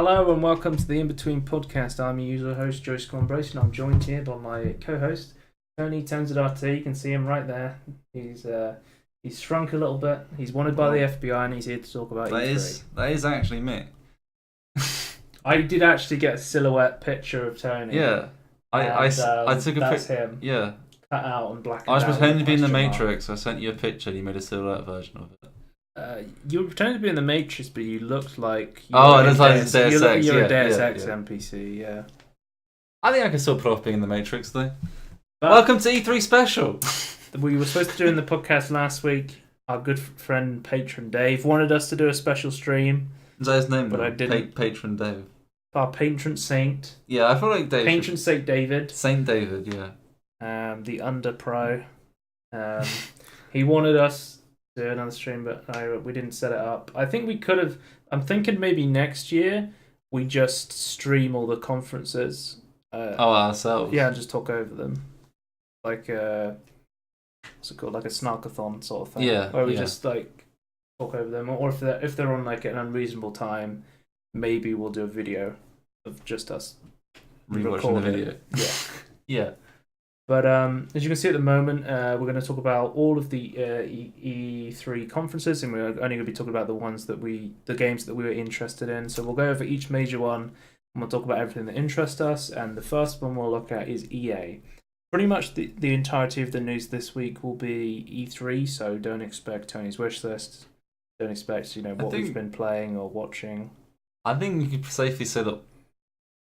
Hello and welcome to the Inbetween podcast. I'm your usual host, Joe Scornbrace, and I'm joined here by my co-host, Tony Tanzadarte. You can see him right there. He's shrunk a little bit. He's wanted by the FBI and he's here to talk about E3. That is actually me. I did actually get a silhouette picture of Tony. Yeah. I took a That's picture. him. Yeah. Cut out and black. I was pretending to be in the Matrix. I sent you a picture and you made a silhouette version of it. You were pretending to be in the Matrix, but you looked like it looks like Deus Ex. You're a Deus Ex NPC, yeah. I think I can still pull off being in the Matrix, though. But welcome to E3 Special! We were supposed to do in the podcast last week. Our good friend, patron Dave, wanted us to do a special stream. Is that his name? But I didn't. Patron Dave. Our patron saint. Yeah, I feel like Dave. Patron Saint David. Saint David, yeah. The under pro. He wanted us to do another stream, but we didn't set it up. I think we could have. I'm thinking maybe next year we just stream all the conferences. Ourselves. Yeah, and just talk over them. Like what's it called? Like a snarkathon sort of thing. Yeah. Where we just like talk over them, or if they're on like an unreasonable time, maybe we'll do a video of just us rewatching the video. Yeah. Yeah. But as you can see at the moment, we're going to talk about all of the E3 conferences, and we're only going to be talking about the games that we were interested in. So we'll go over each major one, and we'll talk about everything that interests us. And the first one we'll look at is EA. Pretty much the entirety of the news this week will be E3, so don't expect Tony's wish list. Don't expect what we've been playing or watching. I think you could safely say that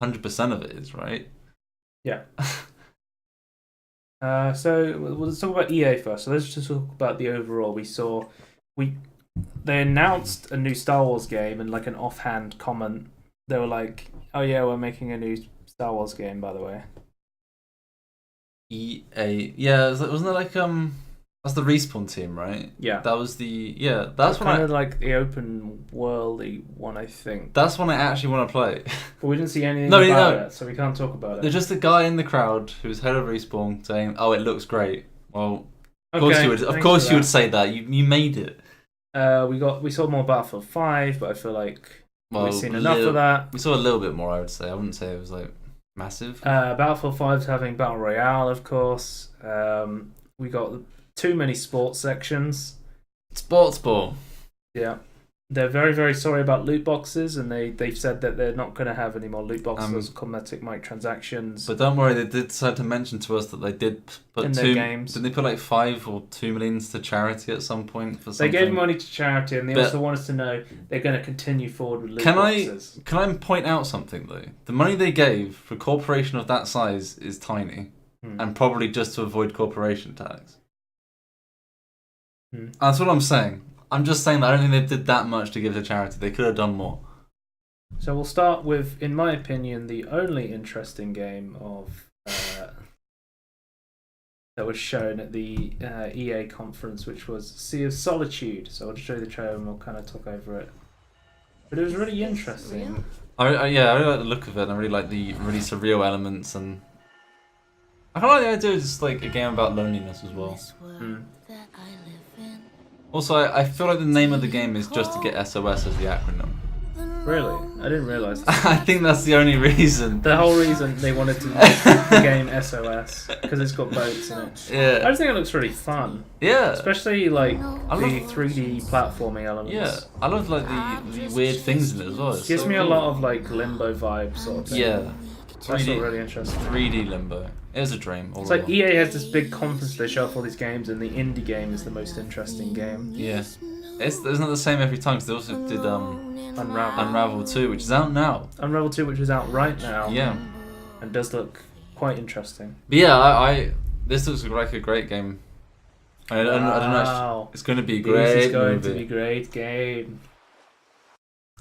100% of it is, right? Yeah. So let's talk about EA first. So let's just talk about the overall. They announced a new Star Wars game, and like an offhand comment, they were like, "Oh yeah, we're making a new Star Wars game, by the way." EA, yeah, wasn't it like that's the Respawn team, right? Yeah, that was that's kind of like the open worldy one, I think. That's one I actually want to play. But we didn't see anything about it, so we can't talk about it. There's just a guy in the crowd who's head of Respawn saying, "Oh, it looks great." Well, of course you would say that. You made it. We saw more Battlefield 5, but I feel like we've seen enough of that. We saw a little bit more, I would say. I wouldn't say it was like massive. Battlefield 5's having Battle Royale, of course. We got too many sports sections. Sports ball. Yeah. They're very, very sorry about loot boxes, and they've said that they're not going to have any more loot boxes or cosmetic microtransactions. But don't worry, they did decide to mention to us that they did put in their games. Didn't they put like 5 or 2 million to charity at some point for something? They gave money to charity, and they also want us to know they're going to continue forward with loot boxes. Can I point out something though? The money they gave for a corporation of that size is tiny, and probably just to avoid corporation tax. That's what I'm saying. I'm just saying that I don't think they did that much to give to charity. They could have done more. So we'll start with, in my opinion, the only interesting game that was shown at the EA conference, which was Sea of Solitude. So I'll just show you the trailer and we'll kind of talk over it. But it was really interesting. I really like the look of it. And I really like the really surreal elements, and I kind of like the idea of just like a game about loneliness as well. Also, I feel like the name of the game is just to get SOS as the acronym. Really? I didn't realise that. I think that's the only reason. The whole reason they wanted to make the game SOS, because it's got boats in it. Yeah. I just think it looks really fun. Yeah. Especially like the 3D platforming elements. Yeah. I love like the weird things in it as well. It gives me a lot of like Limbo vibes sort of thing. Yeah. That's not really interesting. 3D Limbo. It was a dream. It's like EA has this big conference, they show off all these games, and the indie game is the most interesting game. Yeah. It's not the same every time, because they also did Unravel 2, which is out now. Unravel 2, which is out right now. Yeah. And does look quite interesting. But yeah, this looks like a great game. I don't know. It's going to be a great This is going to be a great game.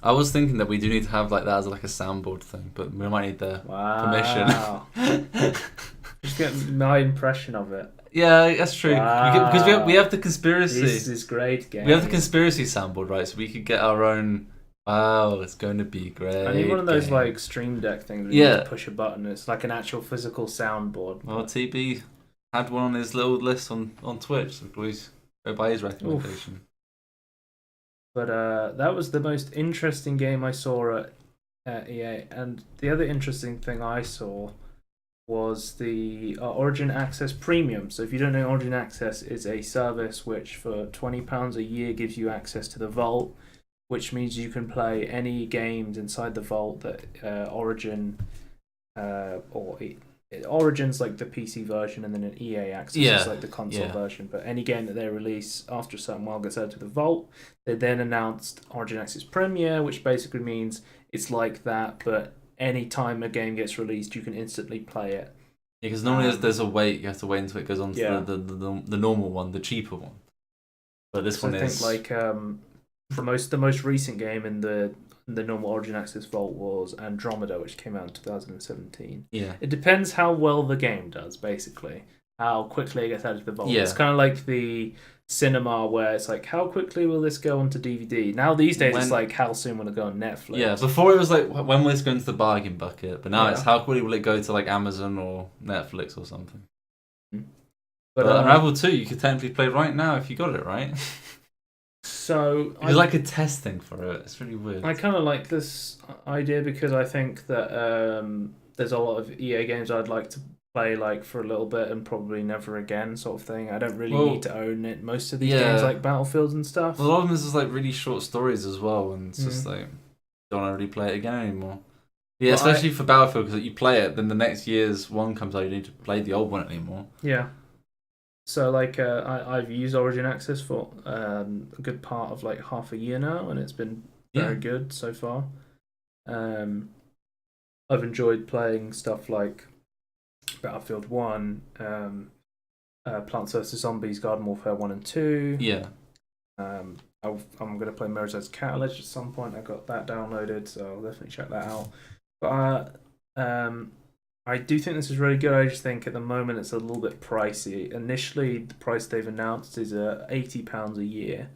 I was thinking that we do need to have like that as like a soundboard thing, but we might need their permission. Just get my impression of it. Yeah, that's true. Wow. Because we have the conspiracy. This is great game. We have the conspiracy soundboard, right? So we could get our own. Wow, it's going to be great. I need one of those like Stream Deck things where you need to push a button. It's like an actual physical soundboard. Well, TB had one on his little list on Twitch, so please go by his recommendation. But that was the most interesting game I saw at EA. And the other interesting thing I saw was the Origin Access Premium. So if you don't know, Origin Access is a service which for £20 a year gives you access to the Vault, which means you can play any games inside the Vault that Origin Origin's like the PC version, and then an EA Access is like the console version. But any game that they release after a certain while gets added to the Vault. They then announced Origin Access Premier, which basically means it's like that, but any time a game gets released, you can instantly play it. Yeah, because normally there's a wait. You have to wait until it goes on to the normal one, the cheaper one. But this one is. I think the most recent game in the normal Origin Access Vault was Andromeda, which came out in 2017. Yeah. It depends how well the game does, basically. How quickly it gets added to the Vault. Yeah. It's kind of like the cinema where it's like, how quickly will this go onto DVD? Now these days it's like, how soon will it go on Netflix? Yeah, before it was like, when will this go into the bargain bucket? But now it's how quickly will it go to like Amazon or Netflix or something. But Unravel 2 you could technically play right now if you got it right. So it's like a testing for it. It's really weird. I kind of like this idea because I think that there's a lot of EA games I'd like to play like for a little bit and probably never again, sort of thing. I don't really need to own it. Most of these games like Battlefields and stuff. Well, a lot of them is just like really short stories as well, and it's just like don't want to really play it again anymore. Yeah, especially for Battlefield, because you play it, then the next year's one comes out, you need to play the old one anymore. Yeah. So like I've used Origin Access for a good part of like half a year now, and it's been very good so far. I've enjoyed playing stuff like Battlefield 1, Plants vs Zombies, Garden Warfare 1 and 2. Yeah. I'm going to play Mirror's Edge Catalyst at some point. I got that downloaded, so I'll definitely check that out. But I do think this is really good. I just think at the moment it's a little bit pricey. Initially, the price they've announced is £80 a year.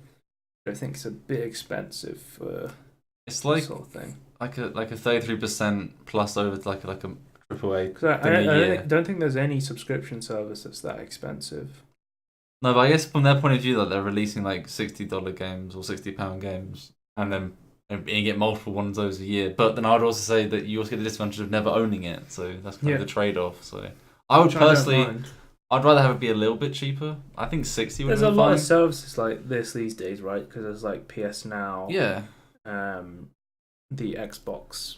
I think it's a bit expensive for it's like, this sort of thing. Like a 33% plus over to like a AAA thing I don't think there's any subscription service that's that expensive. No, but I guess from their point of view, that they're releasing like $60 games or £60 games, and then you get multiple ones of those a year. But then I would also say that you also get the disadvantage of never owning it, so that's kind of the trade-off. So I would personally, I'd rather have it be a little bit cheaper. I think 60 would be fine. There's a lot of services like this these days, right? Because there's like PS Now. Yeah. The Xbox.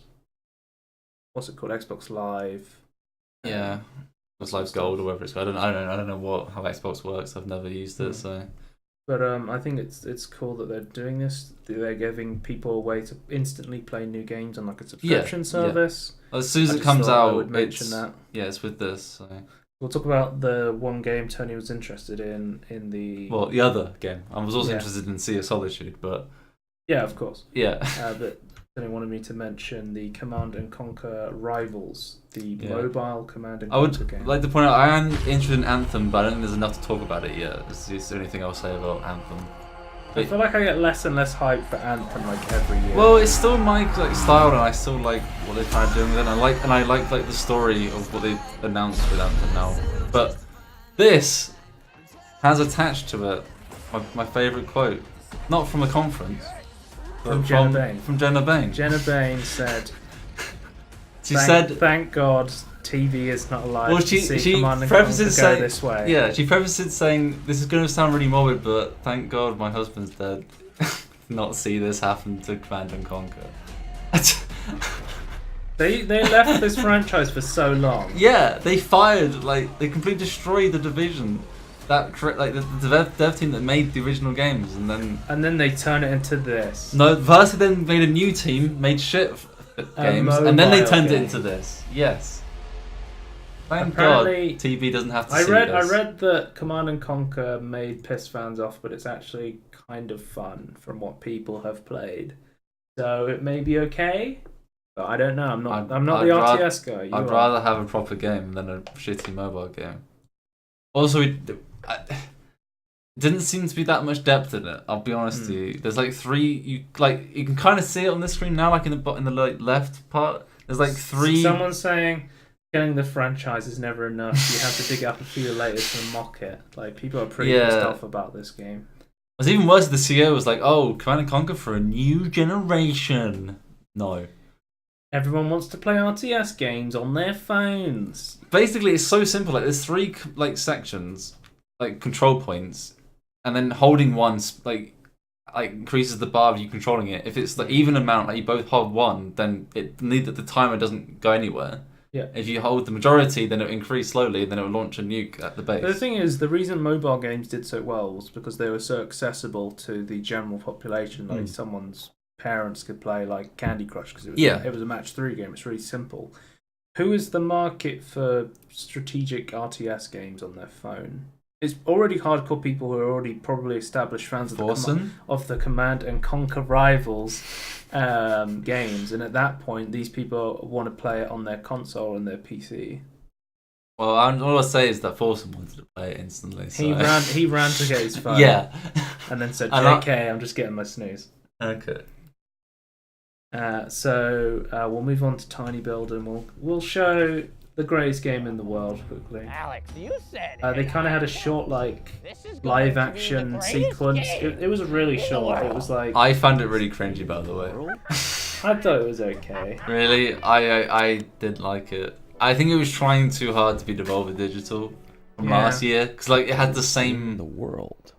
What's it called? Xbox Live. Yeah. It's Live Gold or whatever it's called. I don't know how Xbox works. I've never used it, so. But I think it's cool that they're doing this. They're giving people a way to instantly play new games on like a subscription service. Yeah. As soon as it comes out, I would mention that. Yeah, it's with this. So. We'll talk about the one game Tony was interested in the. Well, the other game. I was also interested in Sea of Solitude, but. Yeah, of course. Yeah. But Tony wanted me to mention the Command and Conquer Rivals, the mobile Command and Conquer game. I would like to point out I am interested in Anthem, but I don't think there's enough to talk about it yet. This is the only thing I'll say about Anthem. I feel like I get less and less hype for Anthem like every year. Well, it's still my style, and I still like what they're kind of doing with it. And I like the story of what they announced with Anthem now. But this has attached to it my favourite quote, not from a conference. From Jenna Bain. From Jenna Bain. Jenna Bain said, she said, "Thank God TV is not alive to see Command and Conquer go this way." Yeah, she prefaced it saying, "This is going to sound really morbid, but thank God my husband's dead. Not see this happen to Command and Conquer." They left this franchise for so long. Yeah, they they completely destroyed the division. The dev team that made the original games, and then they turn it into this. No, Versa then made a new team, made shit games, and then they turned it into this. Yes. Thank God TV doesn't have to see this. I read that Command and Conquer made piss fans off, but it's actually kind of fun from what people have played. So it may be okay, but I don't know. I'm not the RTS guy. I'd rather have a proper game than a shitty mobile game. Also, it didn't seem to be that much depth in it. I'll be honest with you. There's like three. You can kind of see it on the screen now, like in the left part. There's like three. Someone's saying getting the franchise is never enough. You have to dig up a few later to mock it. Like people are pretty pissed off about this game. It was even worse. The CEO was like, "Oh, Command and Conquer for a new generation." No. Everyone wants to play RTS games on their phones. Basically, it's so simple. Like, there's 3 like sections, like control points, and then holding one like increases the bar of you controlling it. If it's the even amount, like you both hold one, then the timer doesn't go anywhere. Yeah. If you hold the majority, then it'll increase slowly, and then it'll launch a nuke at the base. But the thing is, the reason mobile games did so well was because they were so accessible to the general population. Like someone's parents could play like Candy Crush because it was a match 3 game. It's really simple. Who is the market for strategic RTS games on their phone? It's already hardcore people who are already probably established fans of the Command and Conquer Rivals games, and at that point, these people want to play it on their console and their PC. Well, all I'll say is that Forsen wanted to play it instantly. So. He ran to get his phone. Yeah. And then said, "JK, I'm just getting my snooze." Okay. So we'll move on to Tiny Build, and we'll show the greatest game in the world quickly. Alex, you said they kind of had a short live action sequence. It was really short. It was like I found it really cringy, by the way. I thought it was okay. Really, I didn't like it. I think it was trying too hard to be Devolver Digital from last year because like it had the same world.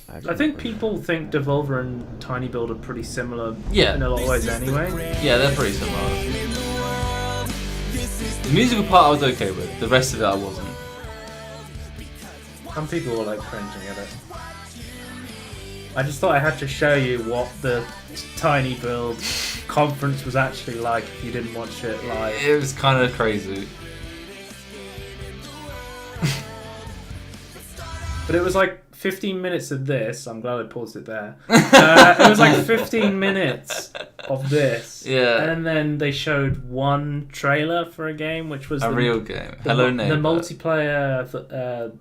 I think people think Devolver and Tiny Build are pretty similar in a lot of ways anyway. Yeah, they're pretty similar. The musical part I was okay with, the rest of it I wasn't. Some people were like cringing at it. I just thought I had to show you what the Tiny Build conference was actually like if you didn't watch it live. It was kind of crazy. But it was like 15 minutes of this. I'm glad I paused it there. It was like 15 minutes of this. Yeah. And then they showed one trailer for a game, which was a real game. Hello Neighbor. The multiplayer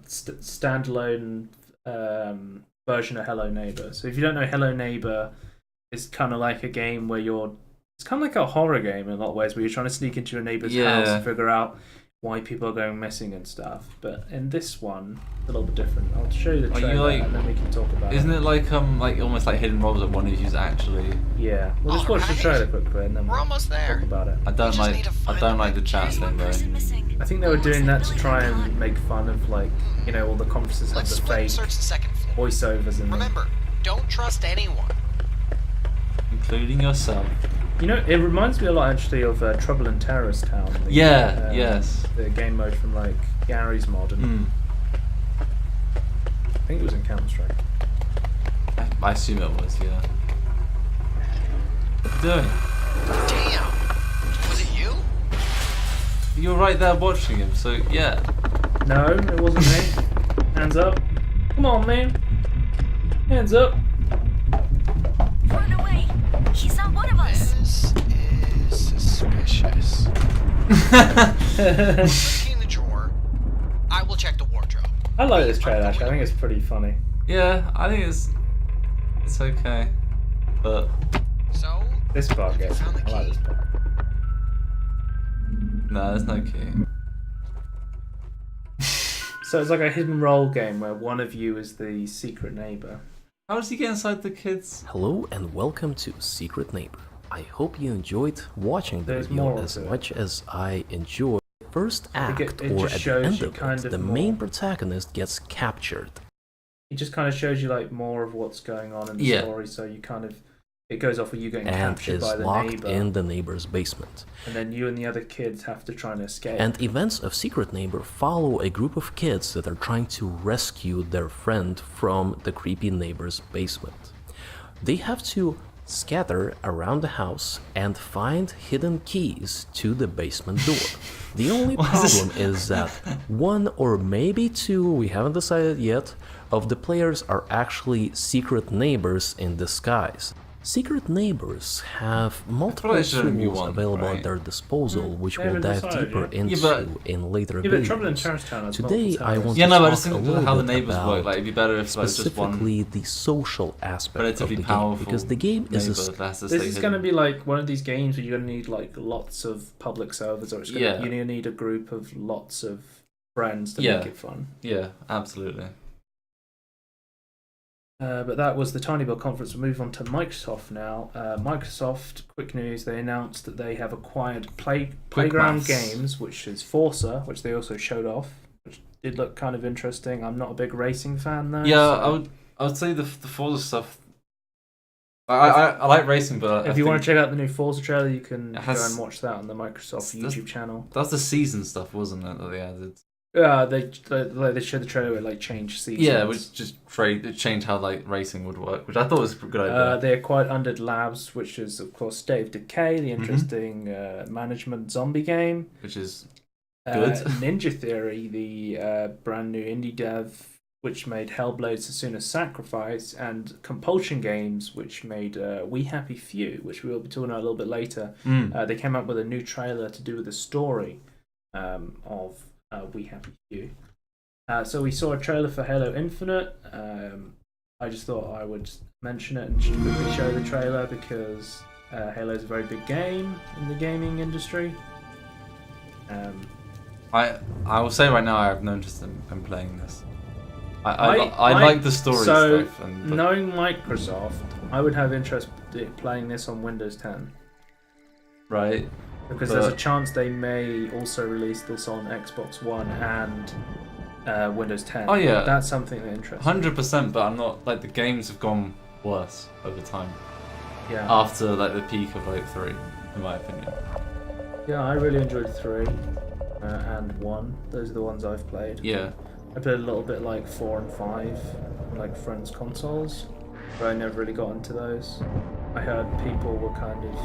standalone version of Hello Neighbor. So if you don't know, Hello Neighbor is kind of like a game where it's kind of like a horror game in a lot of ways, where you're trying to sneak into your neighbor's house and figure out why people are going missing and stuff. But in this one, a little bit different. I'll show you the trailer and then we can talk about Isn't it like almost like Hidden Roles that one of you's actually? Yeah. We'll just watch the trailer quickly and then we're almost there. Talk about it. I don't like the chat thing though. I think they were doing that to try and make fun of all the conferences have the fake voiceovers in them. Remember, don't trust anyone, including yourself. It reminds me a lot actually of Trouble in Terrorist Town. Yes. The game mode from Gary's mod. And I think it was in Counter-Strike. I assume it was, yeah. What are you doing? Damn! Was it you? You were right there watching him, so yeah. No, it wasn't me. Hands up. Come on, man. Hands up. Run away. He's not one of us. This is suspicious. Looking in the drawer. I will check the wardrobe. I like this trailer actually. I think it's pretty funny. Yeah, I think it's okay, but so this part gets me. I like this part. No, there's no key. So it's like a hidden role game where one of you is the secret neighbor. How does he get inside the kids? Hello and welcome to Secret Neighbor. I hope you enjoyed watching the video as much as I enjoyed the first act, or at the end of it, the main protagonist gets captured. It just kind of shows you more of what's going on in the story, so you kind of it goes off with you getting captured by the neighbor. And is locked in the neighbor's basement. And then you and the other kids have to try and escape. And events of Secret Neighbor follow a group of kids that are trying to rescue their friend from the creepy neighbor's basement. They have to scatter around the house and find hidden keys to the basement door. The only problem is that one or maybe two, we haven't decided yet, of the players are actually secret neighbors in disguise. Secret neighbors have multiple tools available at their disposal, which we'll dive deeper into in later videos. Today, I want to talk a little bit about it'd be better if specifically the social aspect of the game, because the game is this is going to be like one of these games where you're going to need lots of public servers, or you're going to need a group of lots of friends to make it fun. Yeah, absolutely. But that was the Tiny Build conference. We'll move on to Microsoft now. Microsoft, quick news, they announced that they have acquired Playground Games, which is Forza, which they also showed off, which did look kind of interesting. I'm not a big racing fan though. Yeah, so I would say the Forza stuff. I like racing, but if you want to check out the new Forza trailer, you can go has- and watch that on the Microsoft YouTube channel. that's the season stuff, wasn't it, that they added? Yeah, they showed the trailer where like change seasons. Yeah, which just changed how like racing would work, which I thought was a good idea. They acquired Undead Labs, which is of course State of Decay, the interesting management zombie game. Which is good. Ninja Theory, the brand new indie dev, which made Hellblade's As Soon as Sacrifice, and Compulsion Games, which made We Happy Few, which we will be talking about a little bit later. They came up with a new trailer to do with the story of We Happy Few. So we saw a trailer for Halo Infinite. I just thought I would mention it and just quickly show the trailer because Halo is a very big game in the gaming industry. I will say right now I have no interest in playing this. I like the story stuff. Knowing Microsoft, I would have interest in playing this on Windows 10. Right. Because there's a chance they may also release this on Xbox One and Windows 10. Oh yeah, that's something that interests 100%. But I'm not like the games have gone worse over time. Yeah. After like the peak of like 3, in my opinion. Yeah, I really enjoyed 3 and 1. Those are the ones I've played. Yeah. I played a little bit like 4 and 5, on, like friends' consoles, but I never really got into those. I heard people were kind of.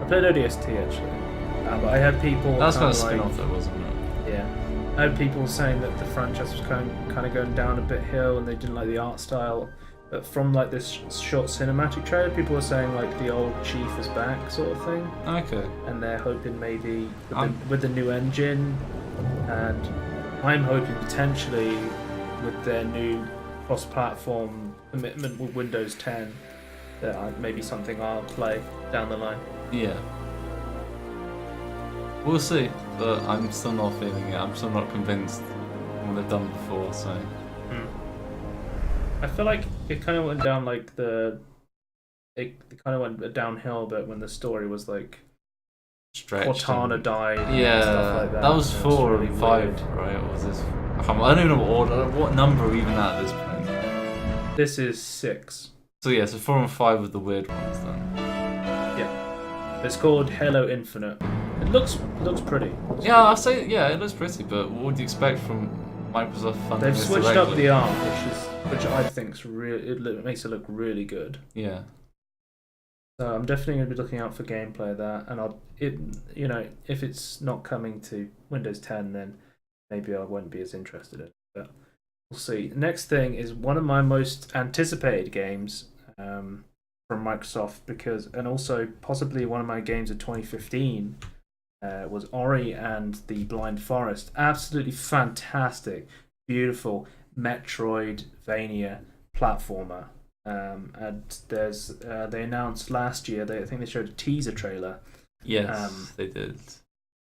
I played ODST actually, but I heard people. That's kind of like, spin-off though, wasn't it? Yeah, I had people saying that the franchise was kind of going down a bit hill, and they didn't like the art style. But from like this short cinematic trailer, people were saying like the old Chief is back, sort of thing. Okay. And they're hoping maybe with the new engine, and I'm hoping potentially with their new cross-platform commitment with Windows 10, that maybe something I'll play down the line. Yeah. We'll see, but I'm still not feeling it. I'm still not convinced what they've done before, so. I feel like it kind of went down like it kind of went downhill, but when the story was like Stretched. Cortana died. Yeah, and stuff like that. that was 4 really and 5, weird. right? Or was this? I don't even know what number are we even at this point. This is 6. So yeah, so 4 and 5 with the weird ones then. Yeah, it's called Halo Infinite. It looks pretty. Yeah, I'll say it looks pretty, but what would you expect from Microsoft funding They've this switched directly? up the art, which I think's it makes it look really good. Yeah. So I'm definitely going to be looking out for gameplay of that, and if it's not coming to Windows 10, then maybe I won't be as interested in it. But we'll see. Next thing is one of my most anticipated games from Microsoft, and also possibly one of my games of 2015 was Ori and the Blind Forest. Absolutely fantastic, beautiful Metroidvania platformer. And there's they announced last year. I think they showed a teaser trailer. Yes, they did.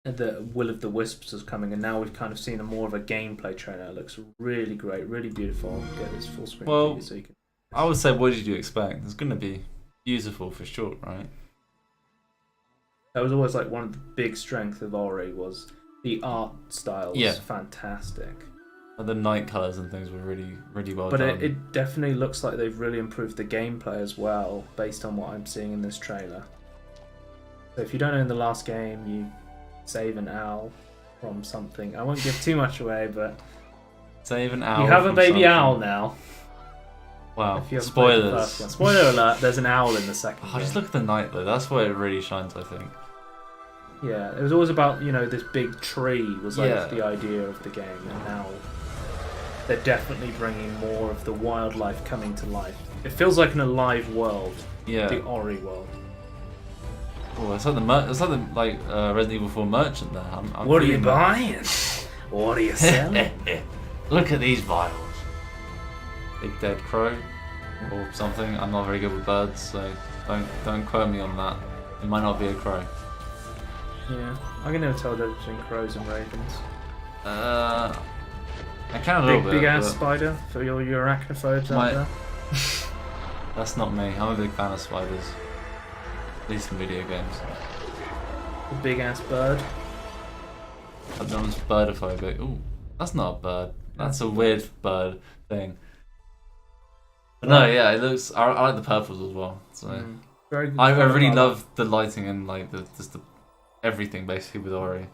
The Will of the Wisps was coming, and now we've kind of seen more of a gameplay trailer. It looks really great, really beautiful. I'll get this full screen for you so you can. I would say, what did you expect? It's going to be beautiful for sure, right? That was always like one of the big strengths of Ori was the art style was fantastic. The night colours and things were really, really well done. But it definitely looks like they've really improved the gameplay as well, based on what I'm seeing in this trailer. So if you don't know in the last game, you save an owl from something. I won't give too much away, but save an owl. You have a baby something. Owl now. Wow! If you Spoilers. The first one. Spoiler alert! There's an owl in the second. Oh, just look at the night though. That's where it really shines, I think. Yeah, it was always about this big tree was like the idea of the game, and now they're definitely bringing more of the wildlife coming to life. It feels like an alive world. Yeah. The Ori world. Oh, it's like the Resident Evil 4 merchant there. I'm what are you buying? What are you selling? Look at these vials. Big dead crow or something. I'm not very good with birds, so don't quote me on that. It might not be a crow. Yeah, I can never tell the difference between crows and ravens. I can a little bit. Big ass spider for your arachnophobes out there. That's not me. I'm a big fan of spiders. At least in video games. The big ass bird. I've done birdophobic. Ooh, that's not a bird. That's a weird bird thing. But no, yeah, it looks. I like the purples as well. So Very good. I really love the lighting and like the everything basically with Ori.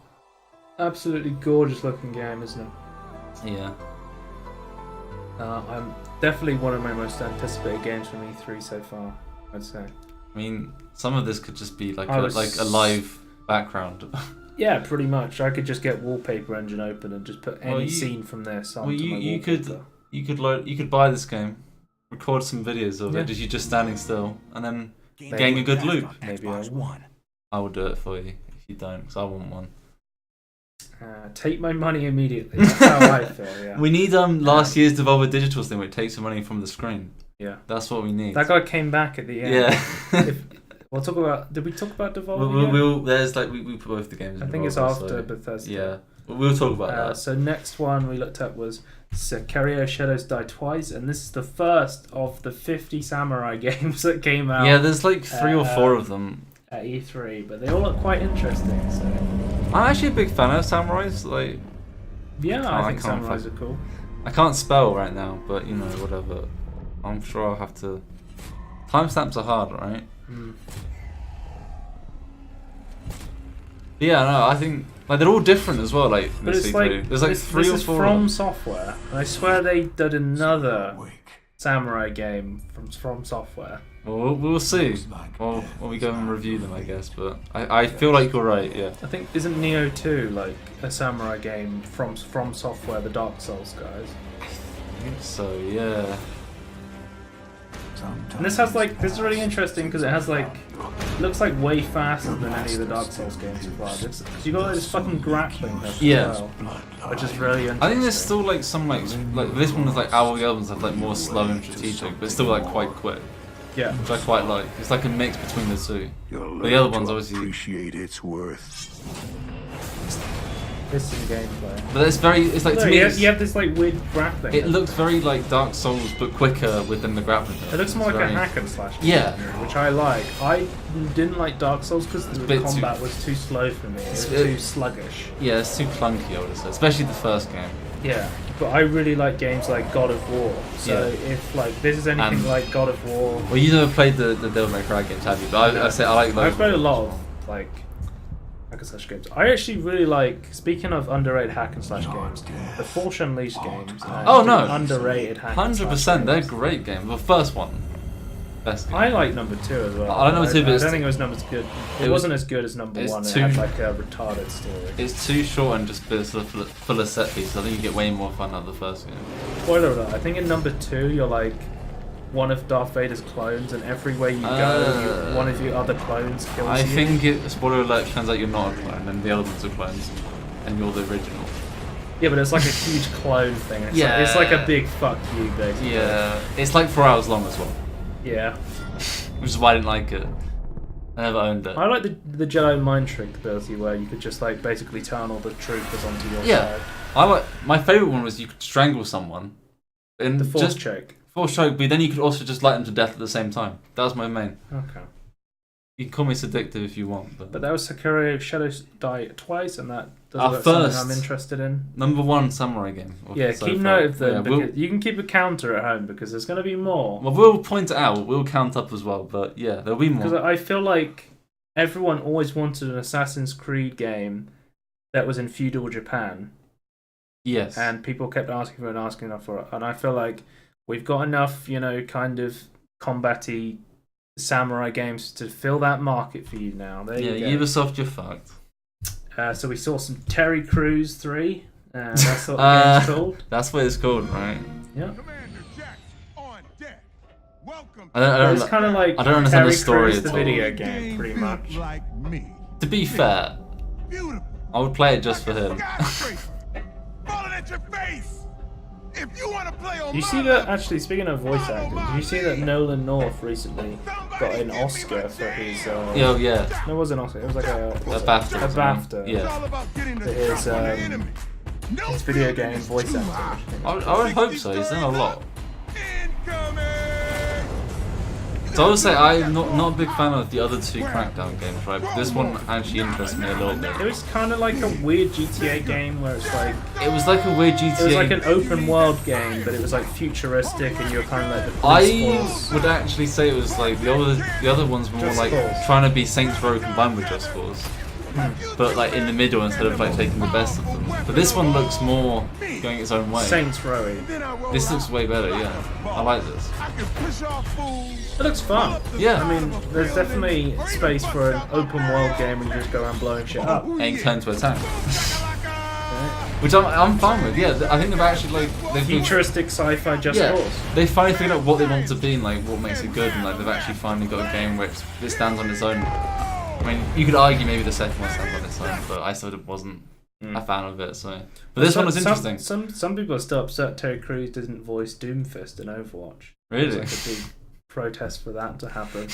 Absolutely gorgeous looking game, isn't it? Yeah. I'm definitely one of my most anticipated games from E3 so far, I'd say. I mean, some of this could just be like I a was- live background. Yeah, pretty much. I could just get Wallpaper Engine open and just put any Well, you- scene from this onto Well, my you wallpaper. you could buy this game, record some videos of Yeah. it, just you just standing still, and then Maybe. getting a good loop. Maybe I will. I will do it for you if you don't, because I want one. Take my money immediately. That's how I feel. Yeah. We need last year's Devolver Digital thing where it takes some money from the screen. Yeah. That's what we need. That guy came back at the end. Yeah. We'll talk about. Did we talk about Devolver? yet? we'll there's like we put both the games. I in think it's Devolver, after so, Bethesda. Yeah, we'll talk about that. So next one we looked at was Sekiro: Shadows Die Twice, and this is the first of the 50 samurai games that came out. Yeah, there's like 3 or 4 of them. At E3, but they all look quite interesting. So I'm actually a big fan of samurais. Like, yeah, I I think can't samurais are cool. I can't spell right now, but you know, whatever. I'm sure I'll have to. Timestamps are hard, right? But yeah, no, I think like they're all different as well. Like, But this it's E3. like there's like this, 3 this or is 4. From Software. And I swear they did another samurai game from Software. Well, we'll see. Well, when we go and review them, I guess. But I feel like you're right. Yeah. I think isn't Neo 2 like a samurai game from Software, the Dark Souls guys? I think so. Yeah. And this has like this is really interesting because it has like looks like way faster than any of the Dark Souls games so far. Because you got like, this fucking grappling hook Yeah. as well, which is really interesting. I think there's still like some like this one is like all the other ones have like more slow and strategic, but still like quite quick, yeah. which I quite like. It's like a mix between the two. You'll But the other learn one's to obviously. appreciate its worth. This in gameplay. But it's very. It's like Look, to me. you have this like weird grappling. It hook. looks very like Dark Souls, but quicker within the grappling hook. It looks more It's like very- a hack and slash. Yeah. Which I like. I didn't like Dark Souls because the bit too- combat was too slow for me. It was It's- too sluggish. Yeah, it's too clunky, I would say, especially the first game. Yeah, but I really like games like God of War. So Yeah. if like this is anything And- like God of War, Well, you never played the Devil May Cry games, have you? But I say I like those. I've played a lot of like hack and slash games. I actually really like. Speaking of underrated hack and slash games, the Force Unleashed games. Oh, no. underrated hack and slash 100%, they're games. great games. The first one, best game. I like number 2 as well. I like number 2, but I it's- don't think it was number good. It, it was- wasn't as good as number it's 1. It too- had like a retarded story. It's too short and just full of set pieces. I think you get way more fun out of the first game. Spoiler alert, I think in number 2 you're like one of Darth Vader's clones, and everywhere you go, one of your other clones kills I you. think spoiler alert, turns out you're not a clone, and the other ones are clones, and you're the original. Yeah, but it's like a huge clone thing. It's Yeah. like, it's like a big fuck you, basically. Yeah, it's like 4 hours long as well, Yeah. which is why I didn't like it. I never owned it. I like the Jedi mind trick ability where you could just like basically turn all the troopers onto your Yeah. side. I like my favorite one was you could strangle someone, and The force just choke. force choke, but then you could also just light them to death at the same time. That was my main. Okay. You can call me seductive if you want, But that was Sekiro Shadows Die Twice, and that does Our look something first- I'm interested in. number 1 samurai game. Yeah, so keep far. note of them. Yeah, Because you can keep a counter at home because there's going to be more. we'll point it out. We'll count up as well, but yeah, there'll be Because more. I feel like everyone always wanted an Assassin's Creed game that was in feudal Japan, Yes. and people kept asking for it and asking for it. And I feel like we've got enough, kind of combat-y samurai games to fill that market for you now. There yeah, you go. Ubisoft, you're fucked. So we saw some Terry Crews 3. That's what the game's called. That's what it's called, right? Yeah. Commander Jax on deck. Welcome I It's kind of like I don't understand Terry the story Crews, the at all. video game, pretty much. like me. To be fair, Beautiful. I would play it just for him. Skyscraper. Falling at your face. If you want to play on Did you my see that? level, Actually, speaking of voice acting, did you see that Nolan North recently got an Oscar for his? Yeah, yeah. No, it wasn't an Oscar. It was like a BAFTA. A BAFTA. it's Yeah. all about getting the For his, drop on the enemy. No His video game finish. voice acting. I would hope so. He's done a lot. Incoming. So I would say I'm not a big fan of the other two Crackdown games, right? But this one actually interests me a little bit. It was kind of like a weird GTA game where it's like It was like a weird GTA. it was like an open world game, but it was like futuristic, and you were kind of like the I police force. would actually say it was like the other ones were more Just like Cause. trying to be Saints Row combined with Just Cause. But like in the middle instead of like taking the best of them. But this one looks more going its own way. Saints Row. This looks way better, yeah. I like this. It looks fun. Yeah. I mean, there's definitely space for an open world game where you just go around blowing shit up. And turn to attack. Which I'm fine with, yeah. I think they've actually like they've been, Futuristic sci-fi Just yeah, Cause. they finally figured out what they want to be and like what makes it good, and like they've actually finally got a game where it stands on its own. I mean, you could argue maybe the second one stands on its own, but I still wasn't a fan of it. So, but this one was interesting. Some people are still upset Terry Crews didn't voice Doomfist in Overwatch. Really? It was like a big protest for that to happen.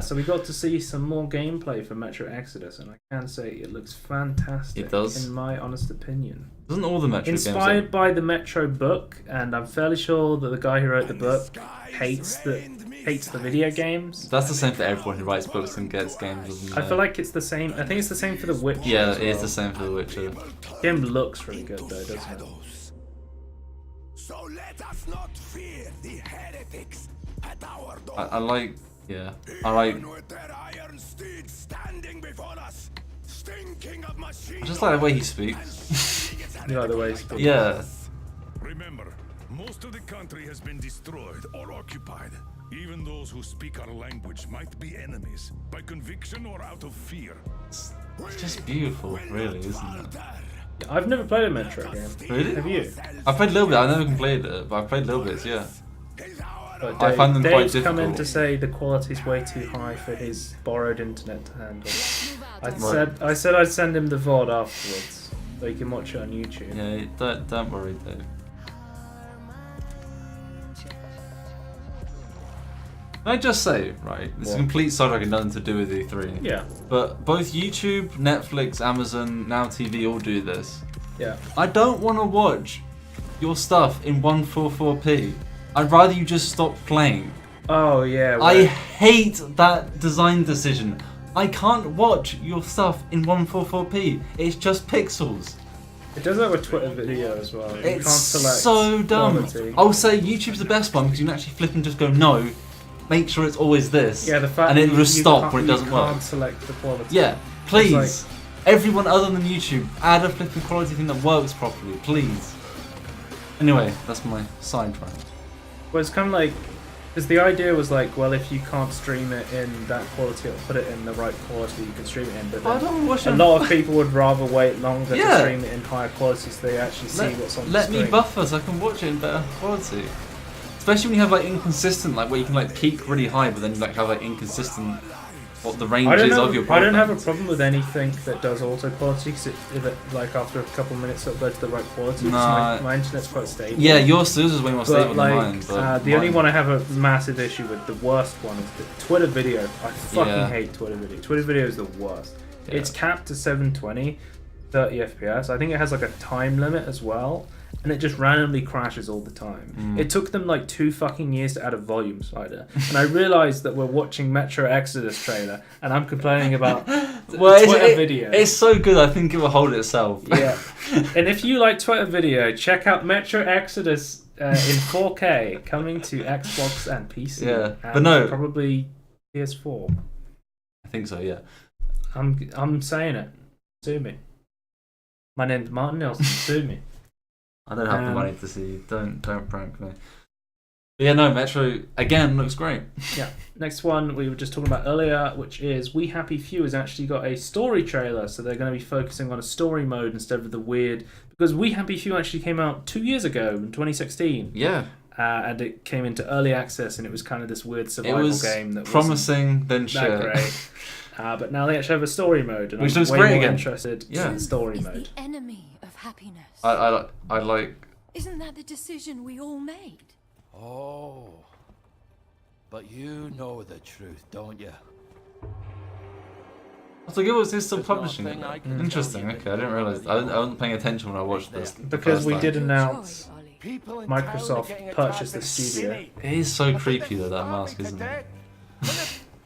So we got to see some more gameplay for Metro Exodus, and I can say it looks fantastic. It does. In my honest opinion. Doesn't all the Metro Inspired games? by the Metro book, and I'm fairly sure that the guy who wrote the book hates the video games. That's the same for everyone who writes books and gets games. Isn't I it? feel like it's the same. I think it's the same for The Witcher. Yeah, as it is well. the same for The Witcher. The game looks really good though, doesn't it? So let us not fear the heretics at our door. I like, yeah, I like. Even with their iron steeds standing before us, stinking of machine I just like the way he speaks. You like the way he speaks. Yeah. Remember, most of the country has been destroyed or occupied. Even those who speak our language might be enemies, by conviction or out of fear. It's just beautiful, really, isn't it? I've never played a Metro game. Really? Have you? I've played a little bit. I never played it, but I've played little bits. Yeah. But I find them quite Dave's come in difficult. to say the quality's way too high for his borrowed internet to handle. I said I'd send him the VOD afterwards, so he can watch it on YouTube. Yeah. Don't worry, Dave. Can I just say, right? It's a What? complete sidetrack and nothing to do with E3. Yeah, But both YouTube, Netflix, Amazon, Now TV all do this. yeah. I don't want to watch your stuff in 144p. I'd rather you just stop playing. Oh yeah. I hate that design decision. I can't watch your stuff in 144p. It's just pixels. It does that with Twitter video as well. You can't It's select so dumb. quality. I'll say YouTube's the best one because you can actually flip and just go no. Make sure it's always this. Yeah, the fact and that it will just stop can't- when it doesn't you work. can't select the quality. Yeah, please. It's Everyone other than YouTube, add a flipping quality thing that works properly, please. Anyway, that's my sidetrack. Well, it's kind of like, because the idea was like, well, if you can't stream it in that quality, or put it in the right quality, you can stream it in. But I then don't watch a it. lot of people would rather wait longer Yeah. to stream it in higher quality so they actually see what's on the Let screen. me buffer so I can watch it in better quality. Especially when you have like inconsistent, like where you can like peak really high, but then like have like inconsistent what the range is of your I don't have a broadband. problem with anything that does auto quality because if it like after a couple minutes it'll go to the right quality. 'cause Nah. my internet's quite stable. Yeah, yours is way more stable But like, than mine. But the only mine- one I have a massive issue with, the worst one, is the Twitter video. I fucking Yeah. hate Twitter video. Twitter video is the worst. Yeah. It's capped to 720, 30 FPS. I think it has like a time limit as well, and it just randomly crashes all the time. It took them like 2 fucking years to add a volume slider, and I realised that we're watching Metro Exodus trailer, and I'm complaining about well, Twitter video. It's so good. I think it will hold itself. Yeah, and if you like Twitter video, check out Metro Exodus in 4K coming to Xbox and PC. Yeah, and but no. probably PS4. I think so. Yeah. I'm saying it. Sue me. My name's Martin Nelson. Sue me. I don't have the money to see. Don't prank me. But yeah, no. Metro again looks great. Yeah. Next one we were just talking about earlier, which is We Happy Few has actually got a story trailer, so they're going to be focusing on a story mode instead of the weird. Because We Happy Few actually came out 2 years ago in 2016. Yeah. And it came into early access, and it was kind of this weird It survival was game that promising, then wasn't that shit. great. But now they actually have a story mode, and Which I'm looks way great more again. interested Yeah. in the story Is mode. the enemy of happiness. I like. Isn't that the decision we all made? Oh, but you know the truth, don't you? I thought it was his still There's publishing it. nothing I can Interesting. tell you Okay, I didn't realize. I wasn't paying attention when I watched this. the Because first we time. did announce Joy, Ollie. People in town are Microsoft getting a purchased traffic the studio. city. It is so But creepy this though, that army mask, isn't it? cadet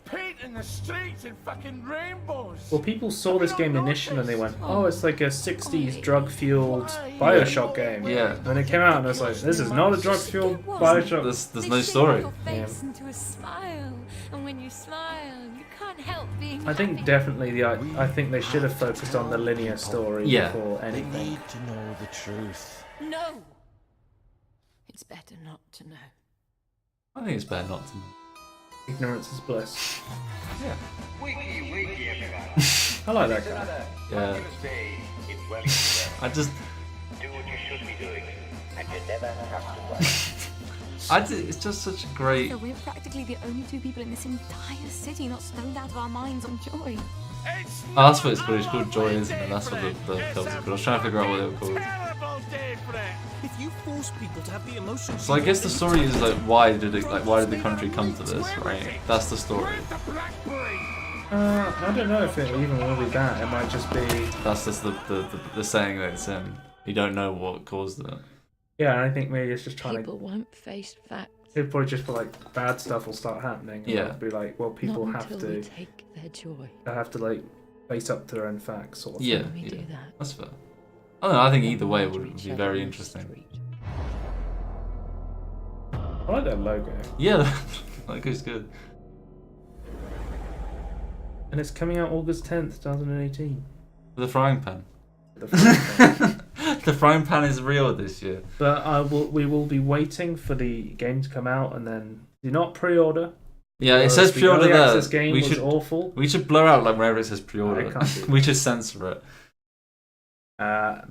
Painting the streets in fucking rainbows. Well, people saw this game initially and they went, "Oh, it's like a '60s drug-fueled Bioshock game." Yeah. And then it came out and I was like, "This is not a drug-fueled Bioshock." There's no story. Your face into a smile, and when you smile, you can't help being. I think definitely I think they should have focused on the linear story before They anything. need to know the truth. No. It's better not to know. I think it's better not to know. Ignorance is bliss. Yeah. I like that guy. Yeah. I just. It's just such a great. So we're practically the only two people in this entire city not stoned out of our minds on joy. Oh, that's what it's called. It's called Joy, isn't it? That's what the films are called. I was trying to figure out what they were called. If you force people to have the emotions. So I guess the story is like, why did the country come to this, right? That's the story. I don't know if it even will be that. It might just be. That's just the saying that it's in. You don't know what caused it. Yeah, I think maybe it's just trying People won't face facts. to. It'll probably just be like bad stuff will start happening. And Yeah. it'll be like, well, people Not have until we to. take their joy. They have to like face up to their own facts, sort of. Yeah, When we yeah. do that. That's fair. I don't know. I think either way We'll would reach be out very on the interesting. street. I like that logo, Yeah, that goes good. and it's coming out August 10th, 2018. The frying pan. The first one. The frying pan is real this year. But we will be waiting for the game to come out, and then do not pre-order. Yeah, it Whereas says the pre-order early there. access game We was should awful. blur out like wherever it says I pre-order. can't do that. We should censor it.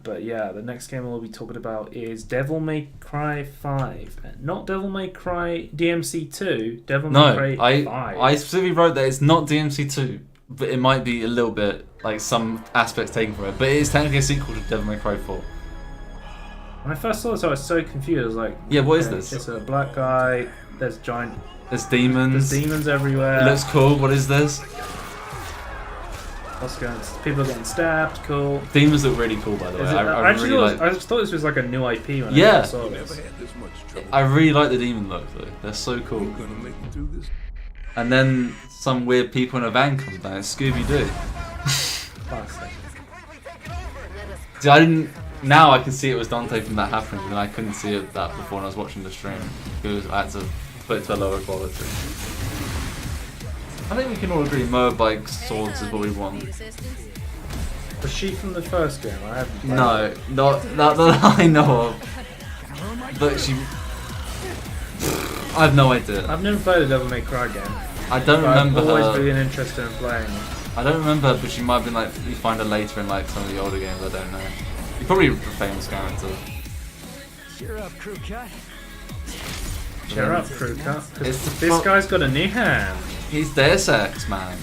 But yeah, the next game we'll be talking about is Devil May Cry 5. Not Devil May Cry DMC 2, Devil May No, Cry 5. I specifically wrote that it's not DMC2, but it might be a little bit like some aspects taken from it. But it is technically a sequel to Devil May Cry 4. When I first saw this, I was so confused. I was like, Yeah, what is okay, this? It's a black guy, there's There's there's demons. demons everywhere. It looks cool. What is this? What's going on? People are getting stabbed, cool. Demons look really cool, by the way. Is it, I actually really thought, like. I just thought this was like a new IP when Yeah. I first saw this. I really like the demon look though. They're so cool. And then some weird people in a van comes down. It's Scooby Doo. Classic. See, I didn't. Now I can see it was Dante from that happening, and I couldn't see it that before when I was watching the stream because I had to put it to a lower quality. I think we can all agree motorbike swords is what we want. Was she from the first game? I haven't played No, it. not that I know of. But she. I have no idea. I've never played a Devil May Cry game. I don't But remember I've always her. been interested in playing them. I don't remember her, but she might have been like you find her later in like some of the older games. I don't know. You're probably a famous character. Cheer up, crew cut. Cheer up, crew cut. 'Cause It's the this pro- guy's got a new hand. He's Deus Ex, man.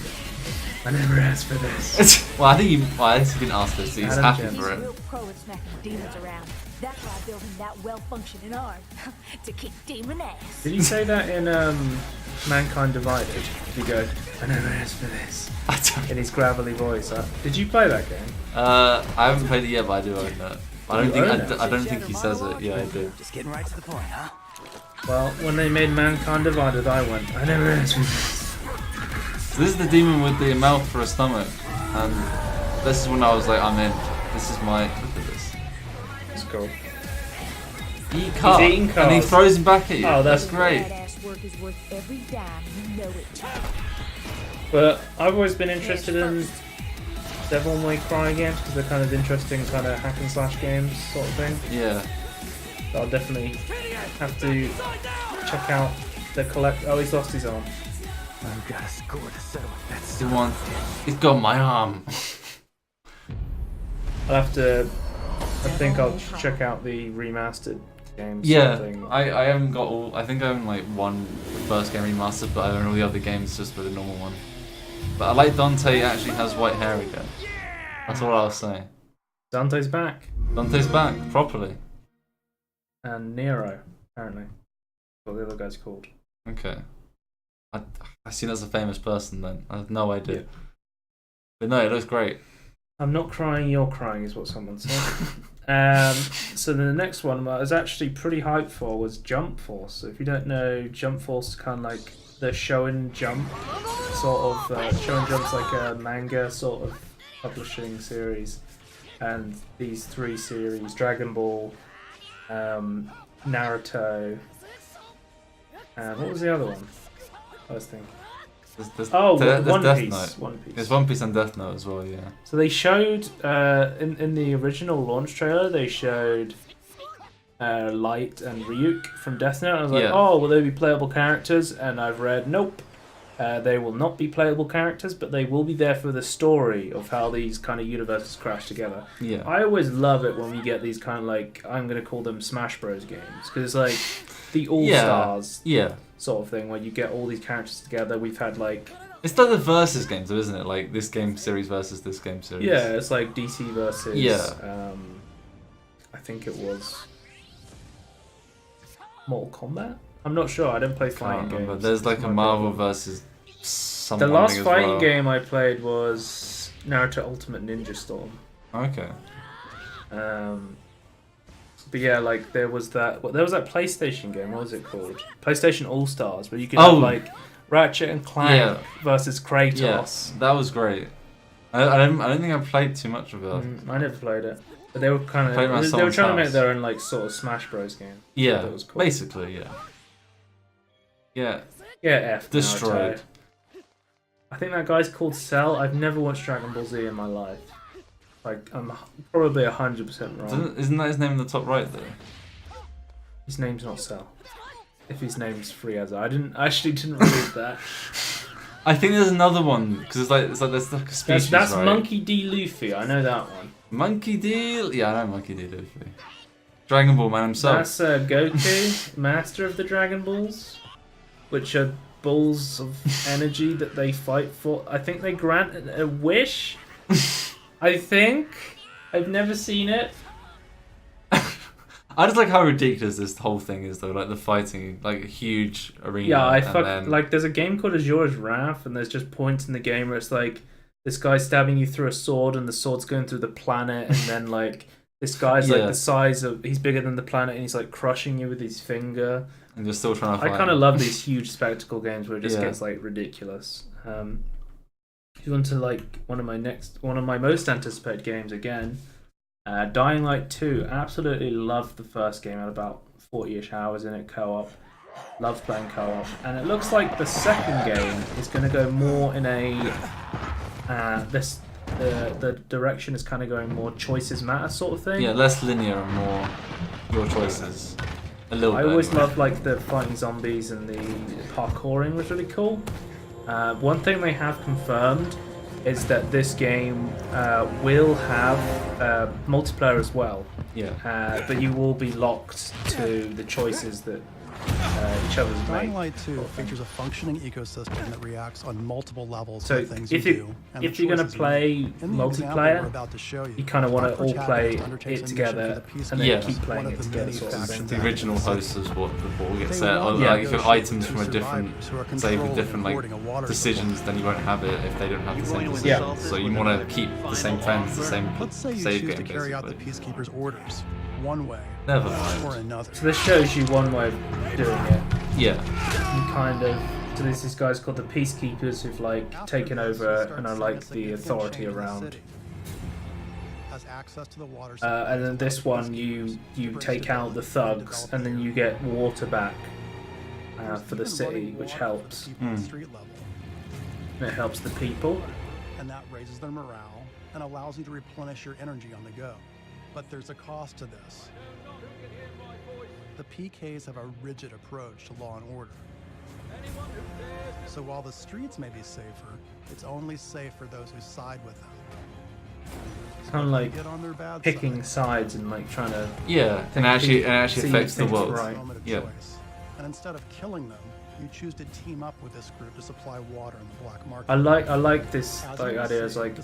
I never asked for this. Well, I think he didn't ask this. He's Adam happy Jones. for He's it. real pro at smacking demons around. That's why I built him that well-functioning arm to kick demon ass. Did you say that in Mankind Divided? Did you go, I never asked for this? I don't. In his gravelly voice. Did you play that game? I haven't played it yet, but I do own it. I don't You think own it? I don't think he says it. Yeah, I do. Just getting right to the point, huh? Well, when they made Mankind Divided, I went, I never asked for this. So this is the demon with the mouth for a stomach, and this is when I was like, I'm in. This is my. Look at this. It's cool. Eat car, eating and he cars. throws him back at you. Oh, that's great. Badass work is worth every dime. You know it. But I've always been interested in Devil May Cry games because they're kind of interesting, kind of hack and slash games sort of thing. Yeah. So I'll definitely have to check out the collect. Oh, he's lost his arm. I've got a score to settle with that He wants. He's got my arm. I'll have to. I think I'll check out the remastered games. Yeah, sort of thing. I haven't got all. I think I own like one first game remastered, but I own all the other games just with the normal one. But I like Dante actually has white hair again. That's all I'll say. Dante's back, Dante's back properly. and Nero apparently. What the other guy's called. Okay. I seen as a famous person then. I have no idea. Yeah. But no, it looks great. I'm not crying, you're crying, is what someone said. So the next one I was actually pretty hyped for was Jump Force. So if you don't know, Jump Force is kind of like the Show and Jump sort of. Show and Jump's like a manga sort of publishing series, and these 3 series: Dragon Ball, Naruto, and what was the other one? I was thinking. There's One Death Piece. Note. One Piece. There's One Piece and Death Note as well, yeah. So they showed in the original launch trailer, they showed Light and Ryuk from Death Note. And I was like, Yeah. oh, will they be playable characters? And I've read, nope. They will not be playable characters, but they will be there for the story of how these kind of universes crash together. Yeah. I always love it when we get these kind of like, I'm going to call them Smash Bros games, because it's like the All-Stars sort of thing, where you get all these characters together. We've had like... It's like the versus games, though, isn't it? Like this game series versus this game series. Yeah, it's like DC versus... Yeah. I think it was... Mortal Kombat? I'm not sure, I didn't play fighting games. There's like a Marvel versus someone. The last as fighting well. game I played was Naruto Ultimate Ninja Storm. Okay. But yeah, like there was that PlayStation game. What was it called? PlayStation All Stars, where you could have like Ratchet and Clank versus Kratos. Yes, that was great. I don't think I played too much of it. I never played it, but they were kind of they were trying to make their own like sort of Smash Bros game. Yeah, that was cool. basically, yeah. Yeah. Yeah, F. Destroyed. Naruto. I think that guy's called Cell. I've never watched Dragon Ball Z in my life. Like, I'm probably 100% wrong. Isn't that his name in the top right though? His name's not Cell. If his name's Frieza, I actually didn't read that. I think there's another one because it's like there's like a species. That's right? Monkey D. Luffy. I know that one. Monkey D. Yeah, I know Monkey D. Luffy. Dragon Ball Man himself. That's Goku, Master of the Dragon Balls, which are balls of energy that they fight for. I think they grant a wish. I think. I've never seen it. I just like how ridiculous this whole thing is, though. Like the fighting, like a huge arena. Yeah, like there's a game called Azura's Wrath, and there's just points in the game where it's like this guy's stabbing you through a sword, and the sword's going through the planet, and then like this guy's like the size of, he's bigger than the planet, and he's like crushing you with his finger. And you're still trying to fight. I kind of love these huge spectacle games where it just gets like ridiculous. If you want to like one of my most anticipated games again. Dying Light 2, absolutely loved the first game. Had about 40-ish hours in it co-op. Loved playing co-op, and it looks like the second game is going to go more in a the direction is kind of going more choices matter sort of thing. Yeah, less linear and more your choices. A little bit. I always loved like the fighting zombies and the parkouring was really cool. One thing they have confirmed is that this game will have multiplayer as well. Yeah. But you will be locked to the choices that each other's made. Dying Light 2 features a functioning ecosystem that reacts on multiple levels to So the things if you you do. if you're going to play multiplayer, you kind of want to all play it together and then keep playing it together. Sort of thing. The original host is what the ball gets set. Or like if you have items from a different, say with different like decisions, then you won't have it if they don't have the same decisions. Yeah. So you want to keep the same friends, the same Let's say you save choose game to carry out the basically. Peacekeeper's orders one way Never mind. or another. So this shows you one way of doing it. Yeah. You kind of. So there's these guys called the Peacekeepers who've like taken over and are like the authority around. Has access to the water And then this one, you take out the thugs, and then you get water back for the city, which helps. Street level. And it helps the people. And that raises their morale and allows you to replenish your energy on the go. But there's a cost to this. The PKs have a rigid approach to law and order. So while the streets may be safer, it's only safe for those who side with them. Kind of like Get on their bad picking side. sides and like trying to and actually see affects the things world. right. Moment of Yeah. choice. And instead of killing them, you choose to team up with this group to supply water in the black market. I like this like idea as like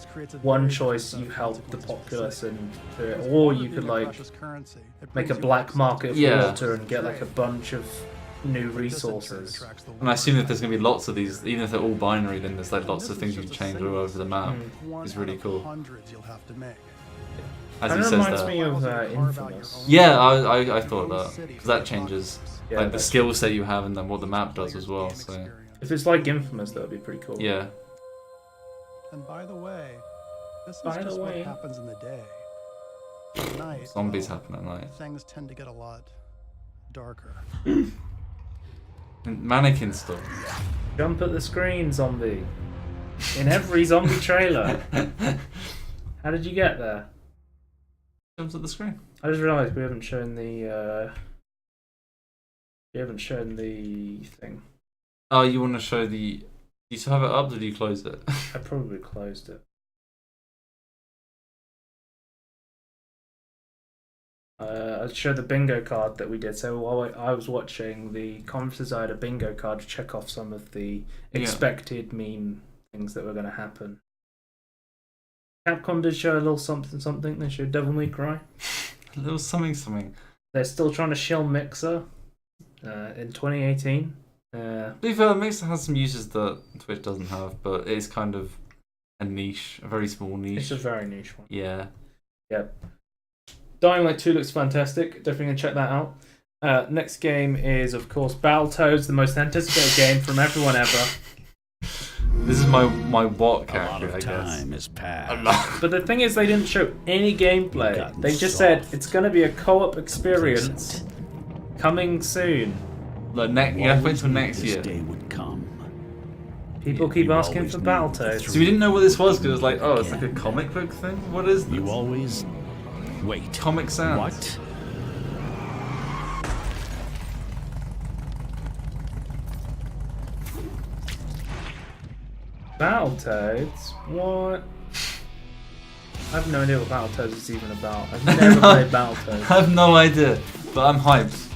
one choice you help the populace and do it, or you could like make a black market for water and get like a bunch of new But this in turn resources. attracts the And I assume world. if there's going to be lots of these, even if they're all binary, then there's like lots of things you can change all over the map. One It's out really of cool. Hundreds you'll have to make. As Kind he of says reminds there. me of Infamous. Yeah, I thought that. Because that changes Yeah, like the that's skill set you have and then what the map does as well. So If it's like Infamous, that would be pretty cool. yeah. And by the way, this is By the just what way. happens in the day. At night, Zombies well, happen at night. things tend to get a lot darker. And mannequin stuff. Jump at the screen, zombie. In every zombie trailer. How did you get there? Jumps at the screen. I just realised we haven't shown the. We haven't shown the thing. Oh, you want to show the? Do you still have it up or do you close it? I probably closed it. I showed the bingo card that we did. So while I was watching the conferences, I had a bingo card to check off some of the expected meme things that were going to happen. Capcom did show a little something. They showed Devil May Cry. A little something. They're still trying to shill Mixer in 2018. To be fair, Mixer has some uses that Twitch doesn't have, but it's kind of a niche, a very small niche. It's a very niche one. Yeah. Yep. Dying Light 2 looks fantastic. Definitely going to check that out. Next game is, of course, Battletoads, the most anticipated game from everyone ever. This is my what character, I guess. Time has passed. But the thing is, they didn't show any gameplay. They just said it's going to be a co-op experience coming soon. Like you have to wait until next year. Day would come. People keep asking for Battletoads. So we didn't know what this was because it was like, oh, it's like a comic book thing. What is this? You always wait. Comic Sans. What? Battletoads? What? I have no idea what Battletoads is even about. I've never played Battletoads. I have no idea, but I'm hyped.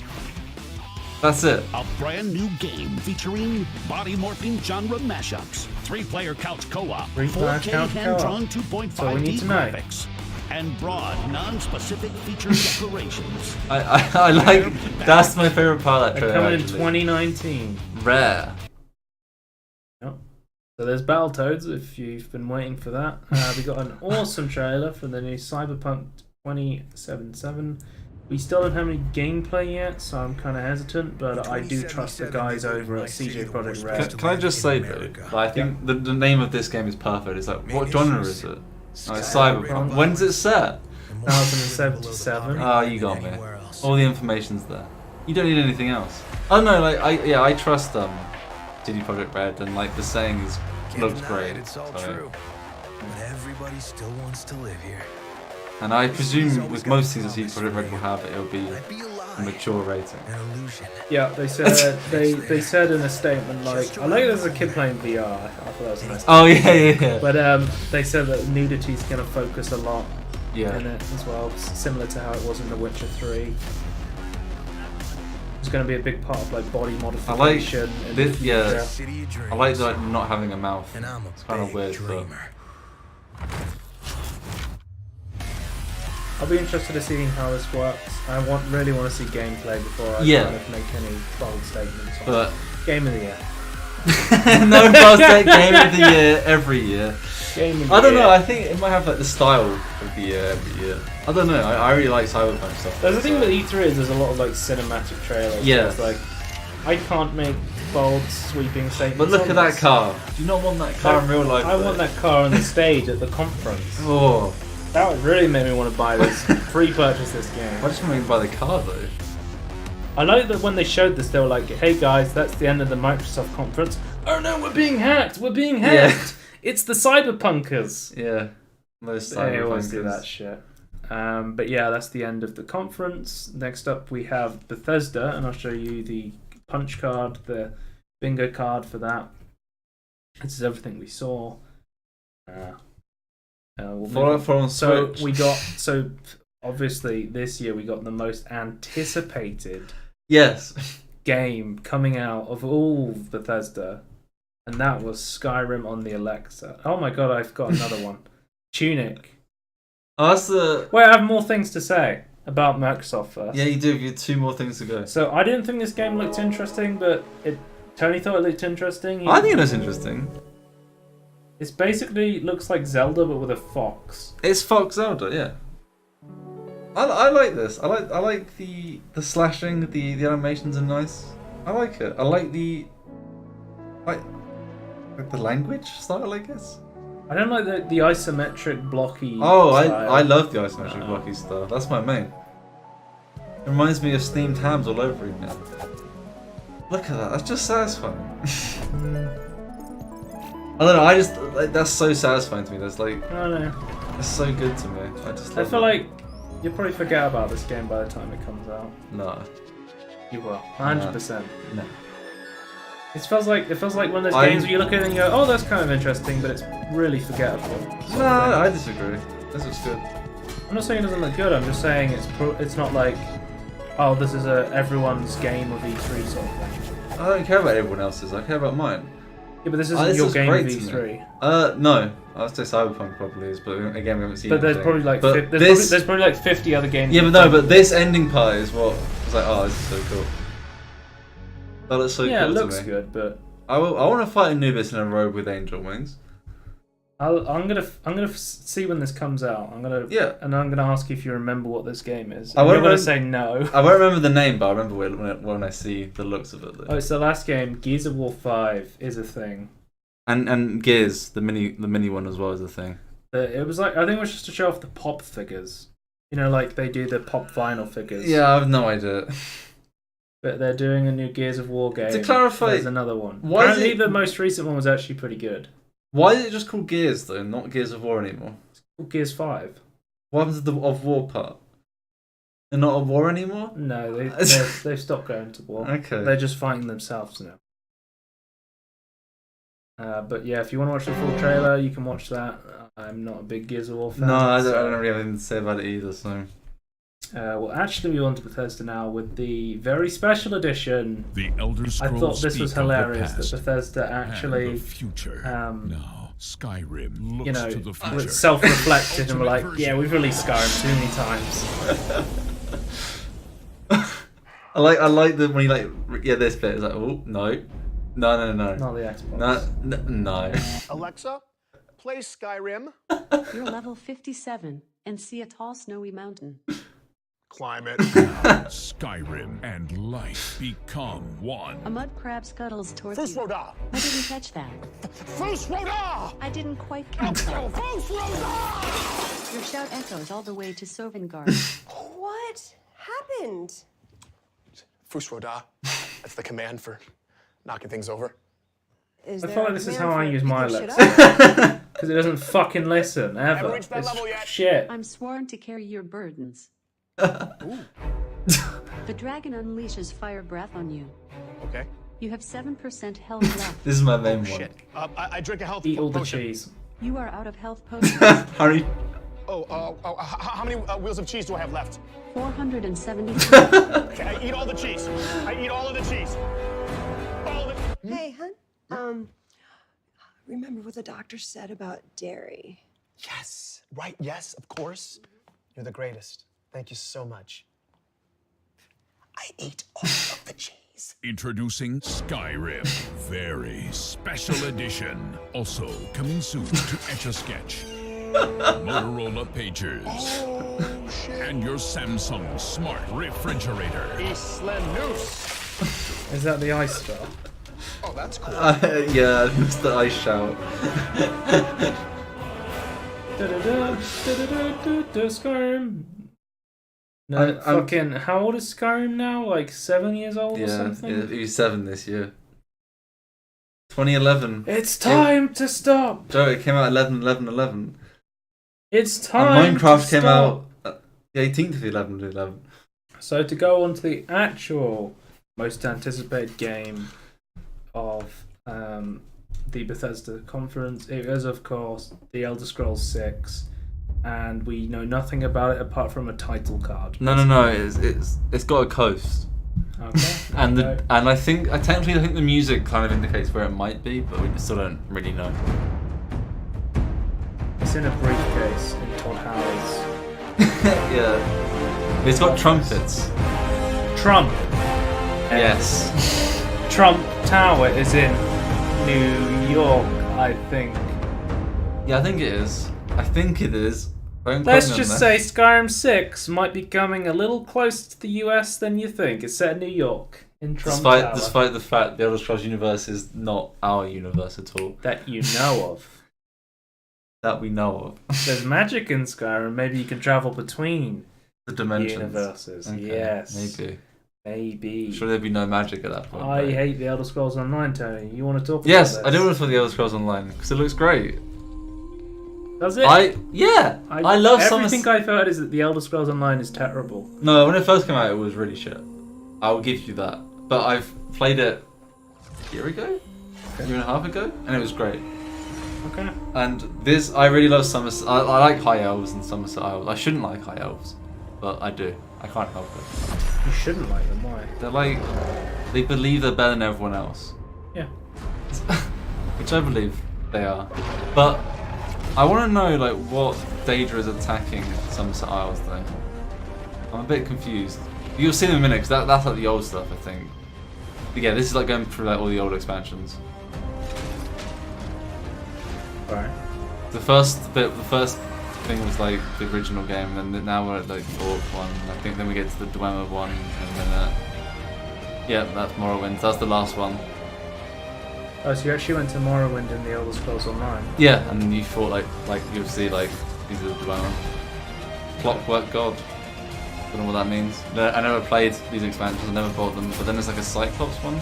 That's it. A brand new game featuring body morphing genre mashups, 3-player couch co-op, 3-player 4K couch hand-drawn co-op. So we need 2.5D to know. graphics, and broad, non-specific feature decorations. I like. That's my favorite part of that They're trailer. coming in actually. 2019. Rare. Yep. So there's Battletoads, if you've been waiting for that. We got an awesome trailer for the new Cyberpunk 2077. We still don't have any gameplay yet, so I'm kind of hesitant, but I do trust the guys over at CJ Projekt Red. Can I just say though? I think the name of this game is perfect. It's like, what genre is it? Oh, it's Cyberpunk. When's it set? 2077. Ah, you got me. All the information's there. You don't need anything else. Oh no, like I trust CD Projekt Red, and like the saying is looks great. It's all so- true. But everybody still wants to live here. And I presume with most things that CD Projekt Red will have, it'll be a mature rating. Yeah, they said they said in a statement like, I know there's a kid playing VR. I thought that was nice. Oh yeah. But they said that nudity is going to focus a lot Yeah. in it as well, similar to how it was in The Witcher 3. It's going to be a big part of like body I like modification. in the this. Yeah. future. I like like not having a mouth. It's kind of weird, but. I'll be interested to see how this works. I really want to see gameplay before I kind of make any bold statements on But- it. Game of the year. No Boston Game of the Year every year. Game of I the don't know. year. I think it might have like the style of the year every year. I don't know. I really like Cyberpunk stuff. There's the thing with E3 is there's a lot of like cinematic trailers. Yeah. It's like I can't make bold, sweeping statements. But look on at that this. car. Do you not want that car in real life? I want that car on the stage at the conference. Oh. That would really make me want to buy this, pre-purchase this game. I just want to buy the car though. I like that when they showed this, they were like, "Hey guys, that's the end of the Microsoft conference." Oh no, we're being hacked! We're being hacked! It's the Cyberpunkers. Yeah, those They always do Cyberpunkers. that shit. But yeah, that's the end of the conference. Next up, we have Bethesda, and I'll show you the punch card, the bingo card for that. This is everything we saw. So obviously this year we got the most anticipated game coming out of all Bethesda, and that was Skyrim on the Alexa. Oh my god, I've got another one. Tunic. Oh, that's the. Wait, I have more things to say. about Microsoft first. Yeah, you do. You have 2 more things to go. So I didn't think this game looked interesting, but Tony thought it looked interesting. I think it looks interesting. It's basically looks like Zelda, but with a fox. It's Fox Zelda, yeah. I like this. I like the slashing. The animations are nice. I like it. I like the language style, I guess. I don't like the isometric blocky. Oh, style. I love the isometric blocky style. That's my main. It reminds me of steamed hams all over again. Look at that. That's just satisfying. I don't know. I just that's so satisfying to me. That's like. I don't know. It's so good to me. I feel like you'll probably forget about this game by the time it comes out. No. You will. 100%. No. It feels like one of those games where you look at it and you go, oh, that's kind of interesting, but it's really forgettable. No, I disagree. This looks good. I'm not saying it doesn't look good. I'm just saying it's not like, oh, this is everyone's game of E3 sort of thing. I don't care about everyone else's. I care about mine. Yeah, but this isn't your game of E3. No. I would say Cyberpunk probably is, but again, we haven't seen. But there's anything. probably like there's probably like 50 other games. Yeah, but no. But this ending part is what I was like. Oh, this is so cool. That looks so cool to me. Yeah, it looks good, but I want to fight Anubis in a robe with angel wings. I'm gonna see when this comes out. And I'm gonna ask you if you remember what this game is. And you're gonna say no. I won't remember the name, but I remember when I see the looks of it. Though. Oh, it's the last game. Gears of War 5 is a thing. And Gears, the mini one as well, is a thing. It was like, I think it was just to show off the pop figures. You know, like they do the pop vinyl figures. Yeah, I have no idea. But they're doing a new Gears of War game. To clarify, there's another one. Apparently, the most recent one was actually pretty good. Why is it just called Gears though, not Gears of War anymore? It's called Gears 5. What happens to the of war part? They're not at war anymore? No, they've stopped going to war. Okay. They're just fighting themselves now. But yeah, if you want to watch the full trailer, you can watch that. I'm not a big Gears of War fan. No, I don't really have anything to say about it either, so... Well, actually, we on to Bethesda now with the very special edition. The Elder Scrolls I thought this was speak of hilarious the past that Bethesda actually, and the future. Now, Skyrim looks to the future. was self-reflected and were like, yeah, we've released Skyrim too many times. I like the when you like this bit is like, oh no. No. Not the Xbox. No. Alexa, play Skyrim. You're level 57 and see a tall snowy mountain. Climb it. Skyrim and life become one. A mud crab scuttles towards Froce you. Roda. I didn't catch that. Froce Roda. I didn't quite catch that. Froce Roda. Your shout echoes all the way to Sovngarde. What happened? Froce Roda. That's the command for knocking things over. I feel like this is how I use my Alexa. Because it doesn't fucking listen, ever. It's shit. I'm sworn to carry your burdens. The dragon unleashes fire breath on you. Okay. You have 7% health left. This is my main one. Shit. I drink a health Eat all the potion. cheese. You are out of health potions. Hurry. How many wheels of cheese do I have left? 473. Okay, I eat all the cheese. I eat all of the cheese. All of it. Hey, hun. Remember what the doctor said about dairy? Yes. Right. Yes. Of course. You're the greatest. Thank you so much. I ate all of the cheese. Introducing Skyrim, very special edition. Also coming soon to Etch-a-Sketch, Motorola Pagers, and your Samsung Smart Refrigerator. Is that the ice star? Oh, that's cool. Yeah, it's the ice shout. Skyrim. No, fucking. How old is Skyrim now? Like 7 years old or something? Yeah, he was 7 this year. 2011. It's time to stop. Joe, it came out 11/11/11. It's time. And Minecraft to came out the 18th of 11/11. So to go on to the actual most anticipated game of the Bethesda conference, it is of course The Elder Scrolls 6. And we know nothing about it apart from a title card. No. It's got a coast. Okay. And I think the music kind of indicates where it might be, but we still don't really know. It's in a briefcase in Todd Howard's. Yeah. It's got trumpets. Trump. Yes. Trump Tower is in New York, I think. Yeah, I think it is. I think it is. Let's just say Skyrim 6 might be coming a little closer to the US than you think. It's set in New York, in Trump Tower. Despite the fact the Elder Scrolls universe is not our universe at all. That you know of. That we know of. There's magic in Skyrim. Maybe you can travel between the dimensions. Universes. Okay, yes. Maybe. Sure, there'd be no magic at that point. I hate the Elder Scrolls Online, Tony. You want to talk about Yes, this? I do want to talk the Elder Scrolls Online because it looks great. Does it? I love everything I've heard is that the Elder Scrolls Online is terrible. No, when it first came out, it was really shit. I'll give you that. But I've played it a year ago, a year and a half ago, and it was great. Okay. And this, I really love Summerset. I like High Elves and Summerset Isles. I shouldn't like High Elves, but I do. I can't help it. You shouldn't like them. Why? They're like, they believe they're better than everyone else. Yeah. Which I believe they are. But I want to know like what Daedra is attacking Summerset Isles though. I'm a bit confused. You'll see them in a minute because that's like the old stuff I think. But yeah, this is like going through like all the old expansions. Alright. The first thing was like the original game, and then now we're at like the Orc one. I think then we get to the Dwemer one, and then yeah, that's Morrowind. That's the last one. Oh, so you actually went to Morrowind in the Elder Scrolls Online? Yeah, and you thought like you'll see like these are the Dwemer. Clockwork God. Don't know what that means. I never played these expansions. I never bought them. But then there's like a Cyclops one.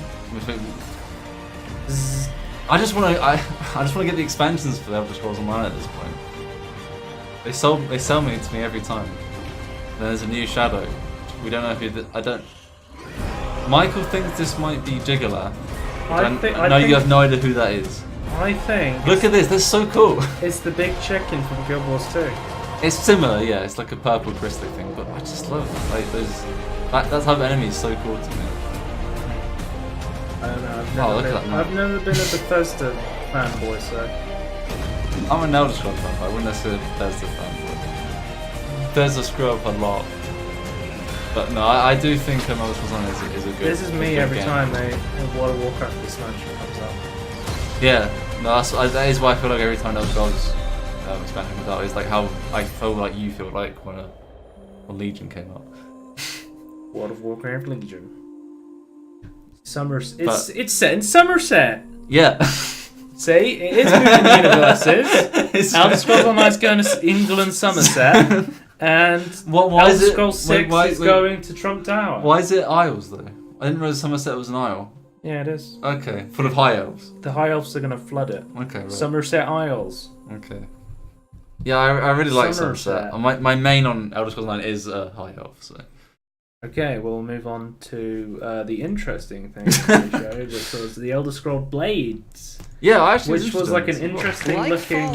I just want to get the expansions for the Elder Scrolls Online at this point. They sell me to me every time. Then there's a new Shadow. We don't know if I don't. Michael thinks this might be Jiggler. I know you have no idea who that is. I think. Look at this. That's so cool. It's the big chicken from Guild Wars 2. It's similar, yeah. It's like a purple crystal thing, but I just love it. Like those. That type of enemy is so cool to me. I don't know. I've never been a Bethesda fanboy, so. I'm an Elder Scrolls fanboy. I wouldn't necessarily be a Bethesda fanboy. Bethesda screw up a lot. But no, I do think Elder Scrolls Online is a good. This is me every time a World of Warcraft expansion comes out. Yeah, no, that is why I feel like every time Elder Scrolls expansion comes out is like how I feel like you feel like when a Legion came out. World of Warcraft Legion. It's set in Somerset. Yeah. See, it is moving universes. Elder Scrolls Online is going to England, Somerset, and Elder Scrolls 6 is going to Trump Tower. Why is it Isles though? I didn't realize Somerset was an isle. Yeah, it is. Okay, full of high elves. The high elves are going to flood it. Okay, right. Somerset Isles. Okay. Yeah, I really like Somerset. My main on Elder Scrolls Online is high elf. So. Okay, we'll move on to the interesting thing of the show, which was the Elder Scrolls Blades. Yeah, actually, which was like an interesting looking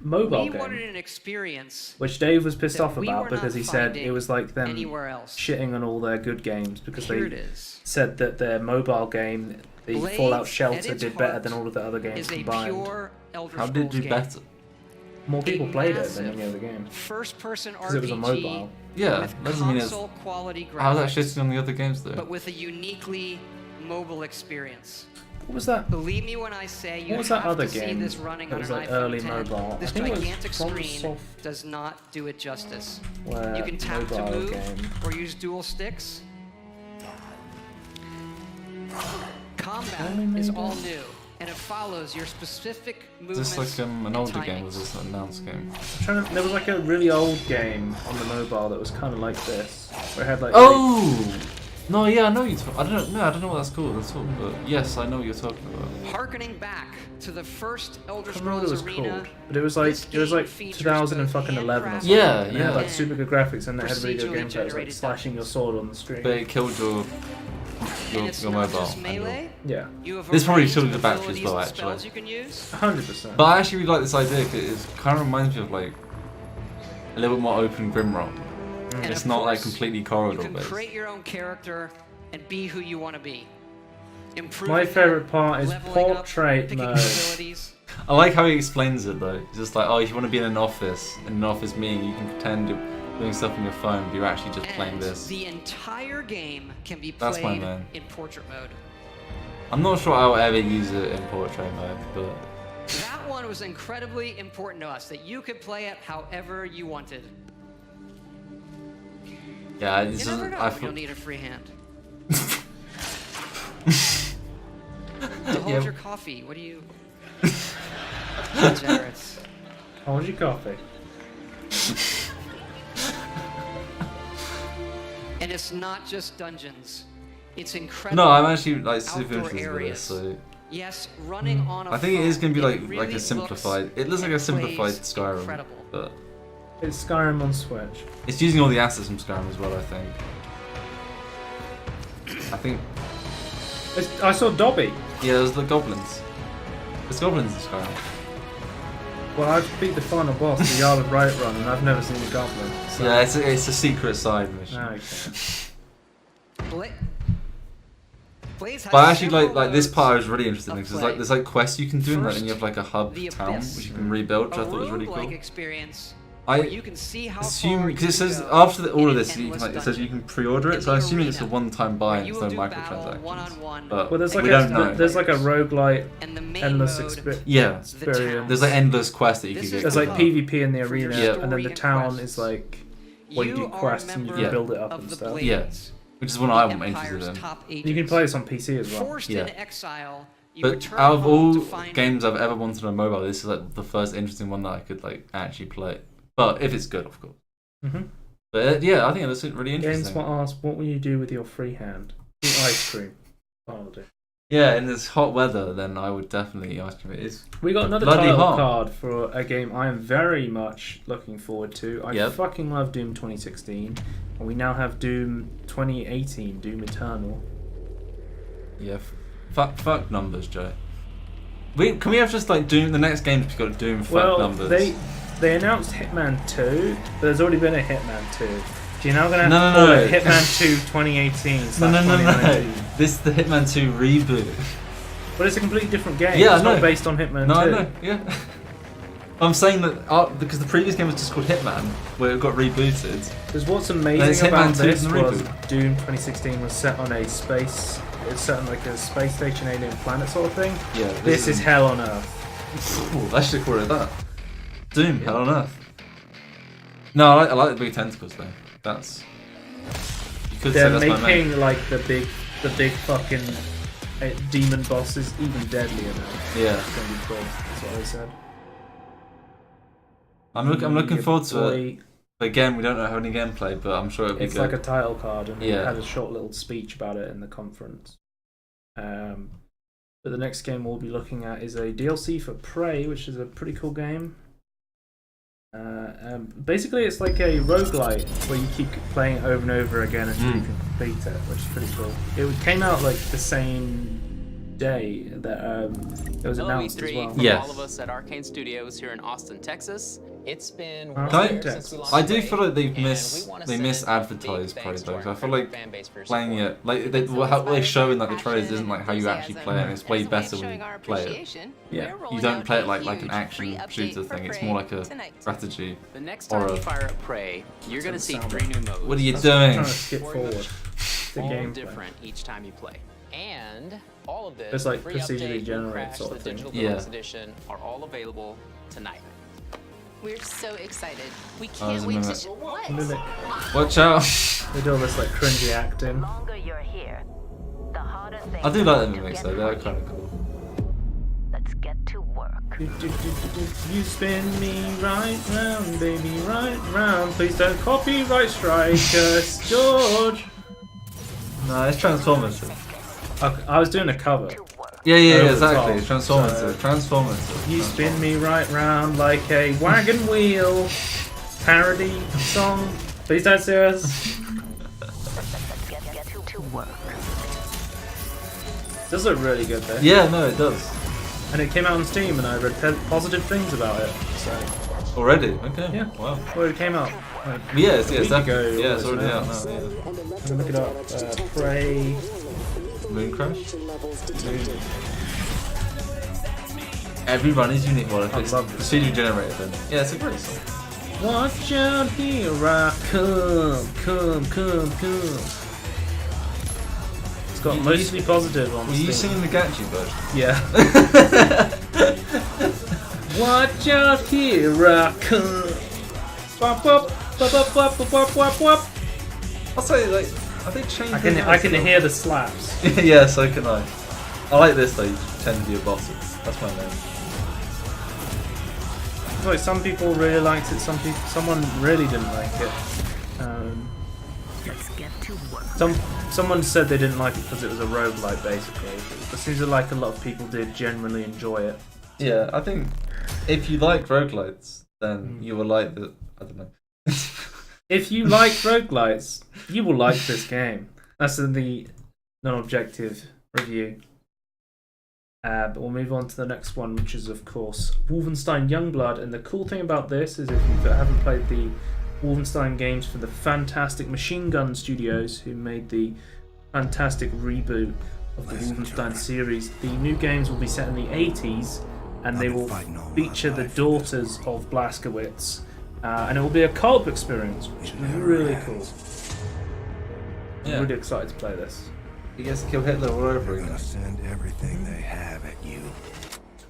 mobile game. Wanted an experience which Dave was pissed off about because he said it was like them shitting on all their good games because they said that their mobile game, the Blades, Fallout Shelter, did better than all of the other games combined. How did it do better? More people played it than any other game. First-person RPG. Because it was a mobile. Yeah, doesn't mean it's. Quality graphics, how's that shitting on the other games though? But with a uniquely mobile experience. What was that? Believe me when I say you what was that have other to game see this running that was on like an early iPhone 10. mobile? This I think gigantic it was screen does not do it justice. Where You can tap to move game. or use dual sticks. Combat is all new, and it follows your specific movements. Is this like an older game? Was this an announced game? There was like a really old game on the mobile that was kind of like this, where it had like. Oh! No, yeah, I know you. I don't know what that's called at all. But yes, I know what you're talking about. Harkening back to the first Elder I can't remember what it Scrolls was Arena. called, but it was like 2011 or something. Yeah, and it yeah. had like super good graphics and it had really good Procedurally gameplay. It was like slashing your sword on the screen. But it killed your mobile. Yeah. This probably killed the battery as well, actually. 100%. But I actually really like this idea because it kind of reminds me of like a little bit more open Grimrock. It's not like completely corridor You can based. create your own character and be who you want to be. My favourite part is portrait mode. I like how he explains it though. He's just like, oh, if you want to be in an office meeting, you can pretend doing stuff on your phone, but you're actually just playing this. The entire game can be That's my played main. in portrait mode. I'm not sure I'll ever use it in portrait mode, but That one was incredibly important to us, that you could play it however you wanted. yeah, You it's never just, know I when you'll feel. need a free hand. To hold Yeah. your coffee, what do you... Degenerates. Hold your coffee. And it's not just dungeons. It's incredible. No, I'm actually like super outdoor interested in areas. this. So Yes, running on a I think it is phone, gonna be like really a simplified. looks It looks like a and simplified plays Skyrim, incredible. but It's Skyrim on Switch. it's using all the assets from Skyrim as well. I think. I saw Dobby. Yeah, there's the goblins. There's goblins in Skyrim. Well, I've beat the final boss, the Jarl of Right Run, and I've never seen the goblin. So. Yeah, it's a secret side mission. Okay. Blaze has But actually, several like this modes part I was really interested in of because play. there's like quests you can do, and First, then you have like a hub the town Abyss. which you can rebuild, which I A thought was really roguelike cool. experience I where you can see how assume far because it you says can go after all of in this, an you can, endless it says you dungeon. can pre-order it. So I'm assuming it's a one-time buy and you there's will no do battle microtransactions. one-on-one But Well, there's like we don't know. there's like a roguelite And the main endless mode, experience. Yeah, experience. there's like endless quests that you This can is get. There's like hub PvP in the for your arena, Yeah. and then story the and town quests. is like where you do You are a quests and you member can build it up of and the stuff. Blades, Yeah, which is one the I'm Empire's interested in. top You can agents. play this on PC as well. Forced Yeah. in exile, you But return out of home all to find games I've ever wanted on mobile, this is like the first interesting one that I could like actually play. But if it's good, of course. Mhm. But yeah, I think it looks really interesting. Games asked, what will you do with your free hand? Eat ice cream. I'll do. Yeah, in this hot weather, then I would definitely ask him. It's We got another bloody title hot. card for a game I am very much looking forward to. I Yep. fucking love Doom 2016, and we now have Doom 2018, Doom Eternal. Yeah, fuck numbers, Joe. Can we have just like Doom? The next game's got Doom. Fuck numbers. They announced Hitman 2, but there's already been a Hitman 2. So you're now gonna have No, to no, call no. it Hitman 2 2018 No. 2019. This is the Hitman 2 reboot. But it's a completely different game. Yeah, it's I know. not based on Hitman 2. No, I know. Yeah. I'm saying that because the previous game was just called Hitman, where it got rebooted. Because what's There's amazing about Hitman 2 this in the was reboot. Doom 2016 was set on a space. It's set on like a space station, alien planet sort of thing. Yeah. This is hell on Earth. Ooh, I should call it that. Doom, Hell on Earth. No, I like the big tentacles though. That's. You could They're say that's my main. making like the big fucking demon bosses even deadlier now. Yeah. It's gonna be cool. That's what they said. I'm looking Your forward to boy- it. Again, we don't know how any gameplay, but I'm sure it'll be It's good. like a title card, and they Yeah. had a short little speech about it in the conference. But the next game we'll be looking at is a DLC for Prey, which is a pretty cool game. Basically, it's like a roguelite where you keep playing it over and over again until you can complete it, which is pretty cool. It came out like the same day that it was announced as well. From all of us at Arcane Studios here in Austin, Texas. It's been I do feel like they misadvertised Prey though. 'Cause I feel like playing it, like how they show in like the trailers isn't like how you actually play it. And it's way better when you play it. Yeah, you don't play it like an action shooter thing. It's more like a strategy. The next time you fire up Prey, you're gonna see 3 new modes. What are you I'm doing? trying to skip forward. The All gameplay. different each time you play. And all of this, It's like free procedurally update, generated Mooncrash, sort of the thing. digital Yeah. deluxe edition are all available tonight. We're so excited. We Oh, can't there's a wait mimic. to what? Mimic. Watch out! They do all this like cringy acting. I do like the mimics though. They're kind of cool. You spin me right round, baby, right round. Please don't copyright strike us, George. No, it's transformative. Okay, I was doing a cover. Yeah, Over the exactly. top. Transformative. Transformative. You spin me right round like a wagon wheel. Parody song. Please don't sue us. Does look really good though. Yeah, no, it does. And it came out on Steam, and I read positive things about it. So Already? Okay. yeah, Wow. well, it came out. Like, Yeah, it's a week definitely. ago, Yeah, it's wasn't already it? out now. Yeah. I'm gonna look it up. Prey. Mooncrash. Every run is unique. Well, if it's procedurally generated, then yeah, it's a great song. Watch out, here I come. It's got mostly positive on Were you Steam. singing the Gachi version? Yeah. Watch out, here I come. Wop, wop, wop, wop, wop, wop, wop, wop. I'll say, like, I think changing. I can hear the slaps. Yeah, so can I. I like this though. You pretend to be a bottom. That's my name. Like some people really liked it. Someone really didn't like it. Let's get to work. Someone said they didn't like it because it was a roguelike, basically. It seems like a lot of people did generally enjoy it. Yeah, I think if you like roguelites, then you will like the. I don't know. If you like roguelites, you will like this game. That's in the non-objective review. But we'll move on to the next one, which is, of course, Wolfenstein Youngblood. And the cool thing about this is if you haven't played the Wolfenstein games from the fantastic Machine Gun Studios, who made the fantastic reboot of the Wolfenstein series, the new games will be set in the 80s, and they will feature the daughters of Blazkowicz. And it will be a co-op experience, which is really cool. I'm really excited to play this. He gets to kill Hitler all over again. Send everything they have at you.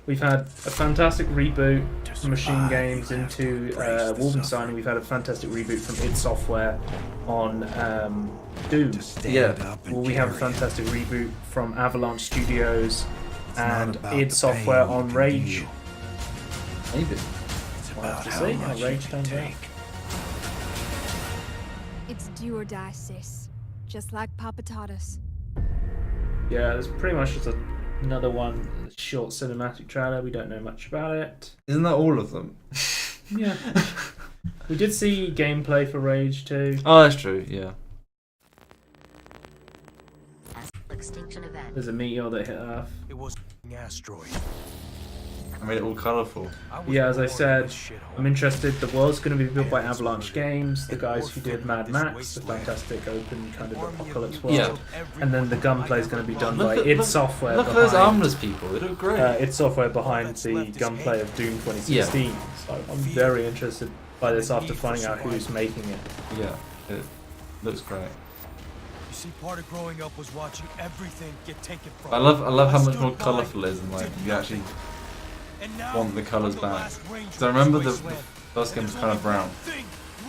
We've had a fantastic reboot from Machine Games into Wolfenstein, and we've had a fantastic reboot from id Software on Doom. Yeah. Well, we have a fantastic reboot from Avalanche Studios and id Software on Rage. Maybe. We'll have to see how Rage turns out. It's do or die, sis. Just like Papa taught us. Yeah, there's pretty much just another one, a short cinematic trailer. We don't know much about it. Isn't that all of them? Yeah. We did see gameplay for Rage too. Oh, that's true, yeah. Extinction event. There's a meteor that hit Earth. It was an asteroid. I made it all colourful. Yeah, as I said, I'm interested. The world's going to be built by Avalanche Games, the guys who did Mad Max, the fantastic open kind of apocalypse world. Yeah. And then the gunplay is going to be done by id Software. Look at those armless people, they look great. id Software behind the gunplay of Doom 2016. Yeah. So I'm very interested by this after finding out who's making it. Yeah, it looks great. You see, part of growing up was watching everything get taken from I love how much more colourful it is, and like you actually want the colours back. So I remember the first game was kind of brown.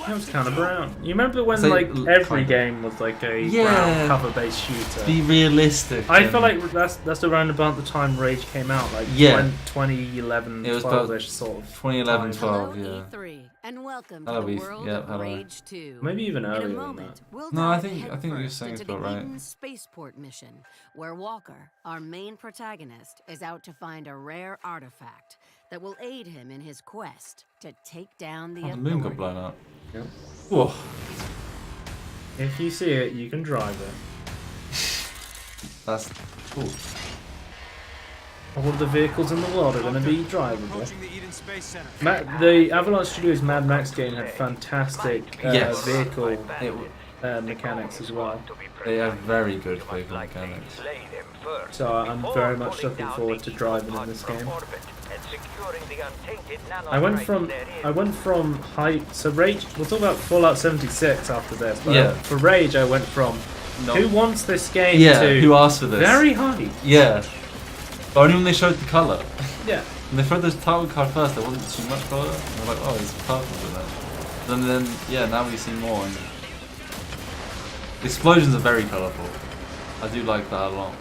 It was kind of brown. You remember when So, like every kind of. game was like a Yeah. brown cover-based shooter? Be realistic. I feel like that's around about the time Rage came out, like Yeah. 2011, It was about 12ish sort of. 2011, time. 12, yeah. E3, and welcome Hello, to the Eve. world Yeah, of hello. Rage 2. Maybe even In a earlier than moment, that. we'll No, I dive think what you're headfirst saying is into about the right. Eden Spaceport mission, where Walker, our main protagonist, is out to find a rare artifact that will aid him in his quest to take down the Oh, the moon got Authority. blown up. Yep. Whoa. If you see it, you can drive it. That's cool. All of the vehicles in the world are going to be drivable. Approaching the Eden Space Center. The Avalanche Studios Mad Max game had fantastic Yes. vehicle mechanics as well. They have very good vehicle mechanics. So I'm very much looking forward to driving in this game. I went from height. So Rage. We'll talk about Fallout 76 after this. But Yeah. For Rage, I went from who wants this game Yeah, to who asked for this? very high. Yeah. But only when they showed the colour. Yeah. When they showed this title card first, there wasn't too much colour. And they're like, oh, it's purple in it. And then, yeah, now we see more. And the explosions are very colourful. I do like that a lot.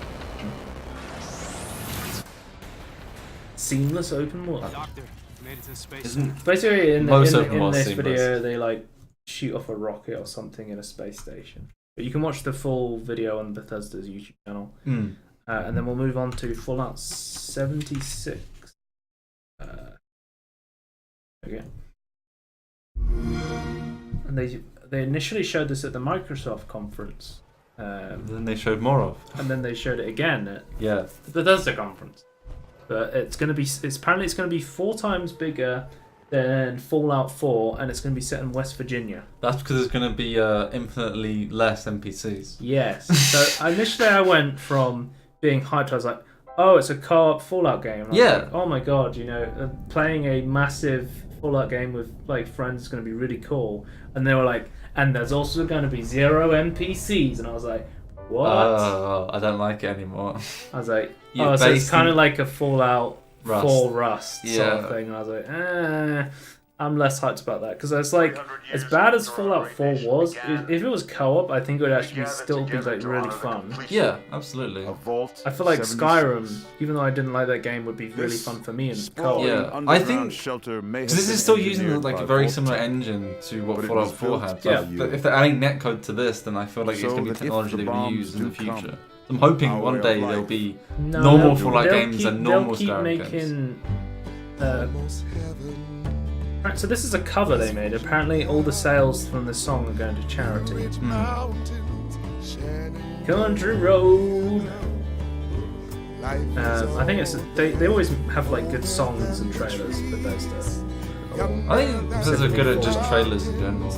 Seamless open world. Doctor, made it to space. Isn't Basically, in most open worlds this seamless? video, they like shoot off a rocket or something in a space station. But you can watch the full video on Bethesda's YouTube channel. Mm. And then we'll move on to Fallout 76. Okay. And they initially showed this at the Microsoft conference. Then they showed more of. And then they showed it again at Yeah. the Bethesda conference. But it's apparently it's going to be 4 times bigger than Fallout 4, and it's going to be set in West Virginia. That's because there's going to be infinitely less NPCs. Yes. So initially I went from being hyped. I was like, oh, it's a co-op Fallout game. And I was Yeah. like, oh my god, playing a massive Fallout game with like friends is going to be really cool, and they were like, and there's also going to be 0 NPCs, and I was like, what? I don't like it anymore. I was like, You're so it's basing- kind of like a Fallout Rust. 4 Rust sort Yeah. of thing, and I was like, I'm less hyped about that, because it's like, as bad as Fallout 4 was, if it was co-op, I think it would actually still be like really fun. Yeah, absolutely. I feel like Skyrim, even though I didn't like that game, would be really fun for me in co-op. Yeah, I think because this is still using like a very similar engine to what Fallout 4 had. So if they're adding netcode to this, then I feel like it's going to be technology they're going to use in the future. So I'm hoping one day there'll be normal Fallout games and normal Skyrim games. Right, so this is a cover they made. Apparently, all the sales from this song are going to charity. Country Road. I think it's they always have like good songs and trailers. Bethesda. I think Bethesda are good at just trailers in general.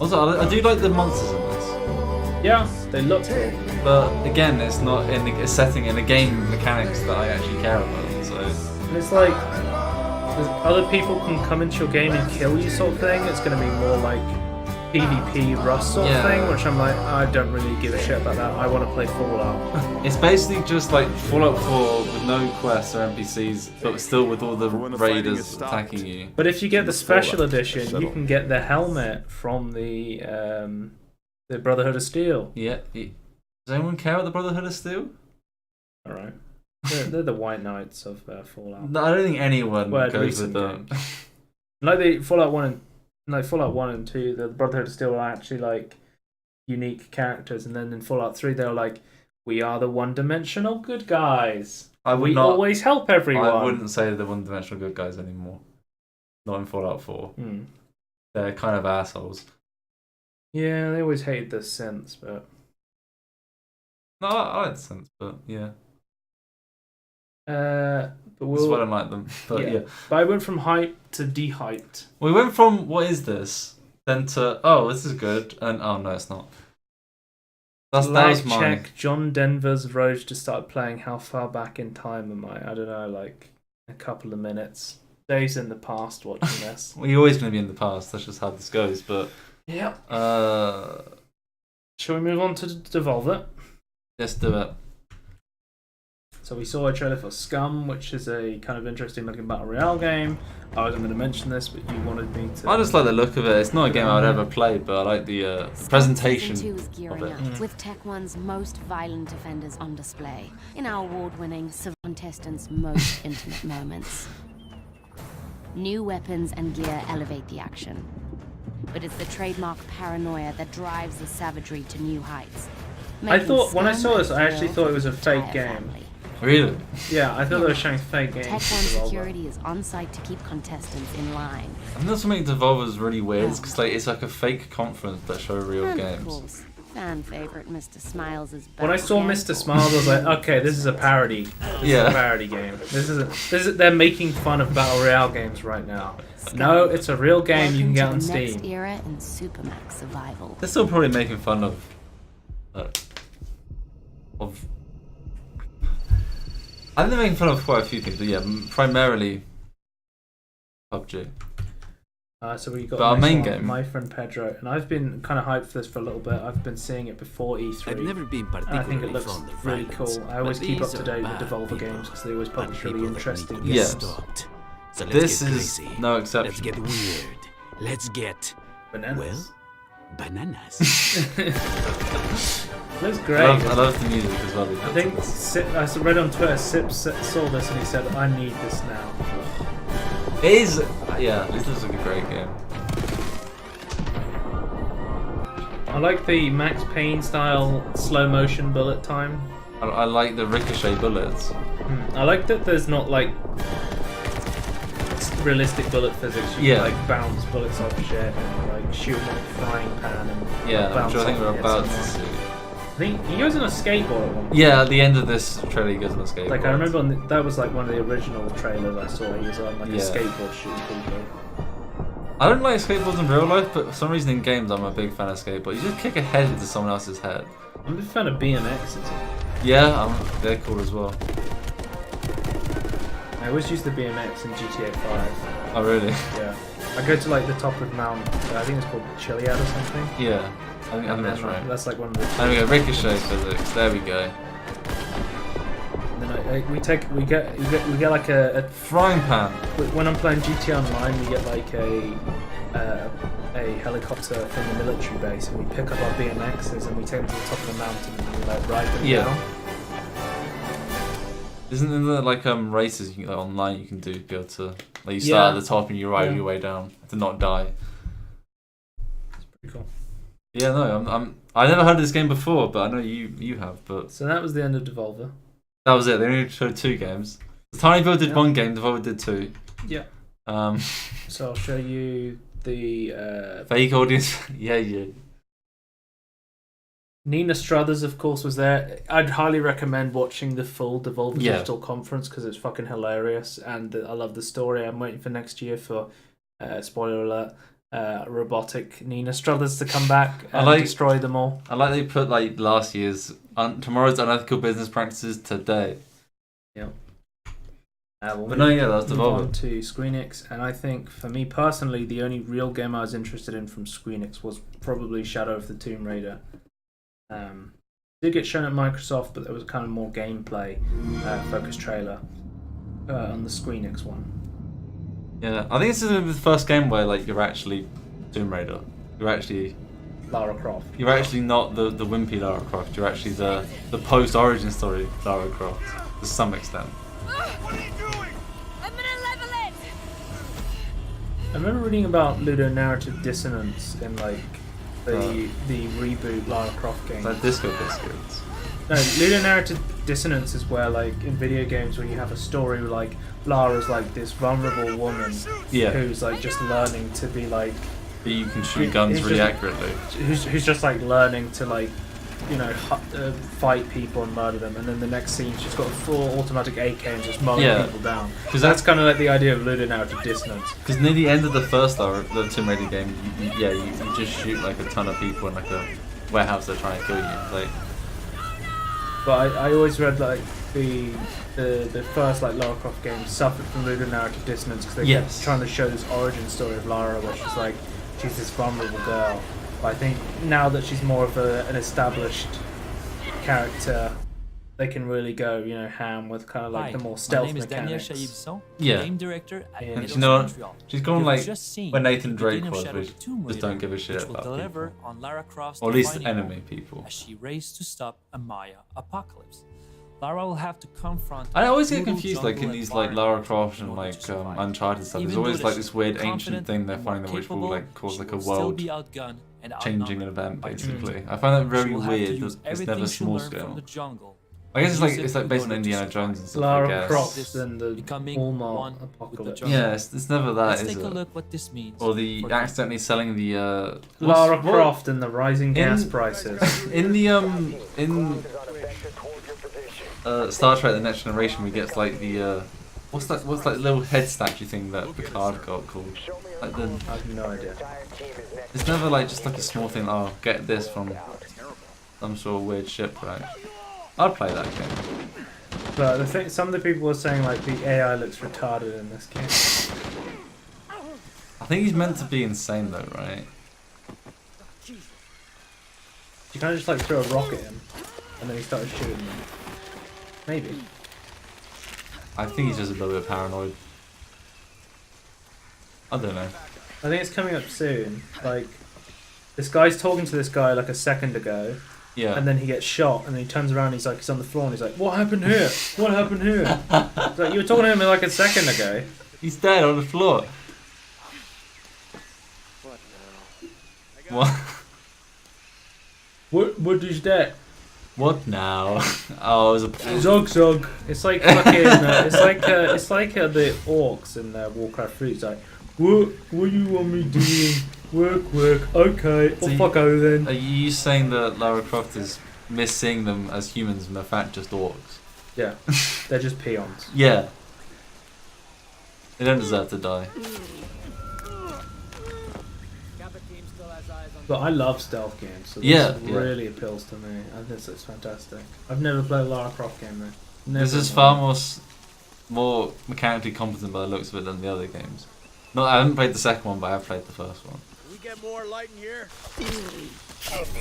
Also, I do like the monsters in this. Yeah, they look cool. But again, it's not in a setting in a game mechanics that I actually care about. So and it's like other people can come into your game and kill you, sort of thing. It's going to be more like PvP Rust sort of thing, which I'm like, I don't really give a shit about that. I want to play Fallout. It's basically just like Fallout 4 with no quests or NPCs, but still with all the raiders attacking you. But if you get the special edition, you can get the helmet from the Brotherhood of Steel. Yeah. Does anyone care about the Brotherhood of Steel? All right. They're the White Knights of Fallout. No, I don't think anyone goes with them. Like the Fallout 1 and 2, the Brotherhood of Steel are actually like unique characters, and then in Fallout 3 they're like, we are the one-dimensional good guys. We always help everyone. I wouldn't say they're the one-dimensional good guys anymore. Not in Fallout 4. They're kind of assholes. Yeah, they always hated the synths, but no, I like the synths, but yeah. But That's why I don't like them. But yeah. But I went from hype to de-hyped. We went from what is this, then to this is good, and oh no, it's not. That was my check. John Denver's Road to start playing. How far back in time am I? I don't know, like a couple of minutes. Days in the past watching this. Well, you're always going to be in the past. That's just how this goes. But yeah. Shall we move on to Devolver? Let's do it. So we saw a trailer for Scum, which is a kind of interesting looking battle royale game. I wasn't going to mention this, but you wanted me to. I just like the look of it. It's not a game I would ever play, but I like the presentation Season 2 is gearing of it. up, with Tech One's most violent offenders on display in our award-winning contestants' most intimate moments. New weapons and gear elevate the action, but it's the trademark paranoia that drives the savagery to new heights. I thought when I saw this, I actually thought it was a fake game. Really? Yeah, I thought they were showing fake games. Tech One security is on site to keep contestants in line. I think that's something Devolver's really weird, because it's like a fake conference that show real And games. of course, fan favorite Mr. Smiles is back When I saw again. Mr. Smiles, I was like, okay, this is a parody. This is a parody game. They're making fun of battle royale games right now. No, it's a real game you can get on Welcome to the Steam. next era in Supermax survival. They're still probably making fun of. I think they're making fun of quite a few things, but yeah, primarily PUBG. So we got But our the next main one, game. My Friend Pedro, and I've been kind of hyped for this for a little bit. I've been seeing it before E3. I've never been and I think it particularly looks fond of really violence, cool. I always but keep up these to date are with bad Devolver people, games because they always bad publish really people that interesting need to be games. stopped. So let's This get is crazy. no exception. Let's get weird. Let's get bananas. Well, bananas. Looks great. I love the music as well. I think I read on Twitter, Sip saw this and he said, "I need this now." It is, yeah. This looks like a great game. I like the Max Payne style slow motion bullet time. I like the ricochet bullets. I like that there's not like realistic bullet physics. You can like bounce bullets off shit and like shoot them with a frying pan and bounce which I think off we're it about to somewhere. see. I think he goes on a skateboard at one point. Yeah, at the end of this trailer, he goes on a skateboard. Like I remember that was like one of the original trailers I saw. He was on like a skateboard shooting people. I don't like skateboards in real life, but for some reason in games I'm a big fan of skateboards. You just kick a head into someone else's head. I'm a big fan of BMXs. Yeah, they're cool as well. I always use the BMX in GTA 5. Oh really? Yeah. I go to like the top of Mount, I think it's called Chiliad or something. Yeah, I think that's right. That's like one of the... There we go, ricochet physics, there we go. And then we get like a frying pan. When I'm playing GTA Online, we get like a helicopter from the military base, and we pick up our BMXs and we take them to the top of the mountain and we like ride them down. Isn't there like races you can, like, online you can do to be able to like you start at the top and you ride your way down to not die? It's pretty cool. Yeah, no, I never heard of this game before, but I know you have. But so that was the end of Devolver. That was it. They only showed 2 games. Tiny Build did 1 game. Devolver did 2. Yeah. So I'll show you the fake audience. yeah. Nina Struthers, of course, was there. I'd highly recommend watching the full Devolver Digital conference because it's fucking hilarious, and I love the story. I'm waiting for next year for, spoiler alert, robotic Nina Struthers to come back and destroy them all. I like they put like last year's tomorrow's unethical business practices today. Yeah. That was Devolver. Move on to Squeenix, and I think for me personally, the only real game I was interested in from Squeenix was probably Shadow of the Tomb Raider. Did get shown at Microsoft, but there was kind of more gameplay focused trailer on the Squeenix one. Yeah, I think this is the first game where like you're actually Tomb Raider. You're actually Lara Croft. You're actually not the wimpy Lara Croft. You're actually the post origin story Lara Croft to some extent. What are you doing? I'm gonna level it. I remember reading about ludonarrative dissonance in like the reboot Lara Croft game. Like Disco Biscuits. No, ludonarrative dissonance is where like in video games where you have a story where, like Lara's like this vulnerable woman who's like just learning to be like. But you can shoot guns really accurately. Who's just like learning to like, you know, fight people and murder them, and then the next scene she's got a full automatic AK and just mowing people down. Because that's kind of like the idea of ludonarrative dissonance. Because near the end of the first the Tomb Raider game, you just shoot like a ton of people in like a warehouse they're trying to kill you. Like, but I always read like the first like Lara Croft game suffered from ludonarrative dissonance because they kept trying to show this origin story of Lara where she's like she's this vulnerable girl. But I think now that she's more of an established character, they can really go, you know, ham with kind of like the more stealth mechanics. Game director at and you know what? She's gone like when Nathan Drake was, which just don't give a shit about people. On Lara Croft's or at least enemy people. As she raced to stop a Maya apocalypse. Lara will have to confront. I always get confused, like in these like Lara Croft and like Uncharted stuff. There's always like this weird ancient thing they're finding that which will like cause like a world changing an event. Basically, I find that very weird. It's never small scale. I guess it's like based on Indiana Jones and stuff. Lara Croft and the Walmart apocalypse. Yeah, it's never that, Let's is take it? A look what this means or the accidentally selling the Lara Croft and the rising gas prices. In the Star Trek: The Next Generation, we get like the what's that little head statue thing that Picard got called? Like the, I have no idea. It's never like just like a small thing. Oh, get this from some sort of weird shipwreck. I'd play that game. But the thing, some of the people were saying like the AI looks retarded in this game. I think he's meant to be insane though, right? You kind of just like throw a rock at him, and then he started shooting them. Maybe. I think he's just a little bit paranoid. I don't know. I think it's coming up soon. Like, this guy's talking to this guy like a second ago. Yeah. And then he gets shot, and then he turns around, and he's on the floor, and he's like, "What happened here? What happened here?" It's like, you were talking to him like a second ago. He's dead on the floor. What? What is that? What now? Oh, it was a Zog. It's like fucking. It's like the orcs in Warcraft 3. It's like, what do you want me doing? Work. Okay. So fuck over then. Are you saying that Lara Croft is missing them as humans and they're fact just orcs? Yeah, they're just peons. Yeah. They don't deserve to die. But I love stealth games, so this really appeals to me. I think it's fantastic. I've never played a Lara Croft game though. This is far more. more mechanically competent by the looks of it than the other games. No, I haven't played the second one, but I have played the first one. Can we get more light in here?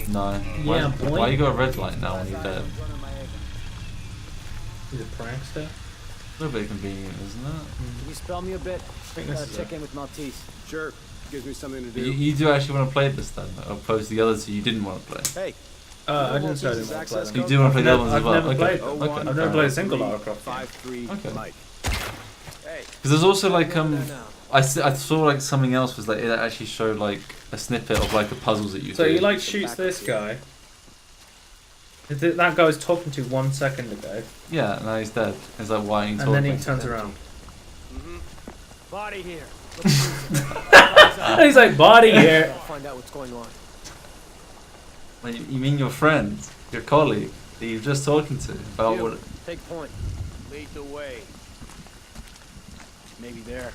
No. Yeah, why you got a red light now when you're dead? He's a prankster. A little bit convenient, isn't it? Can you spell me a bit? I gotta check in with Maltese. Sure. Gives me something to do. You do actually want to play this then, opposed to the other two you didn't want to play. Hey. I didn't say I didn't want to play them. You do want to play the other ones as well? I've never Okay. played them. Okay. I've never played a single Lara Croft. 5-3 Okay. Mike. Hey. Because there's also like I saw like something else was like it actually showed like a snippet of like the puzzles that you So do. he like shoots this guy. That guy was talking to 1 second ago. Yeah, now he's dead. He's like, why are you talking? And then he turns around. Body here. And he's like, body here. Find out what's going on. Like, you mean your friend, your colleague that you're just talking to about what? Take point. Lead the way. Maybe there.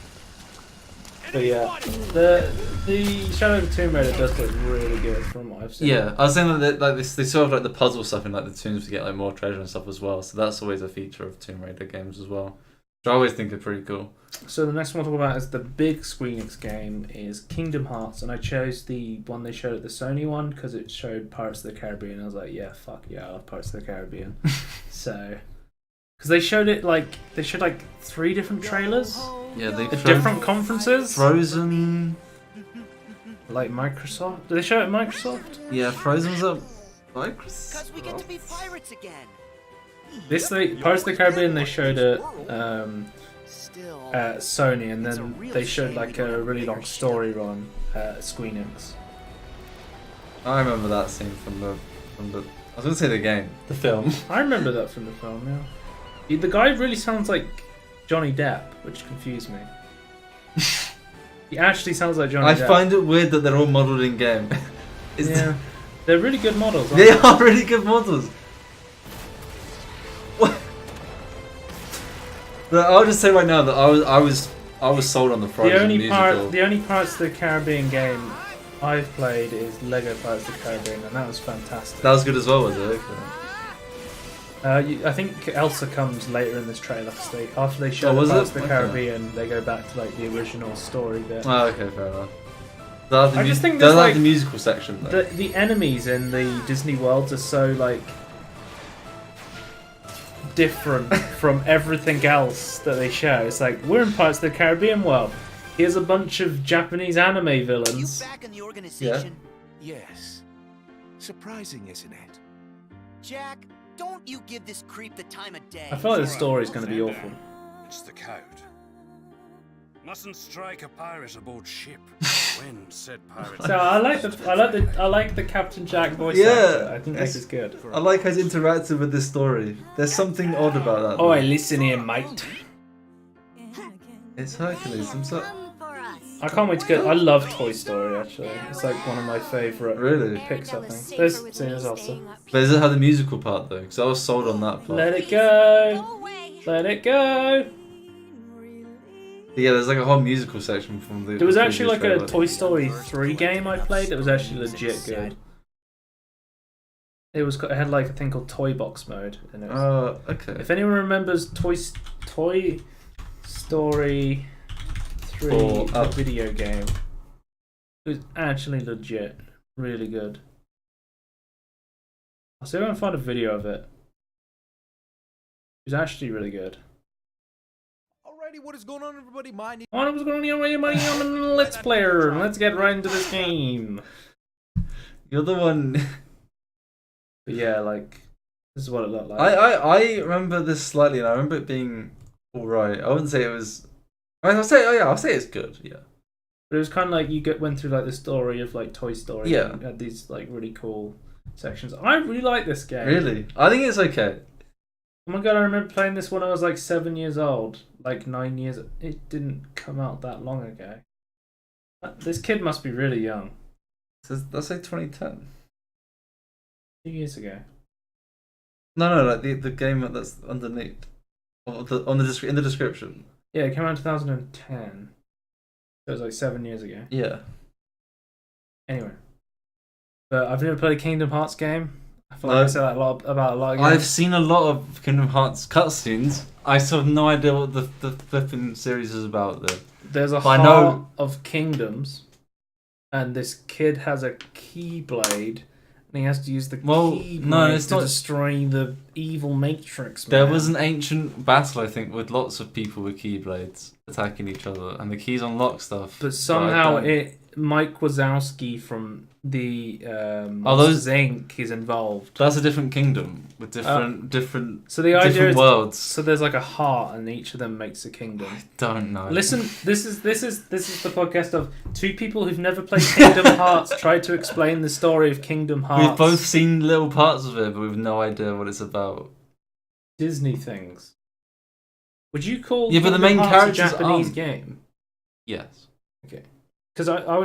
But yeah, the Shadow of the Tomb Raider does look really good from what I've seen. Yeah, I was saying that like they sort of like the puzzle stuff in like the tombs to get like more treasure and stuff as well. So that's always a feature of Tomb Raider games as well, which I always think are pretty cool. So the next one I'll talk about is the big Squeenix game is Kingdom Hearts, and I chose the one they showed at the Sony one because it showed Pirates of the Caribbean. I was like, yeah, fuck yeah, I love Pirates of the Caribbean. So, because they showed 3 different trailers. Yeah, they at different conferences. Frozen. Like Microsoft. Did they show it at Microsoft? Yeah, Frozen was at Microsoft. Because we get to be pirates again. Pirates of the Caribbean they showed at Sony, and then they showed like a really long story run at Squeenix. I remember that scene from the. I was gonna say the game, the film. I remember that from the film. Yeah, the guy really sounds like Johnny Depp, which confused me. He actually sounds like Johnny Depp. I find it weird that they're all modelled in game. Yeah, they're really good models. They are really good models. What? But I'll just say right now that I was sold on the Frozen musical. The only Pirates of the Caribbean game I've played is Lego Pirates of the Caribbean, and that was fantastic. That was good as well, was it? Okay. I think Elsa comes later in this trailer. After they show Pirates of the Caribbean, they go back to like the original story bit. Oh, okay, fair enough. I just think there's like the musical section. Though. The enemies in the Disney worlds are so like different from everything else that they show. It's like, we're in Pirates of the Caribbean world. Here's a bunch of Japanese anime villains. You back in the organization? Yeah. Yes. Surprising, isn't it? Jack, don't you give this creep the time of day. I feel like the story's going to be awful. It's the code. Mustn't strike a pirate aboard ship. When said pirate. So I like the Captain Jack voice actor. I think this is good. I like how he's interacted with this story. There's something odd about that. Oh, listen here, mate. It's Hercules himself. I can't wait to get. I love Toy Story. Actually, it's like one of my favorite Pixar things. There's also. But does it have the musical part though? Because I was sold on that part. Let it go. Let it go. Yeah, there's like a whole musical section from the. There was actually like a Toy Story 3 game I played that was actually legit good. It had like a thing called Toy Box mode in it. Oh, okay. If anyone remembers Toy Story 3, the video game, it was actually legit, really good. I'll see if I can find a video of it. It was actually really good. Alrighty, what is going on, everybody? My name. What's going on, I'm a Let's Player. Let's get right into this game. You're the one. But yeah, like this is what it looked like. I remember this slightly, and I remember it being alright. I wouldn't say it was. I'll say it's good. Yeah. But it was kind of like you went through like the story of like Toy Story. Yeah. And you had these like really cool sections. I really like this game. Really, I think it's okay. Oh my god, I remember playing this when I was like 7 years old, like 9 years. It didn't come out that long ago. This kid must be really young. Let's say 2010. 2 years ago. No, like the game that's underneath, in the description. Yeah, it came out in 2010. So it was like 7 years ago. Yeah. Anyway, but I've never played a Kingdom Hearts game. I feel like I say that about a lot of games. I've seen a lot of Kingdom Hearts cutscenes. I still have no idea what the flipping series is about though. There's a But I heart know of kingdoms, and this kid has a keyblade, and he has to use the keyblade to destroy the evil Matrix. There man. was an ancient battle, I think, with lots of people with keyblades attacking each other, and the keys unlock stuff. But somehow Mike Wazowski from the those Inc. is involved. That's a different kingdom with different. So the idea different is worlds. So there's like a heart, and each of them makes a kingdom. I don't know. Listen, this is the podcast of two people who've never played Kingdom Hearts try to explain the story of Kingdom Hearts. We've both seen little parts of it, but we've no idea what it's about. Disney things. Would you call but the Kingdom main Hearts characters a Japanese aren't. game? Yes. Okay. Because I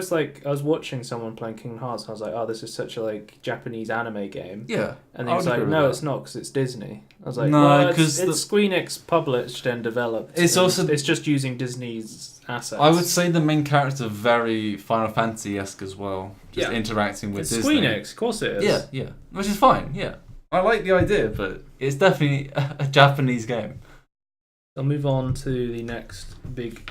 was watching someone playing Kingdom Hearts, and I was like, oh, this is such a like Japanese anime game. Yeah. And he was like, no, it's not, because it's Disney. I was like, No, well, it's 'cause Squeenix published and developed. It's also it's just using Disney's assets. I would say the main characters are very Final Fantasy-esque as well. Just interacting with it's Disney. Squeenix, of course it is. Yeah, yeah. Which is fine, yeah. I like the idea, but it's definitely a Japanese game. I'll move on to the next big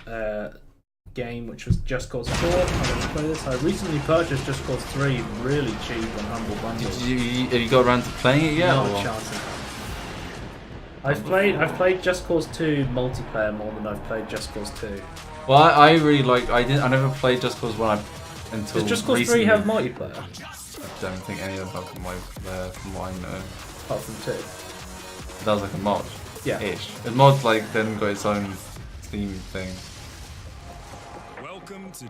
game, which was Just Cause 4. I'm going to play this. I recently purchased Just Cause 3 really cheap on Humble Bundle. Have you got around to playing it yet? Not a chance in hell. I've played Just Cause 2 multiplayer more than I've played Just Cause 2. Well, I really like. I never played Just Cause 1 until. Does Just Cause recently. 3 have multiplayer? I don't think any of them have multiplayer, from what I know. Apart from 2. That was like a mod. Yeah. Ish. The mod then got its own Steam thing. So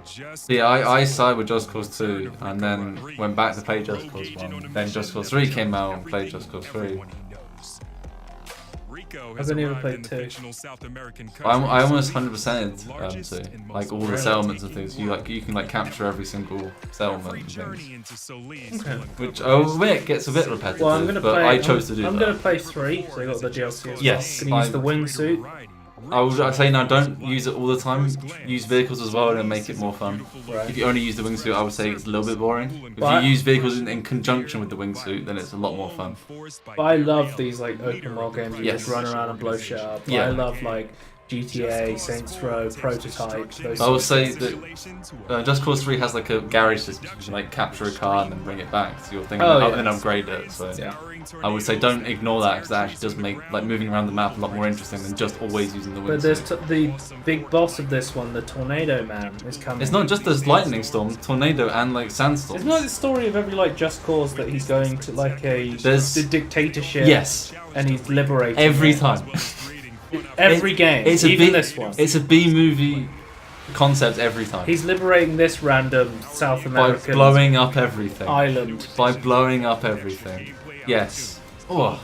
yeah, I started with Just Cause 2 and then went back to play Just Cause 1. Then Just Cause 3 came out and played Just Cause 3. I've only ever played 2. I almost 100%ed 2. Like all the settlements and things. You can capture every single settlement and things. Okay. Which it gets a bit repetitive, Well, I'm gonna but play, I chose to do that. I'm going to play 3, so I got the DLC. Yes. Can you use the wingsuit? I'd say now don't use it all the time. Use vehicles as well and make it more fun. Right. If you only use the wingsuit, I would say it's a little bit boring. If But you use vehicles in conjunction with the wingsuit, then it's a lot more fun. But I love these like open world games where you Yes. just run around and blow shit up. Yeah. I love like GTA, Saints Row, Prototype. Those I would sort of say things. that Just Cause 3 has like a garage system. You can like capture a car and then bring it back to your thing Oh, and yeah. then upgrade it. So Yeah. I would say don't ignore that because that actually does make like moving around the map a lot more interesting than just always using the But there's wingsuit. the big boss of this one, the Tornado Man, is coming. It's not just this lightning storm, tornado, and like sandstorms. Isn't that the story of every like Just Cause that he's going to like a the dictatorship? Yes. And he's liberating Every it. time. Every game, It's even a this one. It's a B movie concept every time. He's liberating this random South By American blowing up everything. island. By blowing up everything. Yes. Oh.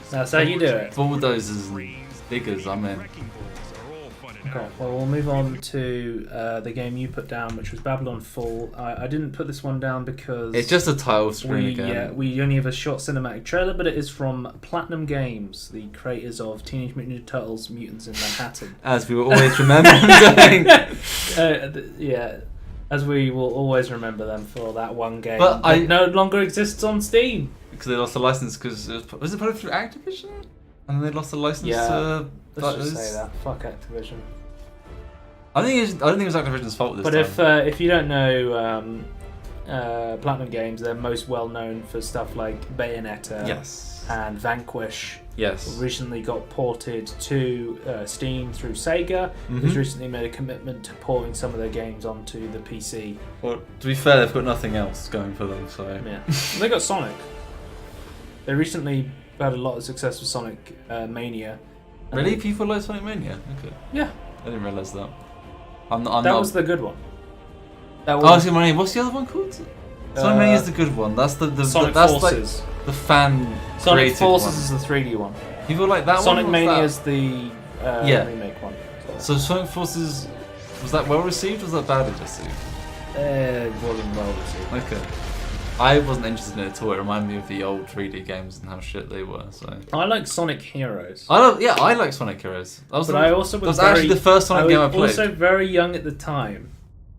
That's how you do it. Bulldozers and diggers, I'm in. Okay, well we'll move on to the game you put down, which was Babylon Fall. I didn't put this one down because It's just a title screen again. We only have a short cinematic trailer, but it is from Platinum Games, the creators of Teenage Mutant Ninja Turtles: Mutants in Manhattan. As we will always remember them doing. Yeah, as we will always remember them for that one game. But that no longer exists on Steam. Because they lost the license because was it put through Activision? And they lost the license Yeah, to let's just say that. Fuck Activision. I don't think it was Activision's fault this But time. if you don't know Platinum Games, they're most well known for stuff like Bayonetta Yes. and Vanquish. Yes. Recently got ported to Steam through Sega, who's Mhm. recently made a commitment to porting some of their games onto the PC. Well, to be fair, they've got nothing else going for them, so Yeah. They got Sonic. They recently had a lot of success with Sonic Mania. And Really? they- People like Sonic Mania? Okay. Yeah. I didn't realise that. I'm that not... was the good one. That Oh, was Sonic Mania. What's the other one called? Sonic Mania is the good one. That's the Sonic that's Forces. like the fan Sonic created Forces one. is the 3D one. People like that Sonic one. Mania What's is the Yeah. remake one. So Sonic Forces, was that well received or was that badly received? It wasn't well received. Okay. I wasn't interested in it at all. It reminded me of the old 3D games and how shit they were. So I like Sonic Heroes. I like Sonic Heroes. But I also was that was actually the first Sonic game I played. also very young at the time,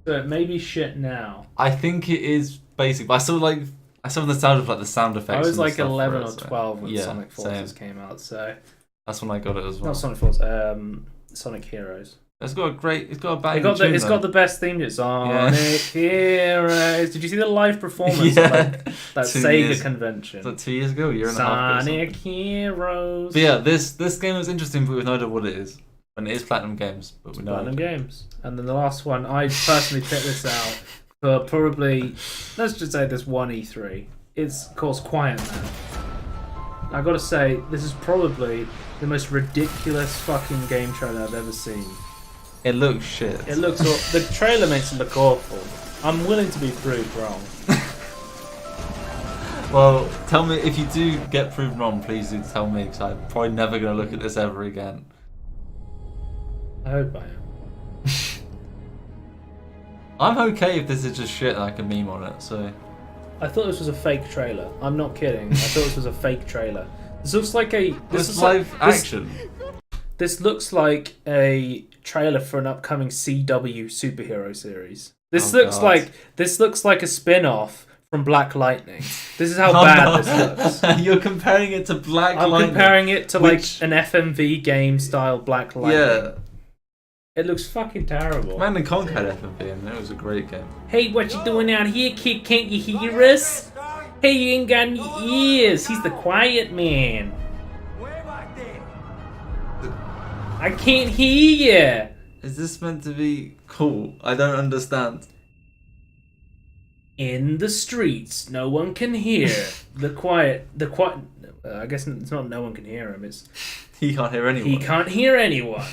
so it may be shit now. I think it is basic, but I still like the sound of like the sound effects. I was and the like stuff 11 for or it, so- 12 when yeah, Sonic Forces same. came out, so That's when I got it as well. Not Sonic Force. Sonic Heroes. It's got a bang. It's got the best theme. It's Sonic Heroes. Did you see the live performance at that Sega convention? Was that 2 years ago? A year and a half ago. Sonic Heroes. But yeah, this game was interesting, but we have no idea what it is. And it is Platinum Games, but we know Platinum Games. And then the last one, I personally picked this out for probably, let's just say this one E3. It's called Quet Man. I gotta say, this is probably the most ridiculous fucking game trailer I've ever seen. It looks shit. It looks the trailer makes it look awful. I'm willing to be proved wrong. Well, tell me if you do get proved wrong. Please do tell me, because I'm probably never gonna look at this ever again. I hope I am. I'm okay if this is just shit and I can meme on it. So I thought this was a fake trailer. I'm not kidding. I thought this was a fake trailer. This looks like a. This is live action. This looks like a trailer for an upcoming CW superhero series. This looks like a spin-off from Black Lightning. This is how bad this looks. You're comparing it to Black Lightning. I'm comparing it to like an FMV game style Black Lightning. Yeah. It looks fucking terrible. Command and Conquer had FMV and it was a great game. Hey, what you doing out here, kid? Can't you hear us? Hey, you ain't got any ears. He's the Quiet Man. I can't hear you. Is this meant to be cool? I don't understand. In the streets, no one can hear. The quiet. I guess it's not no one can hear him. It's he can't hear anyone. He can't hear anyone.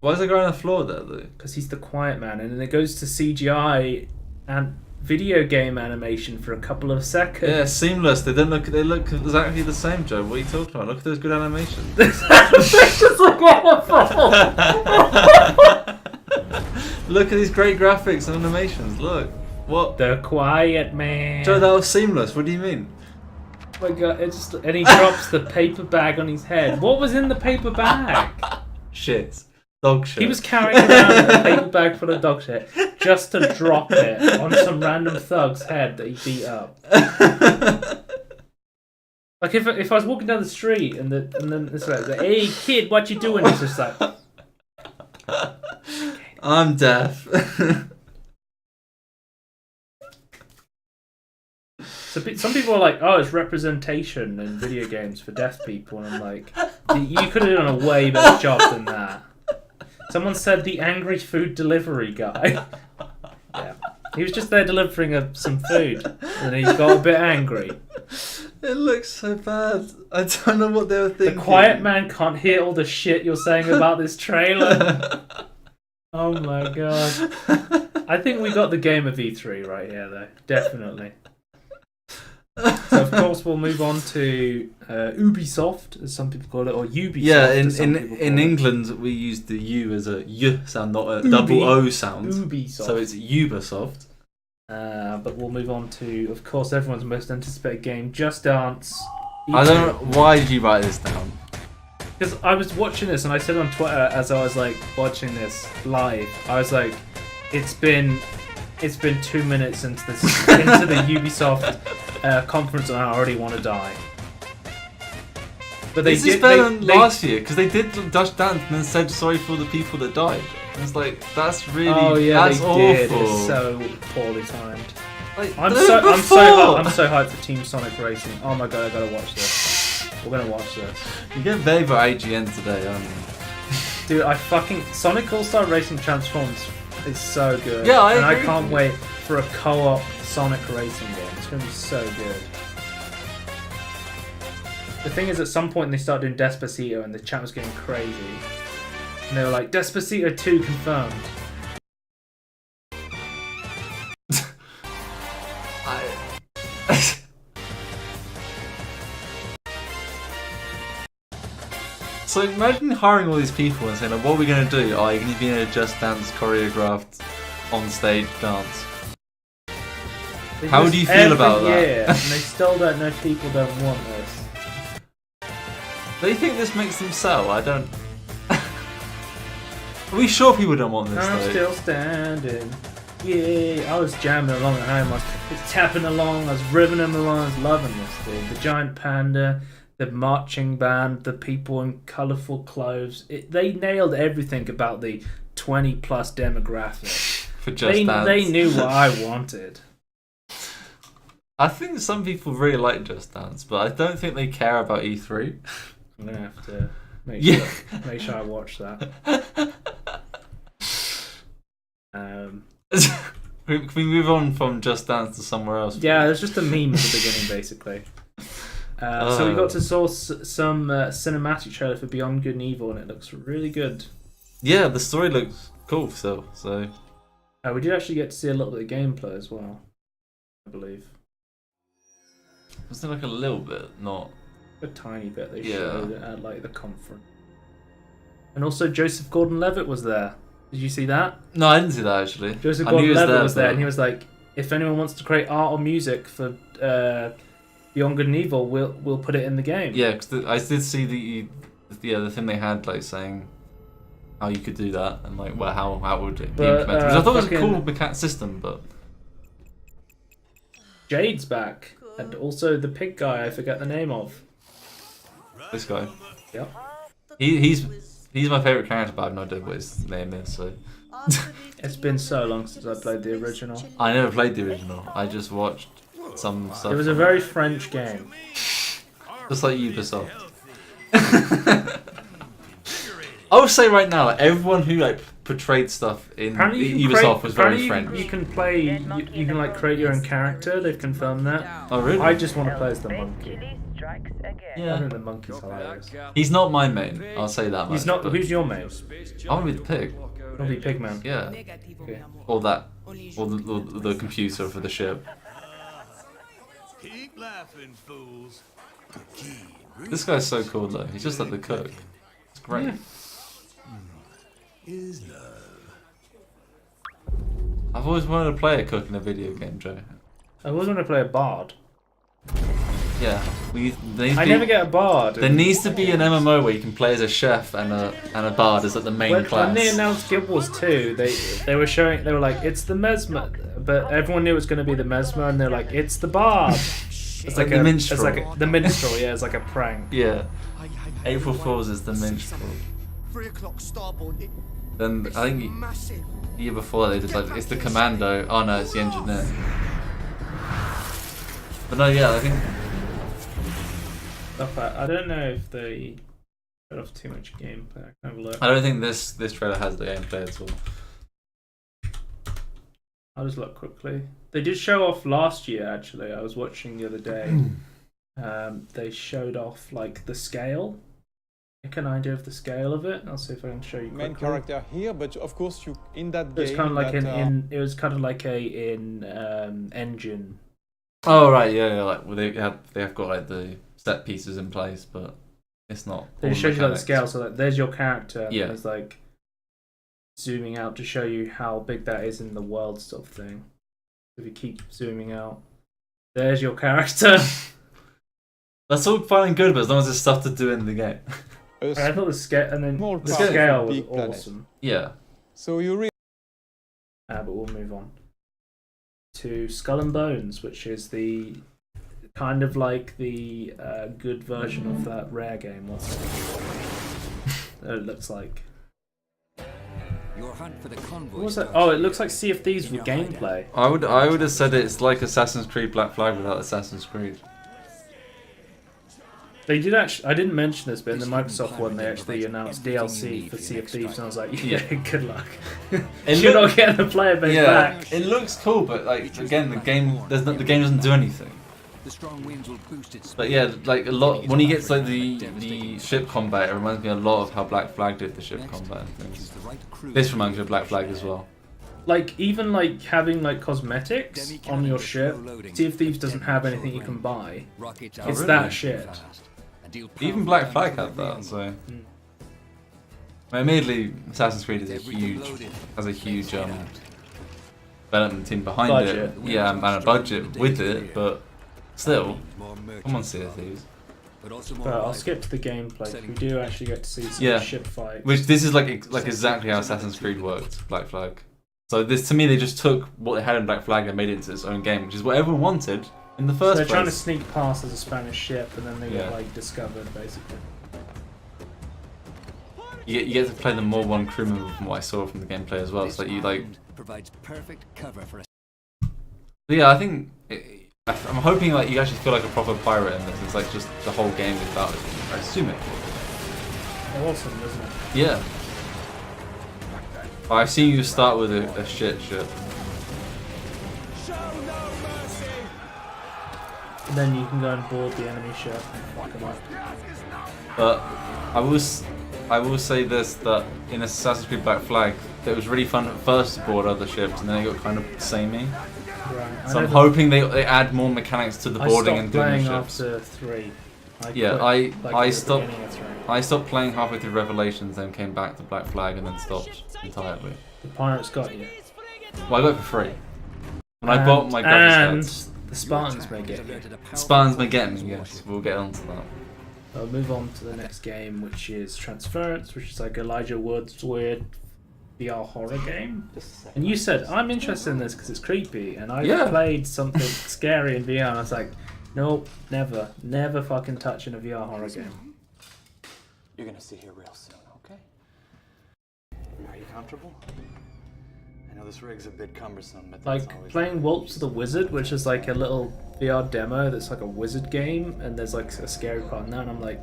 Why is there guy on the floor there though? Because he's the Quiet Man, and then it goes to CGI and video game animation for a couple of seconds. Yeah, seamless. They look exactly the same, Joe. What are you talking about? Look at those good animations. Look at these great graphics and animations. Look. What? The Quiet Man. Joe, that was seamless. What do you mean? Oh my god, and he drops the paper bag on his head. What was in the paper bag? Shit. Dog shit. He was carrying around a paper bag full of dog shit just to drop it on some random thug's head that he beat up. Like if I was walking down the street and then it's like, hey kid, what you doing? It's just like, I'm deaf. So some people are like, oh, it's representation in video games for deaf people, and I'm like, you could have done a way better job than that. Someone said the angry food delivery guy. Yeah, he was just there delivering some food, and he got a bit angry. It looks so bad. I don't know what they were thinking. The Quiet Man can't hear all the shit you're saying about this trailer. Oh my god. I think we got the game of E3 right here, though. Definitely. So of course we'll move on to Ubisoft, as some people call it, or Ubisoft. Yeah, in England we use the U as a Y sound, not a double O sound. Ubisoft. So it's Ubisoft. But we'll move on to, of course, everyone's most anticipated game, Just Dance. I don't know, why did you write this down? Because I was watching this and I said on Twitter as I was like watching this live, I was like, it's been 2 minutes into the Ubisoft conference and I already want to die. But this is better than last year, because they did Just Dance and then said sorry for the people that died. And it's like, that's really that's awful. Did. It's so poorly timed. Like, I'm so hyped for Team Sonic Racing. Oh my god, I gotta watch this. We're gonna watch this. You get very for IGN today, aren't you? Dude, I fucking Sonic All-Star Racing Transforms is so good. Yeah, I agree. I can't wait for a co-op Sonic Racing game. It's gonna be so good. The thing is, at some point they started doing Despacito and the chat was getting crazy. And they were like, Despacito 2 confirmed. So imagine hiring all these people and saying, like, what are we going to do? Oh, you're going to be in a Just Dance choreographed on-stage dance. How do you feel about that? And they still don't know if people don't want this. They think this makes them sell. I don't... Are we sure people don't want this, I'm though? still standing. Yeah, I was jamming along at home. I was tapping along. I was ribbing them along. I was loving this, dude. The giant panda, the marching band, the people in colourful clothes. They nailed everything about the 20+ demographic. For Just Dance. They knew what I wanted. I think some people really like Just Dance, but I don't think they care about E3. I'm gonna have to make sure I watch that. Can we move on from Just Dance to somewhere else? Yeah, there's just a meme at the beginning, basically. So we got to source some cinematic trailer for Beyond Good and Evil, and it looks really good. Yeah, the story looks cool still. So we did actually get to see a little bit of gameplay as well, I believe. Was there like a little bit, not a tiny bit they showed at like the conference. And also Joseph Gordon-Levitt was there. Did you see that? No, I didn't see that actually. Joseph Gordon-Levitt was there, and he was like, "If anyone wants to create art or music for Beyond Good and Evil, we'll put it in the game." Yeah, because I did see the thing they had like saying how you could do that and like how it would be implemented. Which I thought was a cool mechanic system, but Jade's back, and also the pig guy I forget the name of. This guy. Yep. He's my favourite character, but I've no idea what his name is. So it's been so long since I played the original. I never played the original. I just watched some stuff. It was a very French game, just like Ubisoft. I will say right now, like, everyone who like portrayed stuff in Ubisoft was very French. You can play. You can like create your own character. They've confirmed that. Oh really? I just want to play as the monkey. Yeah. I think the monkey's hilarious. He's not my main. I'll say that much. He's not. Who's your main? I want to be the pig. You want to be Pigman? Yeah. Okay. Or that. Or the computer for the ship. Keep laughing, fools. This guy's so cool though. He's just like the cook. It's great. Yeah. Is love. I've always wanted to play a cook in a video game, Joe. I always want to play a bard. Yeah, I never get a bard. There needs to be an MMO where you can play as a chef and a bard as like the main class. When they announced Guild Wars 2, they were like, it's the Mesmer, but everyone knew it was going to be the Mesmer, and they're like, it's the bard. It's like the minstrel. It's like the minstrel. Yeah, it's like a prank. Yeah, April Fool's is the minstrel. 3 o'clock starboard. Then I think the year before they did like it's the commando. Oh no, it's the engineer. But no, yeah, I think. I don't know if they showed off too much gameplay. I can have a look. I don't think this trailer has the gameplay at all. I'll just look quickly. They did show off last year, actually. I was watching the other day. They showed off like the scale. Like an idea of the scale of it. I'll see if I can show you quickly. Main character here, but of course you in that game. It's kind of like it was kind of like engine. Oh right, yeah, like well, they have got like the set pieces in place, but it's not. They just showed you like the scale, so like there's your character. And yeah. There's like zooming out to show you how big that is in the world, sort of thing. If you keep zooming out, there's your character. That's all fine and good, but as long as there's stuff to do in the game. I thought the scale, and then the scale was awesome. Yeah. So you really. But we'll move on to Skull and Bones, which is the kind of like the good version of that Rare game. What's it looks like? Your hunt for the convoy. What was that? Oh, it looks like Sea of Thieves with gameplay. I would have said it's like Assassin's Creed Black Flag without Assassin's Creed. They did actually. I didn't mention this, but in the Microsoft one, they actually announced DLC for Sea of Thieves, and I was like, "Yeah, good luck. You're not getting the player base back." It looks cool, but like again, the game doesn't do anything. The strong winds will boost its. But yeah, like a lot when you get to like the ship combat, it reminds me a lot of how Black Flag did the ship combat. This reminds me of Black Flag as well. Like even like having like cosmetics on your ship. Sea of Thieves doesn't have anything you can buy. It's that shit. Even Black Flag had that, so. Admittedly, Assassin's Creed has a huge development team behind it. Yeah, and a budget with it, but still, come on, Sea of Thieves. But I'll skip to the gameplay. We do actually get to see some ship fights. Which this is like exactly how Assassin's Creed worked, Black Flag. So this to me, they just took what they had in Black Flag and made it into its own game, which is what everyone wanted. In the first they're place. trying to sneak past as a Spanish ship, and then they Yeah. get like discovered, basically. You get to play the more one crew member from what I saw from the gameplay as well. So like you like. Provides perfect cover for us. But yeah, I think I'm hoping like you actually feel like a proper pirate in this. It's like just the whole game is about it. I assume it. Awesome, isn't it? Yeah. I've seen you start with a shit ship. And then you can go and board the enemy ship and fuck them up. But I will say this, that in Assassin's Creed Black Flag, it was really fun at first to board other ships, and then it got kind of samey. Right. So I'm hoping they add more mechanics to the boarding and doing playing ships. after 3. I stopped playing halfway through Revelations, then came back to Black Flag, and then stopped entirely. The pirates got you. Well, I got it for free. When I bought my graphics cards. The Spartans may get you. Spartans may get me, yes. We'll get on to that. I'll move on to the next game, which is Transference, which is like Elijah Wood's weird VR horror game. And you said, I'm interested in this because it's creepy, and I played something scary in VR, and I was like, nope, never fucking touching a VR horror game. You're gonna see here real soon, okay? Are you comfortable? I know this rig's a bit cumbersome, but that's Like playing Waltz the Wizard, which is like a little VR demo that's like a wizard game, and there's like a scary part in there, and I'm like,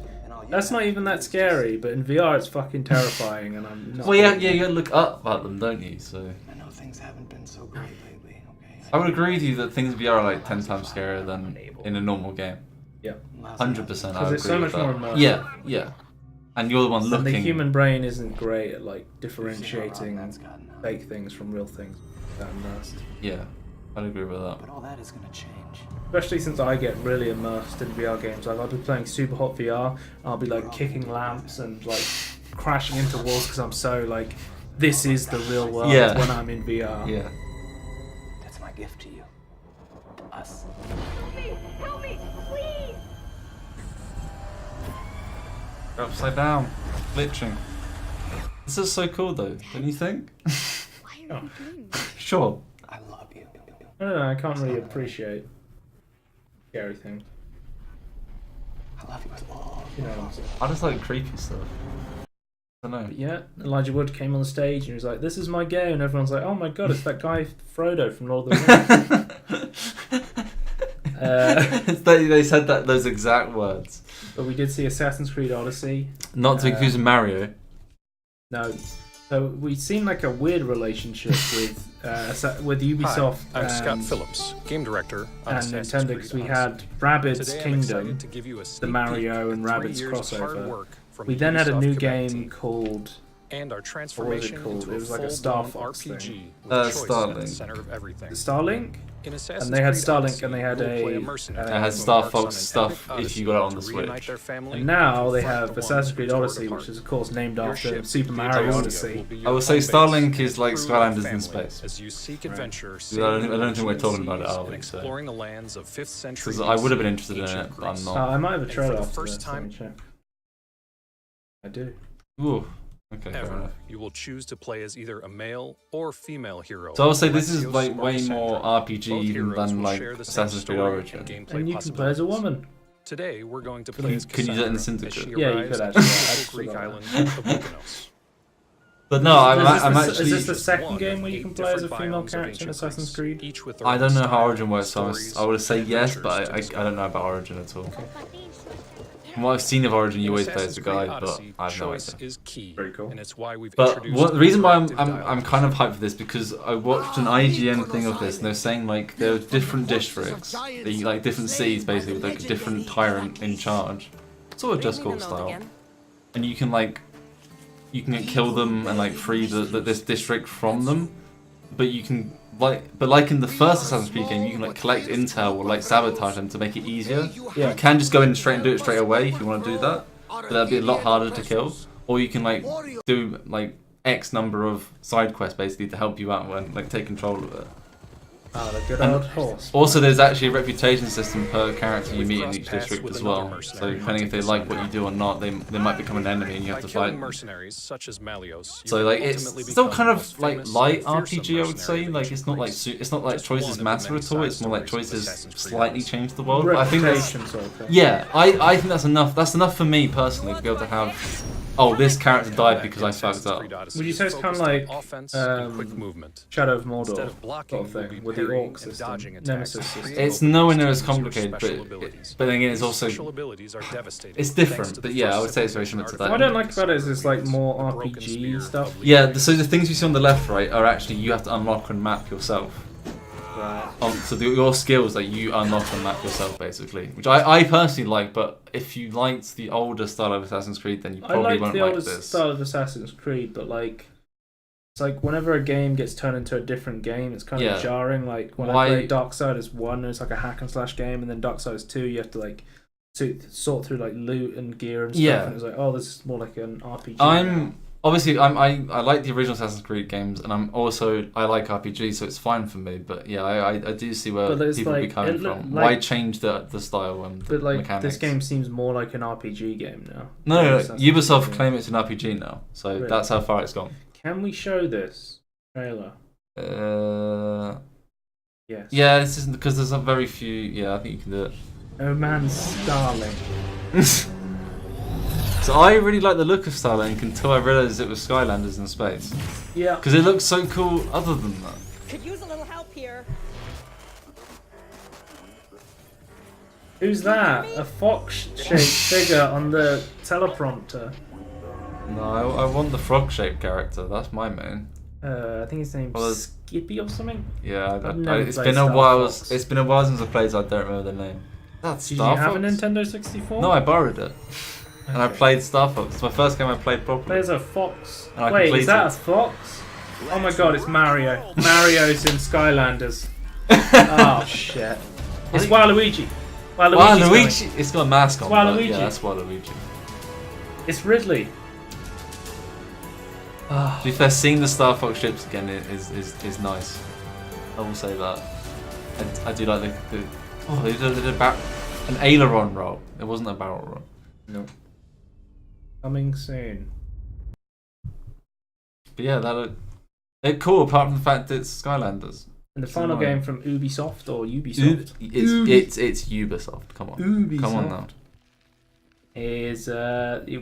that's not even that scary, but in VR it's fucking terrifying, and I'm not. Well, yeah, you gotta look up at them, don't you? So. I know things haven't been so great lately, okay? I would agree with you that things in VR are like 10 times scarier than in a normal game. Yeah. 100%. Because it's so much more immersive. Yeah, yeah. And you're the one looking. And the human brain isn't great at like differentiating fake things from real things. That immersed. Yeah, I'd agree with that. But all that is gonna change. Especially since I get really immersed in VR games. Like I'll be playing super hot VR, I'll be like kicking lamps and like crashing into walls because I'm so like, this is the real world when I'm in VR. Yeah. That's my gift to you. Us. Help me, please! You're upside down, glitching. This is so cool though, don't you think? Why are you doing this? Sure. I love you. I don't know, I can't really appreciate scary things. I love you with all. You know what I'm saying? I just like creepy stuff. I don't know. But yeah, Elijah Wood came on the stage and he was like, this is my game, and everyone's like, oh my god, it's that guy Frodo from Lord of the Rings. They said those exact words. But we did see Assassin's Creed Odyssey. Not to accuse of Mario. No. So we've seen like a weird relationship with Ubisoft. Hi, I'm Scott Phillips, game director on and Nintendo, because we had Rabbids Kingdom, the Mario and Rabbids crossover. We then had a new game called. And our transformation into it was like a Star Fox RPG thing. Starlink. Center of everything. The Starlink? In And they had Starlink and they had it has Star Fox stuff if you got it on the Switch. And now they have Assassin's Creed Odyssey, which is of course named after Super Mario Odyssey. I would say Starlink is like Skylanders in space. As you seek adventure, I don't think we're talking about it, are we? Exploring the lands of 5th century. Because I would have been interested in it, but I'm not. I might have a trailer for the after first this, time. let me check. I do. Ooh. Okay, fair Ever, enough. you will choose to play as either a male or female hero. So I would say this is like way more RPG even than like Assassin's Creed Origin. And you can play as a woman. Today we're going to play as Can you do that in Cassandra as Syndicate? she Yeah, you arrives could at actually. the Greek island of Mykonos. But no, I'm actually. Is this the second game where you can play as a female character in Assassin's Creed? I don't know how Origin works, so I would say yes, but I don't know about Origin at all. From what I've seen of Origin, you always play as a guy, but I have no idea. Is key, Very cool. and it's why we've But introduced the reason why I'm dialogue. kind of hyped for this because I watched an IGN thing of this, and they're saying like there are different districts, like different cities basically with like a different tyrant in charge, sort of Just Cause style, and you can kill them and like free this district from them, but you can like in the first Assassin's Creed game, you can like collect intel or like sabotage them to make it easier. Yeah. You can just go in straight and do it straight away if you want to do that, but that'd be a lot harder to kill. Or you can like do like X number of side quests basically to help you out and like take control of it. Oh, the good And old horse. also, there's actually a reputation system per character you meet in each district as well. So depending if they like what you do or not, they might become an enemy and you have to fight them. Mercenaries such as Malios, So like it's still kind of like light RPG, I would say. Like it's not like choices matter at all. It's more like choices slightly change the world. But I think that's yeah. I think that's enough. That's enough for me personally to be able to have. Oh, this character died because I fucked up. Would you say it's kind of like Shadow of Mordor sort of thing with the orc system, Nemesis system? It's nowhere near as complicated, but then again, it's also it's different. But yeah, I would say it's very similar to that. What I don't like about it is it's like more RPG stuff. Yeah, so the things you see on the left, right, are actually you have to unlock and map yourself. Right. So your skills that you unlock and map yourself, basically, which I personally like. But if you liked the older style of Assassin's Creed, then you probably won't like this. I like the older style of Assassin's Creed, but like, it's like whenever a game gets turned into a different game, it's kind of jarring. Like when I played Darksiders 1, it's like a hack and slash game, and then Darksiders 2, you have to like sort through like loot and gear and stuff. Yeah. And it's like, oh, this is more like an RPG. Obviously, I like the original Assassin's Creed games, and I like RPGs, so it's fine for me. But yeah, I do see where people be coming from. Why change the style and the mechanics? This game seems more like an RPG game now. No, Ubisoft claim it's an RPG now, so really? That's how far it's gone. Can we show this trailer? Yes. Yeah, this isn't because there's a very few. Yeah, I think you can do it. Oh man, Starlink. So I really like the look of Starlink until I realised it was Skylanders in space. Yeah. Because it looks so cool other than that. Could use a little help here. Who's that? A fox-shaped figure on the teleprompter. No, I want the frog-shaped character. That's my main. I think his name's Skippy or something. Yeah, it's been a while. It's been a while since I played, so I don't remember the name. That's Star Fox. Did you have a Nintendo 64? No, I borrowed it. And I played Star Fox. It's my first game I played properly. There's a fox. Wait, is that a fox? Oh my god, it's Mario. Mario's in Skylanders. Oh shit. It's Waluigi. Waluigi. It's got a mask on. Waluigi. Yeah, that's Waluigi. It's Ridley. To be fair, seeing the Star Fox ships again is nice. I will say that. I do like they did an aileron roll. It wasn't a barrel roll. No. Coming soon. But yeah, they're cool apart from the fact that it's Skylanders. And the final game from Ubisoft or Ubisoft? It's Ubisoft. Come on. Ubisoft. Come on now. Is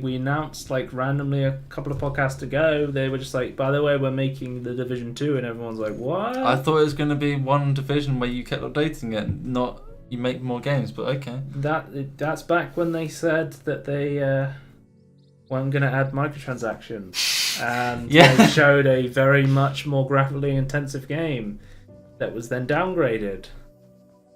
we announced like randomly a couple of podcasts ago, they were just like, by the way, we're making the Division 2, and everyone's like, what? I thought it was going to be one division where you kept updating it, not you make more games, but okay. That's back when they said that they weren't going to add microtransactions, and they showed a very much more graphically intensive game that was then downgraded.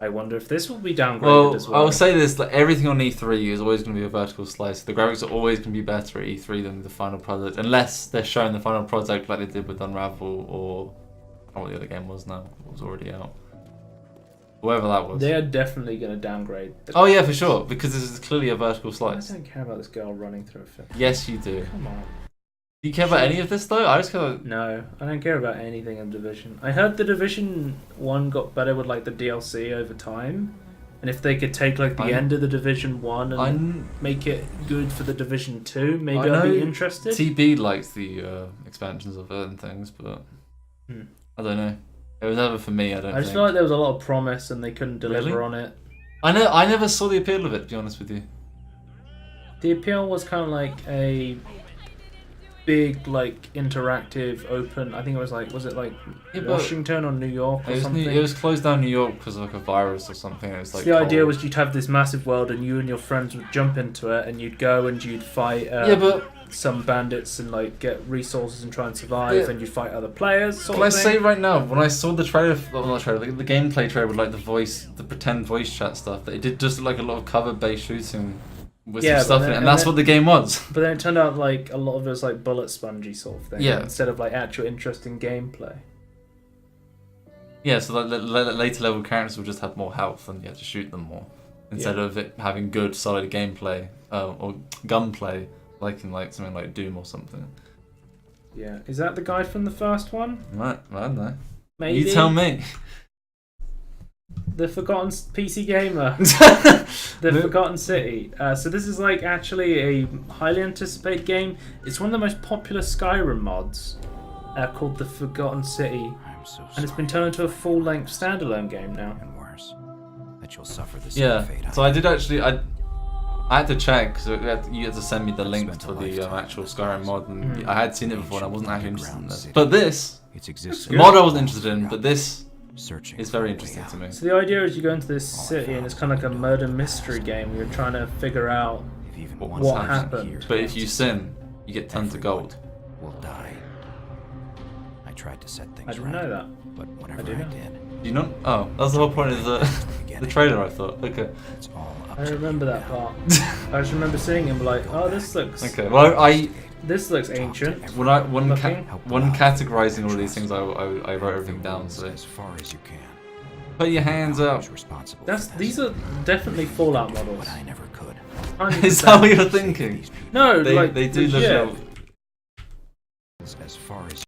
I wonder if this will be downgraded as well. I'll say this, like, everything on E3 is always going to be a vertical slice. The graphics are always going to be better at E3 than the final product, unless they're showing the final product like they did with Unravel or I don't know what the other game was now. It was already out. Whatever that was. They are definitely going to downgrade. Oh yeah, for sure, because this is clearly a vertical slice. I don't care about this girl running through a film. Yes, you do. Come on. Do you care about any of this though? I just care about... No, I don't care about anything in Division. I heard the Division 1 got better with like the DLC over time. And if they could take like the end of the Division 1 and make it good for the Division 2, maybe I'd be interested. TB likes the expansions of it and things, but I don't know. It was never for me, I just feel like there was a lot of promise and they couldn't deliver on it. I never saw the appeal of it, to be honest with you. The appeal was kind of like a big, like, interactive, open. I think it was like, was it like Washington or New York or something? It was closed down New York because of like a virus or something. It was like the idea was you'd have this massive world and you and your friends would jump into it and you'd go and you'd fight some bandits and like get resources and try and survive and you'd fight other players. Can I say right now, when I saw the trailer, the gameplay trailer with like the pretend voice chat stuff, that it did just look like a lot of cover-based shooting. With some stuff in it, and that's what the game was. But then it turned out like a lot of it was like bullet spongy sort of thing, instead of like actual interesting gameplay. Yeah, so like later level characters will just have more health and you have to shoot them more, instead of it having good solid gameplay or gunplay, like in like something like Doom or something. Yeah, is that the guy from the first one? Right, I don't know. Maybe. You tell me. The Forgotten PC Gamer. The Forgotten City. So this is like actually a highly anticipated game. It's one of the most popular Skyrim mods, called The Forgotten City. And it's been turned into a full-length standalone game now. And worse, that you'll suffer the same fate. So I did actually, I had to check, so you had to send me the link for the actual Skyrim mod, and I had seen it before and I wasn't actually interested in this. But this, the mod I wasn't interested in, but this is very interesting to me. So the idea is you go into this city and it's kind of like a murder mystery game. You're trying to figure out what happened. But if you sin, you get tons of gold. Will die. I tried to set things I didn't know that. But whatever I did. Do you not? Oh, that's the whole point of the trailer, I thought. Okay. I remember that part. I just remember seeing him like, oh, this looks... Okay, well, This looks ancient. When categorizing all these things, I wrote everything down. So as far as you can. Put your hands up. These are definitely Fallout models. But I never could. 100%. Is that what you're thinking? No, they do look. As far as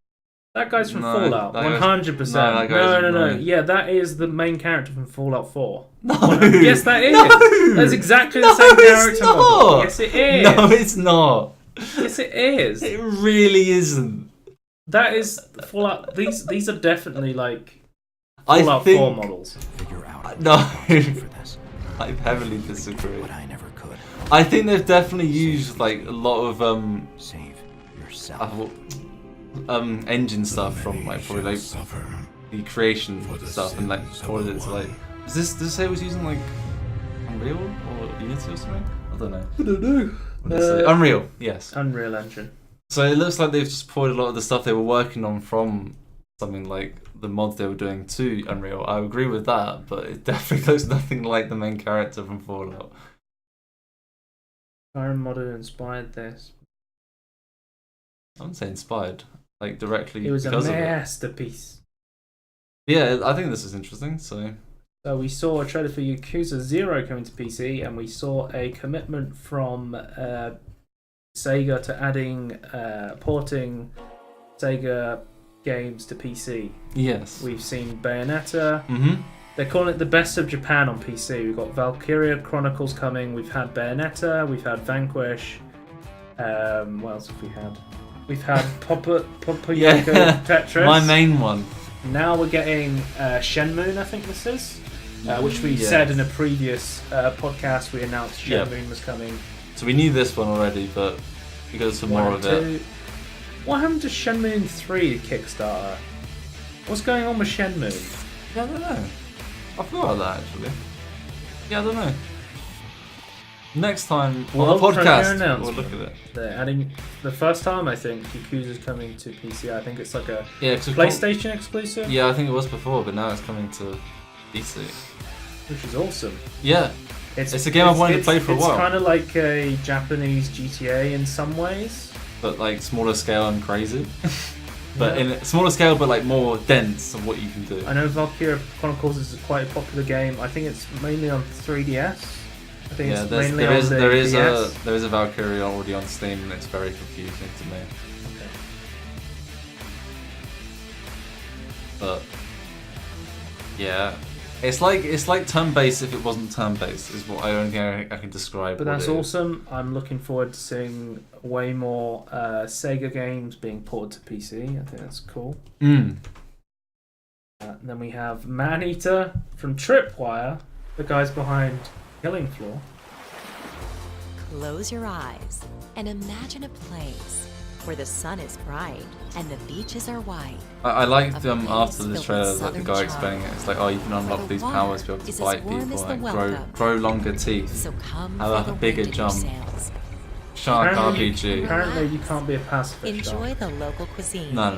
that guy's from Fallout, 100%. No. Yeah, that is the main character from Fallout 4. No. Yes, that is. No. That's exactly the same character model. Yes, it is. No, it's not. Yes, it is. It really isn't. That is Fallout. These are definitely like Fallout 4 models. No, I heavily disagree. But I never could. I think they've definitely used like a lot of save yourself. Engine stuff from like probably like the creation stuff and like poured it to like. Does it say it was using like Unreal or Unity or something? I don't know. I don't know. What did it say? Unreal, yes. Unreal Engine. So it looks like they've just poured a lot of the stuff they were working on from something like the mods they were doing to Unreal. I agree with that, but it definitely looks nothing like the main character from Fallout. Skyrim model inspired this. I wouldn't say inspired, like directly. It was a because masterpiece. Yeah, I think this is interesting. So we saw a trailer for Yakuza 0 coming to PC, and we saw a commitment from Sega to adding porting Sega games to PC. Yes. We've seen Bayonetta. Mm-hmm. They're calling it the best of Japan on PC. We've got Valkyria Chronicles coming. We've had Bayonetta. We've had Vanquish. What else have we had? We've had Papa Yoko Tetris. My main one. Now we're getting Shenmue, I think this is. Which we said in a previous podcast, we announced Shenmue was coming. So we knew this one already, but we got some more of it. What happened to Shenmue 3 Kickstarter? What's going on with Shenmue? Yeah, I don't know. I forgot about that actually. Yeah, I don't know. Next time on the podcast, we'll look at it. They're adding the first time I think Yakuza's coming to PC. I think it's like a cause PlayStation exclusive. Yeah, I think it was before, but now it's coming to PC, which is awesome. Yeah, it's a game I've wanted to play for a while. It's kind of like a Japanese GTA in some ways, but like smaller scale and crazy. But in smaller scale, but like more dense of what you can do. I know Valkyria Chronicles is quite a popular game. I think it's mainly on 3DS. I think it's mainly there is DS. there is a Valkyria already on Steam, and it's very confusing to me. Okay. But yeah, it's like turn-based if it wasn't turn-based is what I only think I can describe. But that's awesome. I'm looking forward to seeing way more Sega games being ported to PC. I think that's cool. And then we have Maneater from Tripwire, the guys behind Killing Floor. Close your eyes and imagine a place where the sun is bright and the beaches are white. I liked after the trailer, like the guy explaining it. It's like, oh, you can unlock these powers to be able to bite people, like grow longer teeth, have a bigger jump. Shark RPG. Apparently, you can't be a pacifist. Enjoy the local cuisine. No.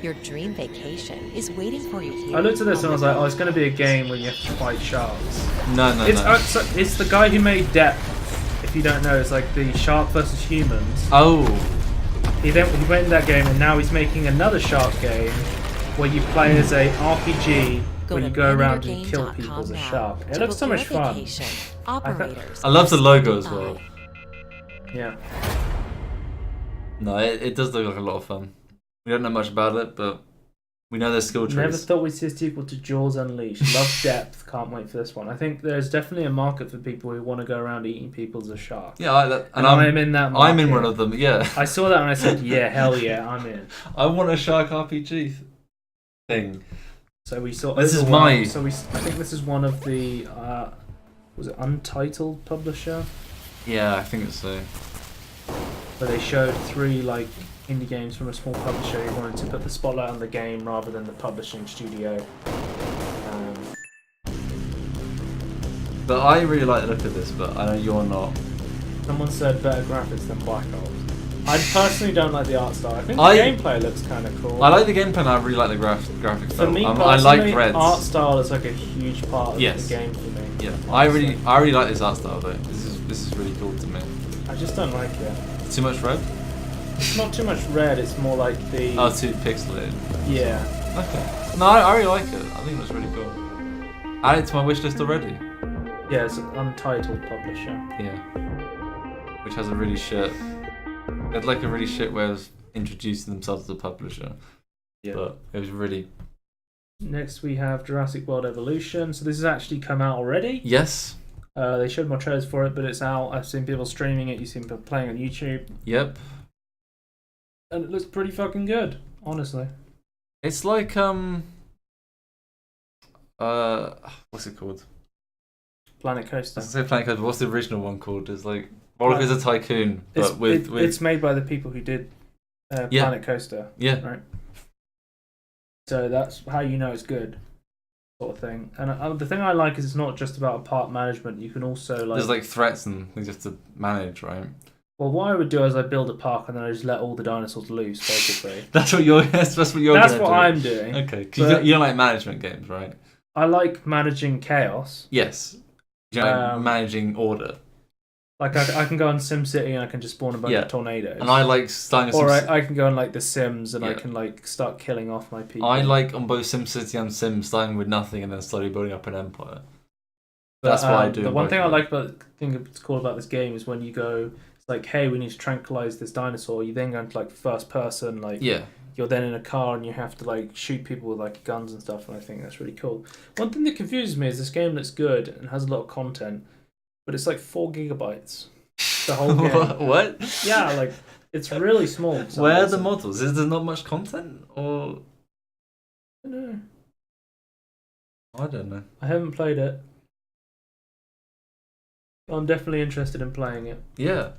Your dream vacation is waiting for you here. I looked at this and I was like, oh, it's going to be a game where you have to fight sharks. No. It's the guy who made Depth. If you don't know, it's like the shark versus humans. Oh. He went in that game and now he's making another shark game where you play as a RPG where you go around and kill people as a shark. It looks so much fun. Operators. I love the logo as well. Yeah. No, it does look like a lot of fun. We don't know much about it, but We know their skill trees. Never thought we'd see a sequel to Jaws Unleashed. Love depth. Can't wait for this one. I think there's definitely a market for people who want to go around eating people as a shark. Yeah, I like that. And I'm in that market. I'm in one of them, yeah. I saw that and I said, yeah, hell yeah, I'm in. I want a shark RPG thing. So we saw This is Overwhelm. my... So I think this is one of the... was it Untitled publisher? Yeah, I think so. Where they showed 3 like indie games from a small publisher who wanted to put the spotlight on the game rather than the publishing studio. But I really like the look of this, but I know you're not. Someone said better graphics than Black Ops. I personally don't like the art style. I think the gameplay looks kind of cool. I like the gameplay and I really like the graphics. For me personally, I like Reds. art style is like a huge part of the game for me. Yeah, I really like this art style though. This is really cool to me. I just don't like it. Too much red? It's not too much red, it's more like the... Oh, too pixelated. Yeah. Okay. No, I really like it. I think that's really cool. Add it to my wishlist already. Yeah, it's an Untitled publisher. Yeah. Which has a really shit... They had like a really shit way of introducing themselves as a publisher. Yeah. But it was really... Next we have Jurassic World Evolution. So this has actually come out already. Yes. They showed more trailers for it, but it's out. I've seen people streaming it. You've seen people playing on YouTube. Yep. And it looks pretty fucking good, honestly. It's like what's it called? Planet Coaster. I was gonna say Planet Coaster. What's the original one called? It's like Roller Coaster Tycoon, but with it's made by the people who did Planet Coaster. Yeah. Right. So that's how you know it's good, sort of thing. And the thing I like is it's not just about park management. You can also like... There's like threats and things you have to manage, right? Well, what I would do is I build a park and then I just let all the dinosaurs loose, basically. That's what you're. That's what you're. That's what I'm doing. Okay, because you don't like management games, right? I like managing chaos. Yes. You like managing order. Like I can go on SimCity and I can just spawn a bunch of tornadoes. And I like starting. Or I can go on like The Sims and I can like start killing off my people. I like on both SimCity and Sims starting with nothing and then slowly building up an empire. That's what I do. The one thing I like about, think it's cool about this game is when you go, it's like, hey, we need to tranquilize this dinosaur. You then go into like first person, like you're then in a car and you have to like shoot people with like guns and stuff. And I think that's really cool. One thing that confuses me is this game looks good and has a lot of content, but it's like 4 gigabytes. The whole game. What? Yeah, like it's really small. Where are the models? Is there not much content, or? I don't know. I don't know. I haven't played it. I'm definitely interested in playing it. Yeah.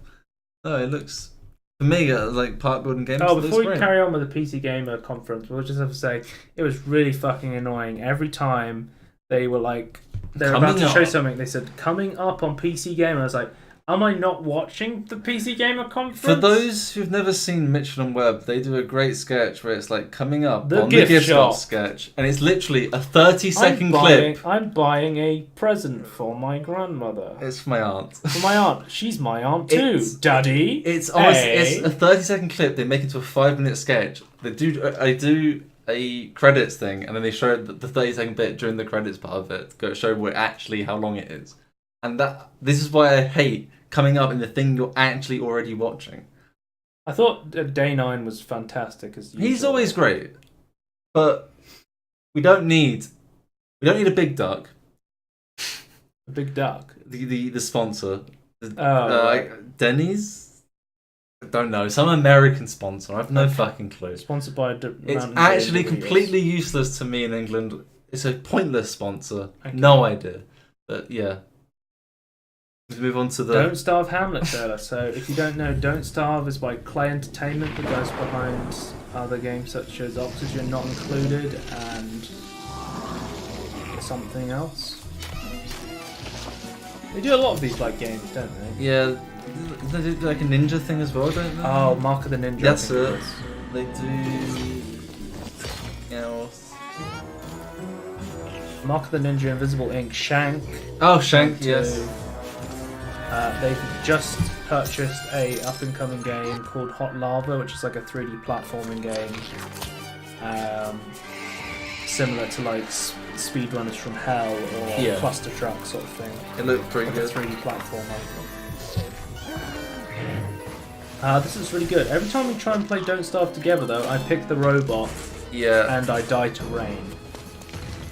No, it looks, for me, like park building games. Oh, before we carry on with the PC Gamer conference, we'll just have to say it was really fucking annoying. Every time they were like, they were about to show something, they said coming up on PC Gamer. I was like, am I not watching the PC Gamer conference? For those who've never seen Mitchell and Webb, they do a great sketch where it's like coming up the on gift the gift shop sketch, and it's literally a 30-second clip. I'm buying a present for my grandmother. It's for my aunt. For my aunt. She's my aunt too, Daddy. It's honestly, it's a 30-second clip. They make it into a 5-minute sketch. They do a credits thing, and then they show the 30-second bit during the credits part of it to show what actually how long it is. And this is why I hate coming up in the thing you're actually already watching. I thought Day 9 was fantastic as usual. He's always great, but we don't need a big duck. A big duck. The sponsor. Like Denny's. I don't know, some American sponsor. I have no fucking clue. Sponsored by. It's actually completely useless to me in England. It's a pointless sponsor. Okay. No idea, but yeah. Let's move on to the Don't Starve Hamlet trailer. So if you don't know, Don't Starve is by Clay Entertainment, the guys behind other games such as Oxygen Not Included and something else. They do a lot of these like games, don't they? Yeah, they do like a ninja thing as well, don't they? Oh, Mark of the Ninja. That's it. They do. Mark of the Ninja, Invisible Ink, Shank. Oh, Shank, yes. They've just purchased a up-and-coming game called Hot Lava, which is like a 3D platforming game, similar to like Speedrunners from Hell or Cluster Truck sort of thing. It looked pretty good. A 3D platformer. This is really good. Every time we try and play Don't Starve together, though, I pick the robot. Yeah. And I die to rain.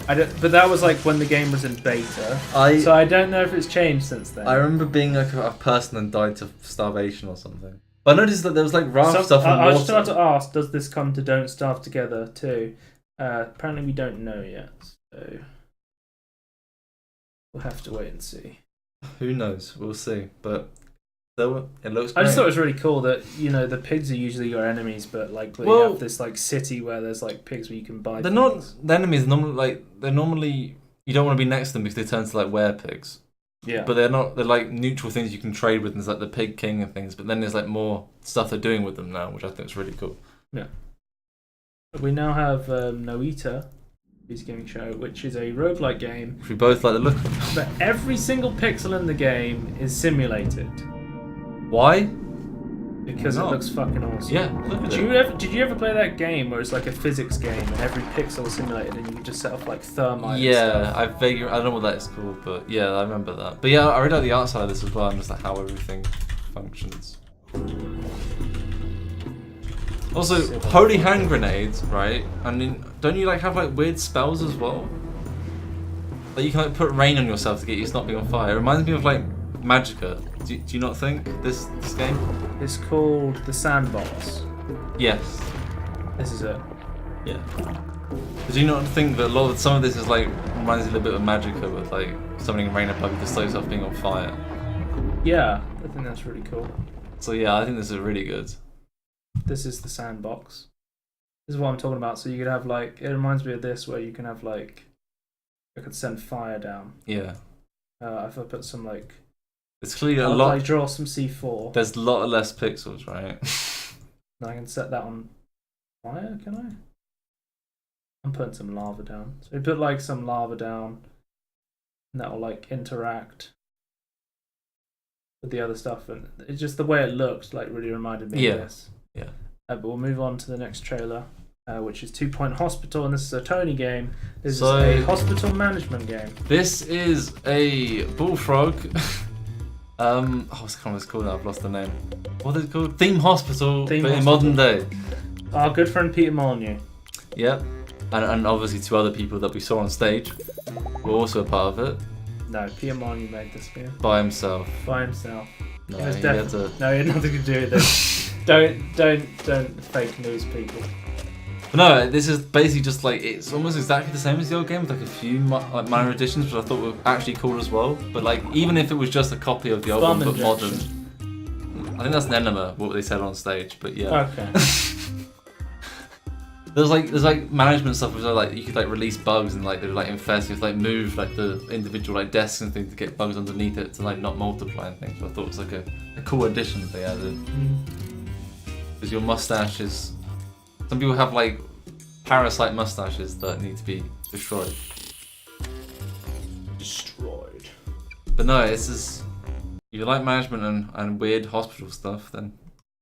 But that was like when the game was in beta. So I don't know if it's changed since then. I remember being like a person and died to starvation or something. But I noticed that there was like raft stuff and I water. was about to ask, does this come to Don't Starve Together too? Apparently we don't know yet, so we'll have to wait and see. Who knows? We'll see. But though it looks great. I just thought it was really cool that, you know, the pigs are usually your enemies, but like you have this like city where there's like pigs where you can buy. They're not the enemies. They're normally you don't want to be next to them because they turn to like werepigs. Yeah. But they're not. They're like neutral things you can trade with. And there's like the pig king and things. But then there's like more stuff they're doing with them now, which I think is really cool. Yeah. We now have Noita, PC Gaming Show, which is a roguelike game. Which we both like the look of. But every single pixel in the game is simulated. Why? Because it looks fucking awesome. Yeah, look at it. Did you ever play that game where it's like a physics game and every pixel is simulated and you can just set off like thermite? Yeah, I don't know what that is called, but yeah, I remember that. But yeah, I really like the art side of this as well, and just like how everything functions. Also, holy hand grenades, right? I mean, don't you like have like weird spells as well? Like you can like put rain on yourself to get you to not being on fire. It reminds me of like Magicka. Do you not think this game? It's called the Sandbox. Yes. This is it. Yeah. But do you not think that some of this is like reminds you a little bit of Magicka with like summoning rain above you to stop yourself being on fire? Yeah, I think that's really cool. So yeah, I think this is really good. This is the Sandbox. This is what I'm talking about. So you could have like, it reminds me of this where you can have like, I could send fire down. Yeah. If I put some like, it's clearly a I'll lot. like draw some C4. There's a lot less pixels, right? And I can set that on fire. Can I? I'm putting some lava down. So we put like some lava down, and that will like interact with the other stuff, and it's just the way it looks like really reminded me of this. Yeah. But we'll move on to the next trailer, which is 2 Point Hospital, and this is a Tony game. This is a hospital management game. This is a bullfrog. What's it called now? I've lost the name. What is it called? Theme Hospital, but in modern day. Our good friend Peter Molyneux. Yep. And obviously 2 other people that we saw on stage were also a part of it. No, Peter Molyneux made this game. By himself. By himself. No, he he had to... No, he had nothing to do with this. don't fake news people. But no, this is basically just like, it's almost exactly the same as the old game with like a few minor additions, which I thought were actually cool as well. But like, even if it was just a copy of the old one but modern, I think that's an enema, what they said on stage. But yeah. Okay. There's like management stuff where like you could like release bugs and like they would like infest, you would like move like the individual like desks and things to get bugs underneath it to like not multiply and things. So I thought it was like a cool addition they added. Because your mustache is, some people have like parasite mustaches that need to be destroyed. Destroyed. But no, this is, if you like management and weird hospital stuff, then.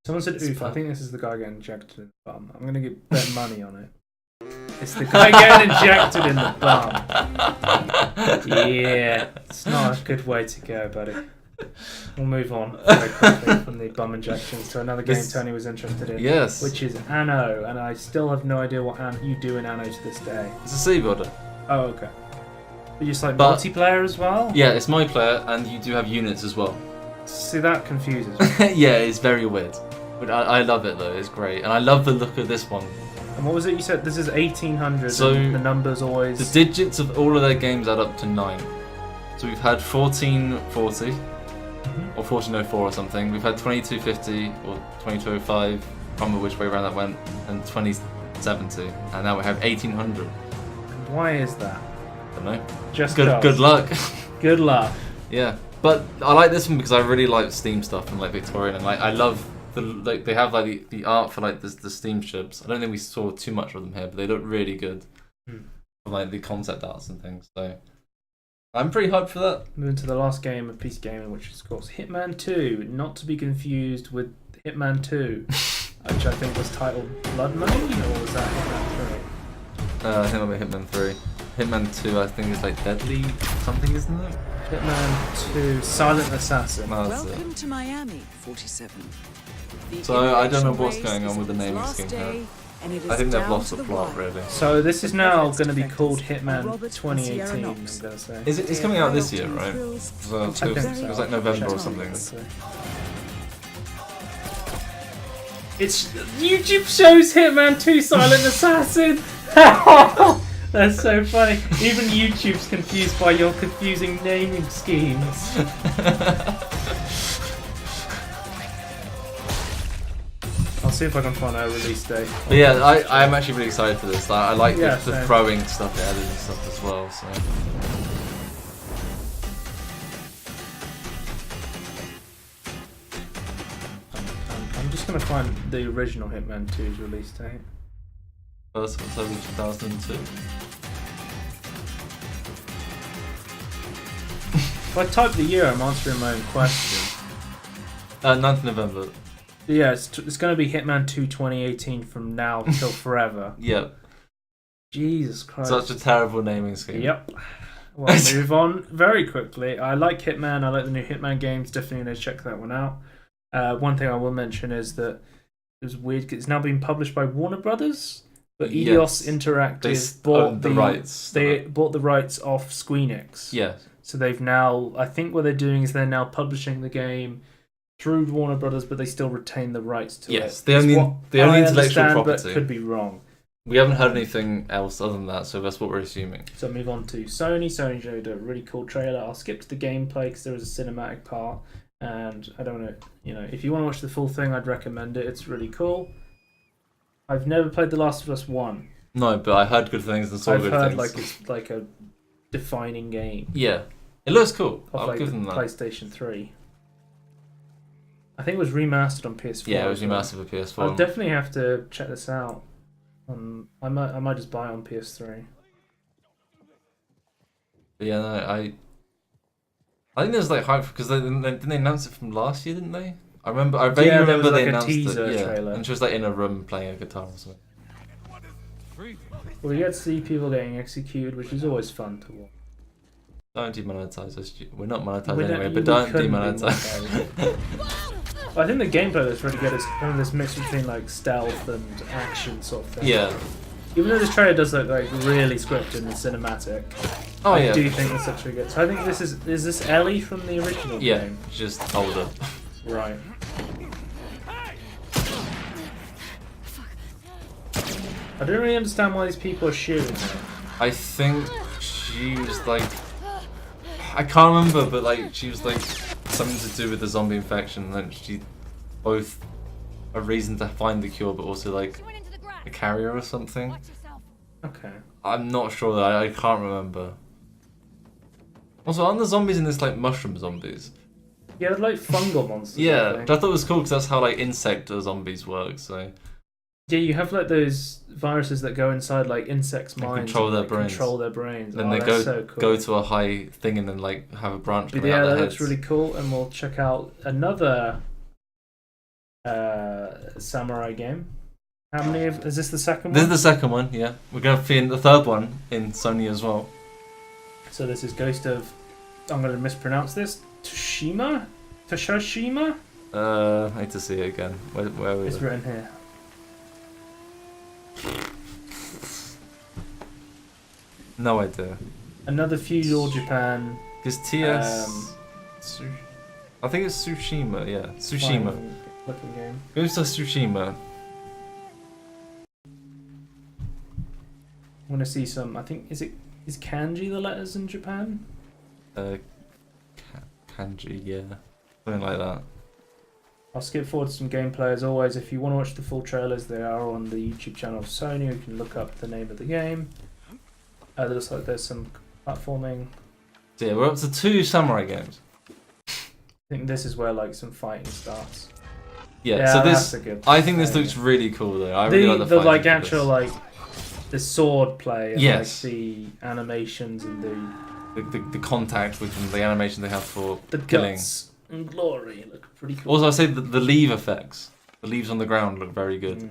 Someone said oof, I think this is the guy getting injected in the bum. I'm gonna bet money on it. It's the guy getting injected in the bum. Yeah, it's not a good way to go, buddy. We'll move on very quickly from the bum injections to another game Tony was interested in. Yes. Which is Anno, and I still have no idea what you do in Anno to this day. It's a sea builder. Oh, okay. But you just like multiplayer as well? Yeah, it's multiplayer, and you do have units as well. See, that confuses me. Yeah, it's very weird. But I love it though, it's great. And I love the look of this one. And what was it you said? This is 1800, so and the numbers always... The digits of all of their games add up to 9. So we've had 1440, or 1404 or something. We've had 2250, or 2205, I can't remember which way around that went, and 2070. And now we have 1800. Why is that? I don't know. Just good luck. Good luck. Yeah. But I like this one because I really like Steam stuff and like Victorian, and like I love they have like the art for like the Steam ships. I don't think we saw too much of them here, but they look really good. Like the concept arts and things. So I'm pretty hyped for that. Moving to the last game of PC Gaming, which is of course Hitman 2, not to be confused with Hitman 2, which I think was titled Blood Money, or was that Hitman 3? I think it'll be Hitman 3. Hitman 2 I think is like Deadly something, isn't it? Hitman 2 Silent Assassin. Welcome to Miami, 47. So I don't know what's going on with the naming scheme here. and it is I think they've down lost to the the plot wire. really. So this is now going to be Defenders called are Hitman Robert 2018. I'm and going Sierra to say. Is it? It's coming out this year, right? Thrills So and it think so. was like November or something. It's YouTube shows Hitman 2 Silent Assassin. That's so funny. Even YouTube's confused by your confusing naming schemes. I'll see if I can find a release date. But yeah, I'm actually really excited for this. I like Yeah, the same. throwing stuff they added and stuff as well. So. I'm just gonna find the original Hitman 2's release date. First of October 2002. If I type the year, I'm answering my own question. 9th November. Yeah, it's going to be Hitman 2 2018 from now till forever. Yep. Jesus Christ. Such a terrible naming scheme. Yep. Well, move on very quickly. I like Hitman. I like the new Hitman games. Definitely going to check that one out. One thing I will mention is that it was weird 'cause it's now being published by Warner Brothers, but Eidos Interactive bought the rights. They bought the rights off Squeenix. Yeah. So they've now, I think what they're doing is they're now publishing the game through Warner Brothers, but they still retain the rights to it. Yes, the only intellectual understand, property. but could be wrong. We haven't heard anything else other than that, so that's what we're assuming. So move on to Sony. Sony showed a really cool trailer. I'll skip to the gameplay because there was a cinematic part, and I don't know, if you want to watch the full thing, I'd recommend it. It's really cool. I've never played The Last of Us 1. No, but I heard good things and saw I've good heard things. like it's like a defining game. Yeah, it looks cool. Of I'll like give the them that. PlayStation 3. I think it was remastered on PS4. Yeah, it was as well. remastered for PS4. I'll definitely have to check this out. I might just buy it on PS3. But yeah, no, I think there's like hype because didn't they announce it from last year, didn't they? I vaguely there remember was, they like, a announced teaser it. Yeah, trailer. and she was like in a room playing a guitar or something. Well, you get to see people getting executed, which is always fun to watch. Don't demonetize us. We're not monetized We don't- anyway, we but don't couldn't be demonetize. I think the gameplay that's really good is kind of this mix between like stealth and action sort of thing. Yeah. Even though this trailer does look like really scripted and cinematic, Oh, I yeah. do think it's actually good. So I think this is this Ellie from the original Yeah, game? just older. Right. I don't really understand why these people are shooting her. I think she was like, I can't remember, but like she was like something to do with the zombie infection, and then she both a reason to find the cure, but also like a carrier or something. Okay. I'm not sure that I can't remember. Also, aren't the zombies in this like mushroom zombies? Yeah, they're like fungal monsters. Yeah, I which I thought was cool because that's how like insect zombies work. So yeah, you have like those viruses that go inside like insects' and minds control and, their like, brains. Control their brains. Then Oh, they that's so cool. go to a high thing and then like have a branch But coming yeah, out that their looks heads. really cool, and we'll check out another samurai game. How many is this the second This one? is the second one. Yeah, we're gonna find the third one in Sony as well. So this is Ghost of, I'm going to mispronounce this, Tsushima? Tsushima? I need to see it again. Where It's is it? written here. No idea. Another feudal Japan. Because TS. I think it's Tsushima. Yeah, Tsushima. fine looking game. Goes to Tsushima. I want to see some. I think is kanji the letters in Japan? Kanji, yeah, something like that. I'll skip forward to some gameplay as always. If you want to watch the full trailers, they are on the YouTube channel of Sony. You can look up the name of the game. There looks like there's some platforming. So yeah, we're up to 2 samurai games. I think this is where like some fighting starts. Yeah, so that's this, a good I think this thing. looks really cool though. I really like the like fighting for actual this. like the sword play and Yes. like the animations and the contact with them, the animation they have for the killing. guts and glory look pretty cool. Also, I say the leave effects. The leaves on the ground look very good.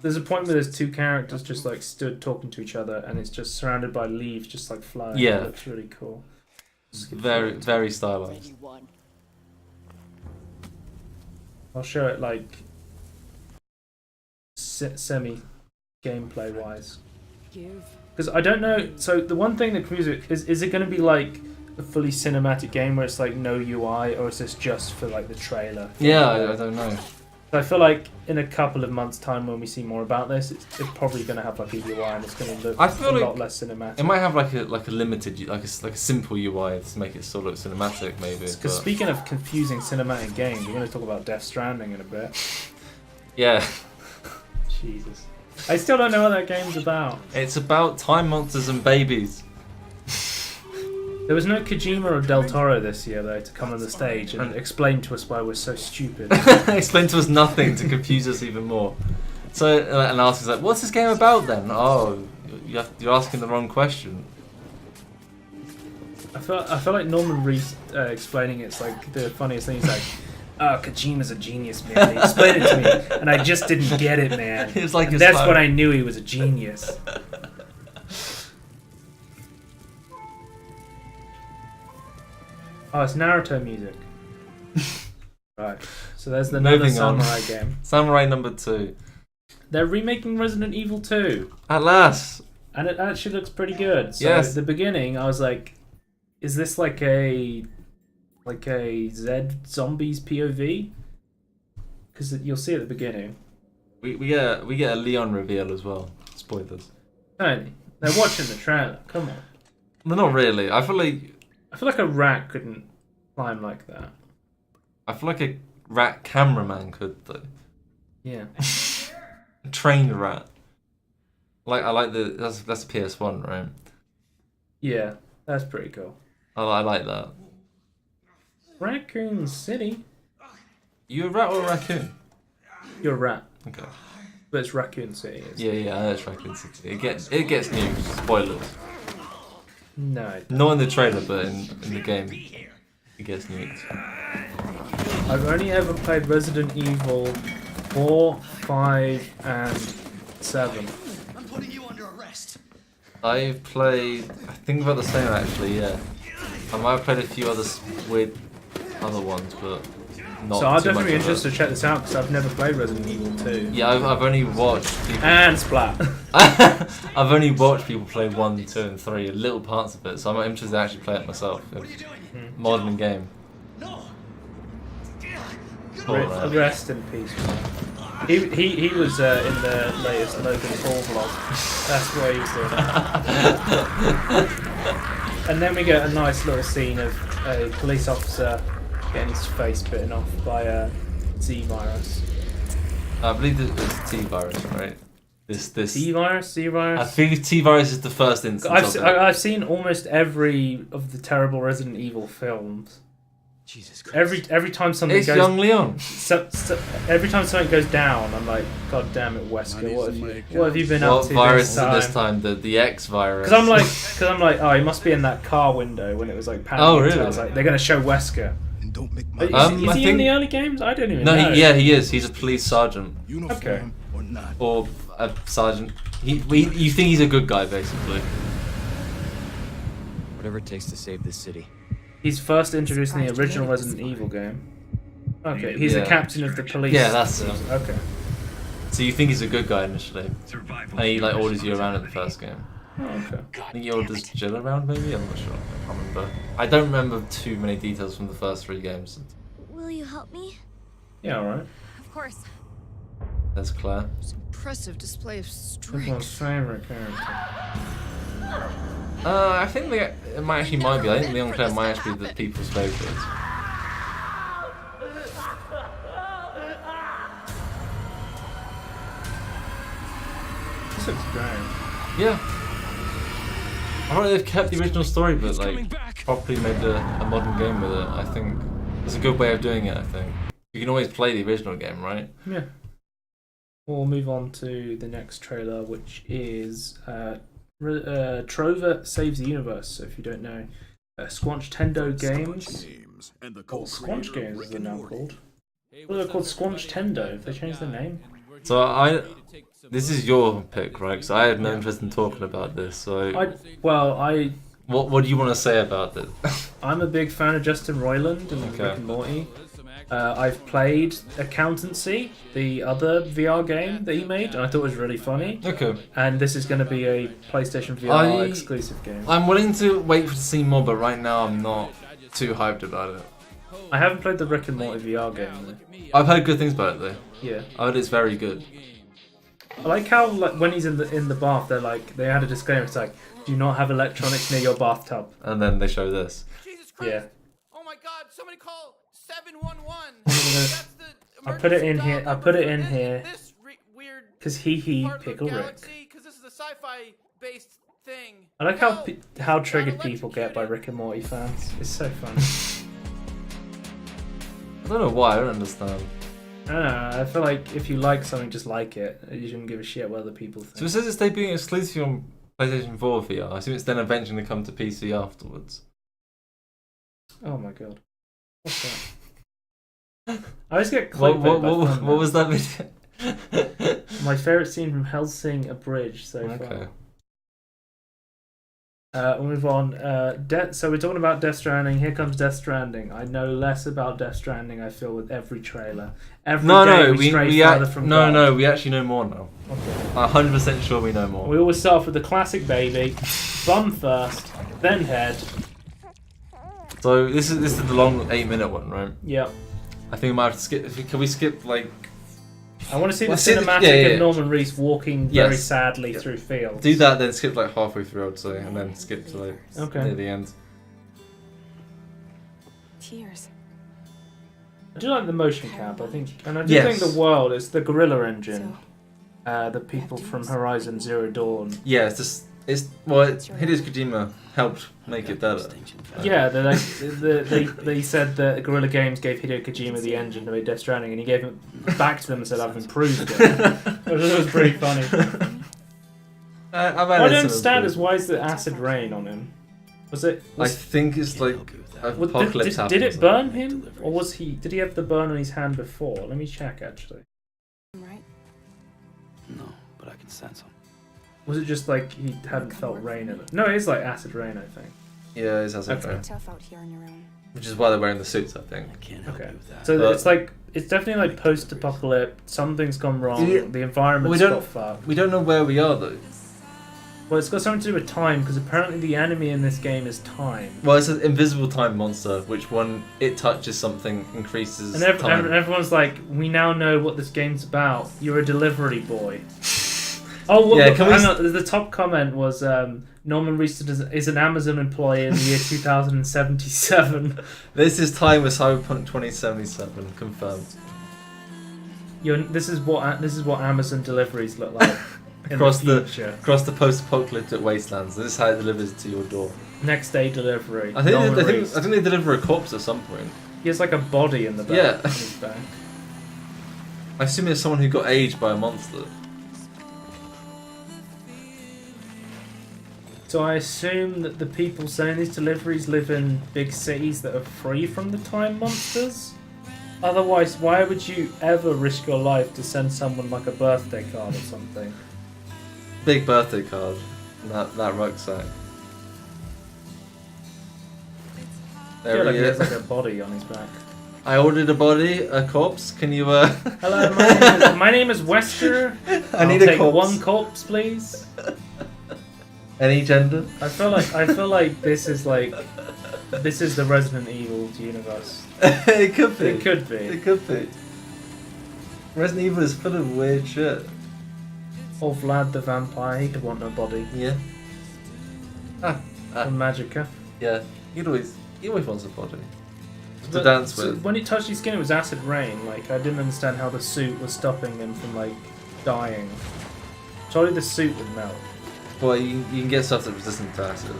There's a point where there's 2 characters just like stood talking to each other, and it's just surrounded by leaves, just like flying. Yeah. It looks really cool. Very, very stylized. I'll show it like semi gameplay wise? Because I don't know. So the one thing that confused me is it going to be like a fully cinematic game where it's like no UI, or is this just for like the trailer? Yeah, I don't know. So I feel like in a couple of months' time, when we see more about this, it's probably going to have like a UI and it's going to look a lot less cinematic. It might have like a limited, like a simple UI to make it still look cinematic, maybe. Because speaking of confusing cinematic games, we're going to talk about Death Stranding in a bit. Yeah. Jesus. I still don't know what that game's about. It's about time monsters and babies. There was no Kojima or Del Toro this year, though, to come on the stage and explain to us why we're so stupid. Explain to us nothing to confuse us even more. So, and Arsky's like, what's this game about then? Oh, you're asking the wrong question. I feel like Norman Reese explaining it's like the funniest thing. He's like, oh, Kojima's a genius, man. He explained it to me, and I just didn't get it, man. It's like and that's when I knew he was a genius. Oh, it's Naruto music. Right. So there's the another Samurai game. Samurai number 2. They're remaking Resident Evil 2. At last. And it actually looks pretty good. So yes. At the beginning, I was like, is this like a Z Zombies POV? Because you'll see at the beginning. We get a Leon reveal as well. Spoilers. Tony, they're watching the trailer. Come on. No, not really. I feel like a rat couldn't climb like that. I feel like a rat cameraman could though. Yeah. A trained rat. I like that's a PS1, right? Yeah, that's pretty cool. I like that. Raccoon City. You a rat or a raccoon? You're a rat. Okay. But it's Raccoon City. Yeah, I know it's Raccoon City. It gets new. Spoilers. No. Not in the trailer, but in the game, it gets nuked. I've only ever played Resident Evil 4, 5, and 7. I'm putting you under arrest. I've played, I think about the same actually, yeah. I might have played a few other weird other ones, but not so I'll too definitely be much interested to check this out because I've never played Resident Evil 2. Yeah, I've only watched people... And Splat. I've only watched people play 1, 2 and 3, little parts of it, so I'm interested to actually play it myself. Modern game. Rest in peace, man. He was in the latest Logan Paul vlog. That's what he was doing. And then we get a nice little scene of a police officer getting his face bitten off by a Z virus. I believe it's T virus, right? This T virus, Z virus. I think T virus is the first instance. I've seen almost every of the terrible Resident Evil films. Jesus Christ. Every time something it's goes, young Leon. Every time something goes down, I'm like, God damn it, Wesker, what have you been up to? What virus this is time? it this time? The X virus. Because I'm like, oh, he must be in that car window when it was like panicking. Oh, really? I was like, they're gonna show Wesker. Don't make Is he in the early games? I don't even know. No, he is. He's a police sergeant. Okay. Or not. Or a sergeant. You think he's a good guy, basically. Whatever it takes to save this city. He's first introduced in the original Resident Evil game. Okay, he's the captain of the police. Yeah, that's it. Okay. So you think he's a good guy initially, and he like orders you around in the first game. Oh, okay. I think he orders Jill around, maybe. I'm not sure. I can't remember. I don't remember too many details from the first 3 games. Will you help me? Yeah, all right. Of course. That's Claire. Impressive display of Everyone's strength. favorite character. I think it might be. I think Leon Claire might actually be the people's favourites. This looks great. Yeah. I thought they've kept the original story, but like properly made a modern game with it. I think it's a good way of doing it. I think you can always play the original game, right? Yeah. We'll move on to the next trailer, which is Trover Saves the Universe. So if you don't know, Squanch Tendo Games, or Squanch Games as they're now called. What are they called? Squanch Tendo. Have they changed their name? So this is your pick, right? Because I had no interest in talking about this. So What do you want to say about it? I'm a big fan of Justin Roiland and Rick and Morty. I've played Accountancy, the other VR game that he made, and I thought it was really funny. Okay. And this is going to be a PlayStation VR exclusive game. I'm willing to wait to see more, but right now I'm not too hyped about it. I haven't played the Rick and Morty VR game though. I've heard good things about it though. Yeah. I heard it's very good. I like how when he's in the bath, they had a disclaimer. It's like, do not have electronics near your bathtub. And then they show this. Yeah. Oh my God! Somebody call 711. I put it in here. I put it in here because he pickle Rick. Because this is a sci-fi based thing. I like how triggered people get by Rick and Morty fans. It's so funny. I don't know why. I don't understand. I don't know. I feel like if you like something, just like it. You shouldn't give a shit what other people think. So it says it's debuting exclusively on PlayStation 4 VR. I assume it's then eventually come to PC afterwards. Oh my god. What's that? I always get clickbait. What was that video? My favourite scene from Hellsing Abridged so far. We'll move on. So we're talking about Death Stranding. Here comes Death Stranding. I know less about Death Stranding, I feel, with every trailer. We actually know more now. Okay. 100% sure we know more. We always start off with the classic baby. Bum first, then head. So this is the long 8-minute one, right? Yeah. I think we might have to skip. Can we skip like? I want to see the cinematic of Norman Reedus walking very sadly through fields. Do that, then skip like halfway through, I'd say, and then skip to like near the end. Tears. I do like the motion cap. I think, and I do think the world is the Guerrilla Engine. The people from Horizon Zero Dawn. Yeah, Hideo Kojima helped make it better. Yeah, they said that Guerrilla Games gave Hideo Kojima the engine to make Death Stranding, and he gave it back to them and said, "I've improved it." It was pretty funny. What I don't understand is why is the acid rain on him? I think it's like apocalypse happened. Did it burn him, or did he have the burn on his hand before? Let me check actually. Right? No, but I can sense him. Was it just like he hadn't felt rain in it? No, it is like acid rain, I think. Yeah, it's acid rain. Tough out here on your own. Which is why they're wearing the suits, I think. I can't help you with that. So it's definitely like post-apocalypse. Something's gone wrong. The environment's got fucked. We don't know where we are though. Well, it's got something to do with time because apparently the enemy in this game is time. Well, it's an invisible time monster, which when it touches something increases time. And everyone's like, we now know what this game's about. You're a delivery boy. Oh, well, hang on. The top comment was Norman Reedus is an Amazon employee in the year 2077. This is time with Cyberpunk 2077 confirmed. This is what Amazon deliveries look like across the post-apocalyptic wastelands. This is how it delivers to your door. Next day delivery. I think they deliver a corpse at some point. He has like a body in the back. Yeah. On his back. I assume it's someone who got aged by a monster. So I assume that the people selling these deliveries live in big cities that are free from the time monsters? Otherwise, why would you ever risk your life to send someone like a birthday card or something? Big birthday card. That rucksack. There he has like a body on his back. I ordered a body, a corpse. Can you Hello, my name is Wesker. I need a corpse. One corpse, please. Any gender? I feel like this is the Resident Evil universe. It could be. It could be. It could be. Resident Evil is full of weird shit. Or Vlad the Vampire, he could want no body. Yeah. Or Magica. Yeah. He always wants a body. To dance with. When it touched his skin, it was acid rain. Like, I didn't understand how the suit was stopping him from, like, dying. Surely the suit would melt. Well, you can get stuff that's resistant to acid.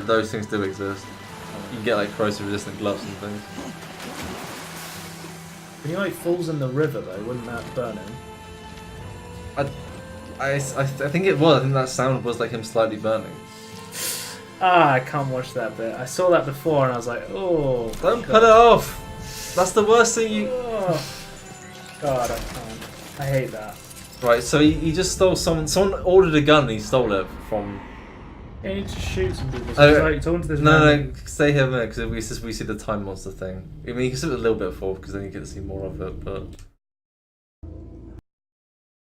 Those things do exist. You can get like corrosion-resistant gloves and things. When he like falls in the river though, wouldn't that burn him? I think it was. I think that sound was like him slightly burning. I can't watch that bit. I saw that before and I was like, oh. Don't put it off. That's the worst thing you. Oh. God, I can't. I hate that. Right, so he just stole someone ordered a gun and he stole it from Yeah, you need to shoot some people. Oh, So like talking to this no, stay here a minute because we see the time monster thing. I mean, you can see it a little bit before because then you get to see more of it. But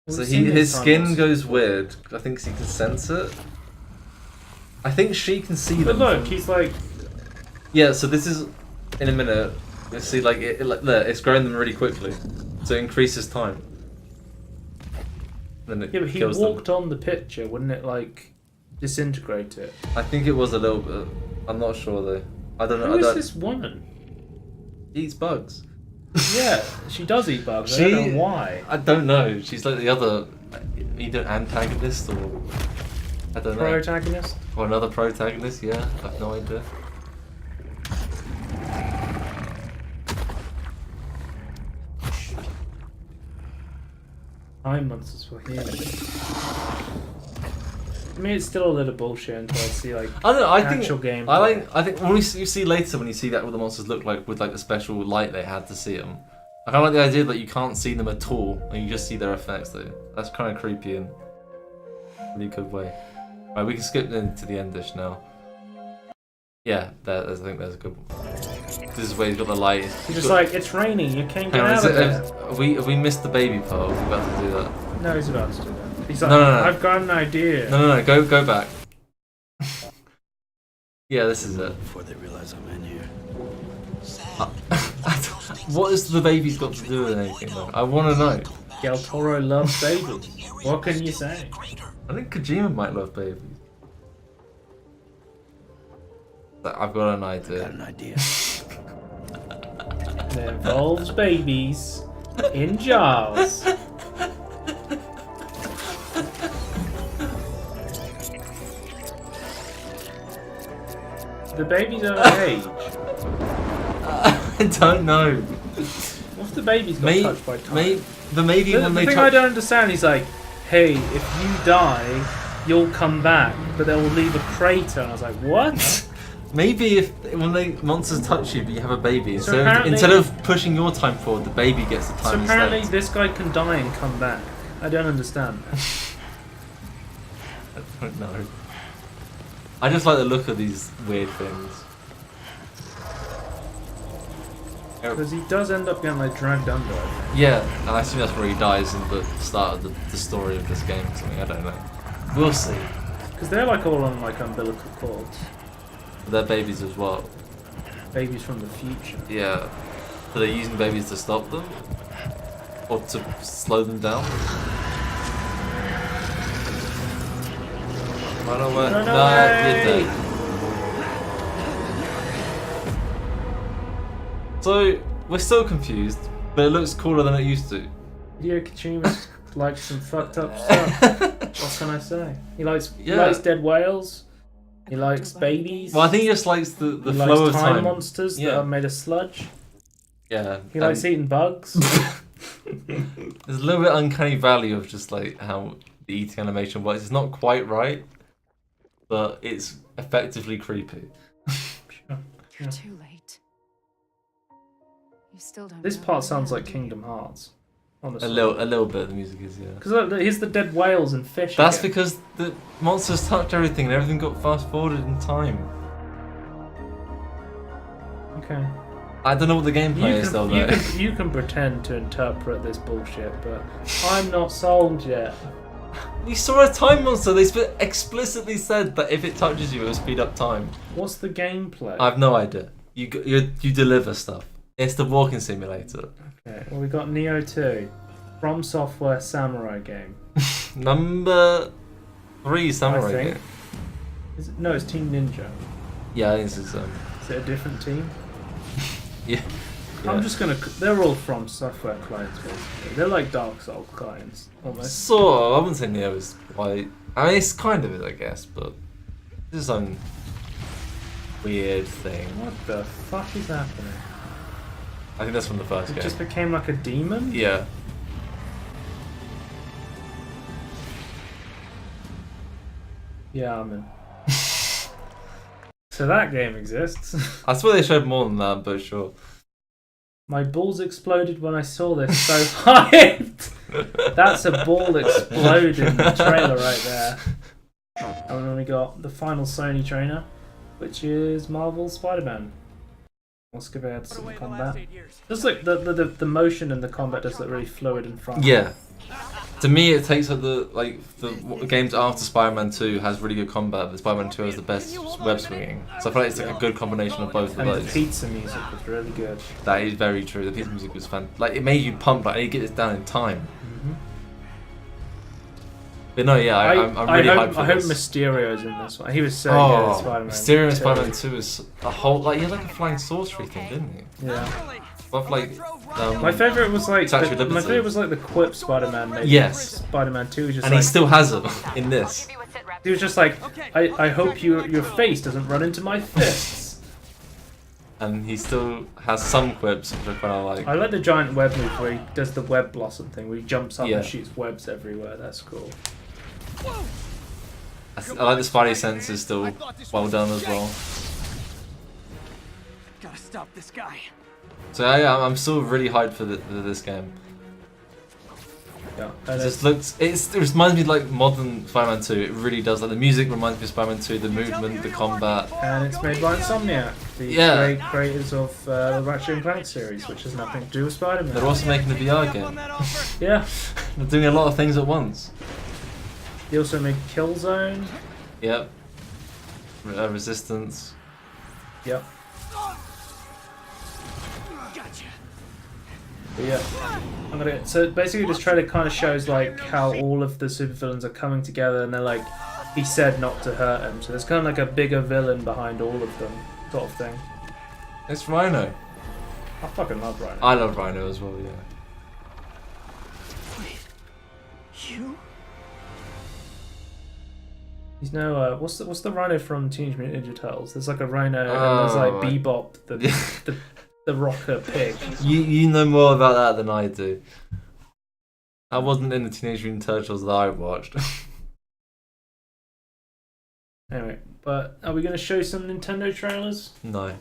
so his skin goes weird. I think he can sense it. I think she can see them. But look, he's like. Yeah, so this is in a minute. You'll see like it's growing them really quickly, so it increases time. Then it Yeah, but he kills walked them. on the picture, wouldn't it like disintegrate it? I think it was a little bit. I'm not sure though. I don't know. Who is this woman? Eats bugs. Yeah, she does eat bugs. I don't know why. I don't know. She's like the other, either antagonist or I don't know. Protagonist? Or another protagonist. Yeah, I have no idea. Time monsters for healing. I mean, it's still a little bullshit until I see like I don't know. I actual think game. I think when you see later when you see that what the monsters look like with like the special light they had to see them. I kind of like the idea that you can't see them at all and you just see their effects though. That's kind of creepy in a really good way. Right, we can skip into the end dish now. Yeah, I think there's a good one. This is where he's got the light. He's just like, it's raining, you can't get out of there. Have we missed the baby part? Are we about to do that? No, he's about to do that. He's like, No. I've got an idea. No, go back. Yeah, this is it. Before they realize I'm in here. What has the baby's got to do with anything though? I want to know. Del Toro loves babies. What can you say? I think Kojima might love babies. I've got an idea. It involves babies in jars. The babies are of age. I don't know. What's the baby's got touched by time? Maybe when they thing I don't understand is like, hey, if you die, you'll come back, but they will leave a crater. And I was like, what? Maybe if when the monsters touch you, but you have a baby, So instead of pushing your time forward, the baby gets the time So apparently instead. this guy can die and come back. I don't understand that. I don't know. I just like the look of these weird things. Because he does end up getting like dragged under. I think. Yeah, and I assume that's where he dies in the start of the story of this game or something, I don't know. We'll see. Because they're like all on like umbilical cords. They're babies as well. Babies from the future. Yeah. So they're using babies to stop them? Or to slow them down? Run away. Run No, away. you're dead. So, we're still confused, but it looks cooler than it used to. Hideo Kojima likes some fucked up stuff. What can I say? He likes dead whales. He likes babies. Well, I think he just likes the he flow likes of time. monsters that are made of sludge. Yeah. He likes eating bugs. There's a little bit uncanny valley of just like how the eating animation works. It's not quite right, but it's effectively creepy. You're too late. You still don't. This know part what sounds you like have to do. Kingdom Hearts. Honestly. A little bit of the music is, yeah. Because look, here's the dead whales and fish. That's again. because the monsters touched everything and everything got fast forwarded in time. Okay. I don't know what the gameplay is though. You can pretend to interpret this bullshit, but I'm not sold yet. We saw a time monster. They explicitly said that if it touches you, it will speed up time. What's the gameplay? I have no idea. You deliver stuff. It's the walking simulator. Okay, well we got Neo 2, From Software samurai game. Number 3 samurai I think. game. No, it's Team Ninja. Yeah, I think it's Is it a different team? Yeah. I'm just gonna. They're all From Software clients, basically. They're like Dark Souls clients, almost. Sort of. I wouldn't say Neo is quite. I mean, it's kind of it, I guess, but it's its own weird thing. What the fuck is happening? I think that's from the first It game. just became like a demon? Yeah. Yeah, I'm in. So that game exists. I swear they showed more than that, but sure. My balls exploded when I saw this. So hyped! That's a ball exploding in the trailer right there. And then we got the final Sony trainer, which is Marvel's Spider-Man. Let's give it some combat. Just like the motion and the combat does look really fluid and fun. Yeah. To me, it takes like the games after Spider-Man 2 has really good combat, but Spider-Man 2 has the best web swinging. So I feel like it's like a good combination of both of And those. the pizza music was really good. That is very true. The pizza music was fun. Like it made you pump. Like you get this down in time. But no, yeah, I'm really hyped for I hope this. Mysterio's in this one. He was so good at Spider-Man. Mysterio in Spider-Man 2 is a whole he had like a flying sorcery thing, didn't he? Yeah. But like, my favorite was like Statue of my Liberty. favorite was like the quip Spider-Man made. Yes. Spider-Man 2 was just And like, he still has it in this. He was just like, I hope your face doesn't run into my fists. And he still has some quips, which I quite like. I like the giant web move where he does the web blossom thing, where he jumps up Yeah. and shoots webs everywhere. That's cool. I like the Spidey sense is still well done as well. Gotta stop this guy. So yeah, I'm still really hyped for this game. Yeah, It just looks. It reminds me of like modern Spider-Man 2. It really does. Like the music reminds me of Spider-Man 2. The movement, the combat. And it's made by Insomniac, the great creators of the Ratchet and Clank series, which has nothing to do with Spider-Man. They're also making a VR game. Yeah. They're doing a lot of things at once. They also made Killzone. Yep. Resistance. Yep. But yeah, so basically this trailer kind of shows like how all of the supervillains are coming together, and they're like, he said not to hurt him. So there's kind of like a bigger villain behind all of them, sort of thing. It's Rhino. I fucking love Rhino. I love Rhino as well. Yeah. You? He's no what's the Rhino from Teenage Mutant Ninja Turtles? There's like a Rhino, and there's like right. Bebop, the rocker pig. You know more about that than I do. I wasn't in the Teenage Mutant Turtles that I watched. Anyway, but are we going to show some Nintendo trailers? No.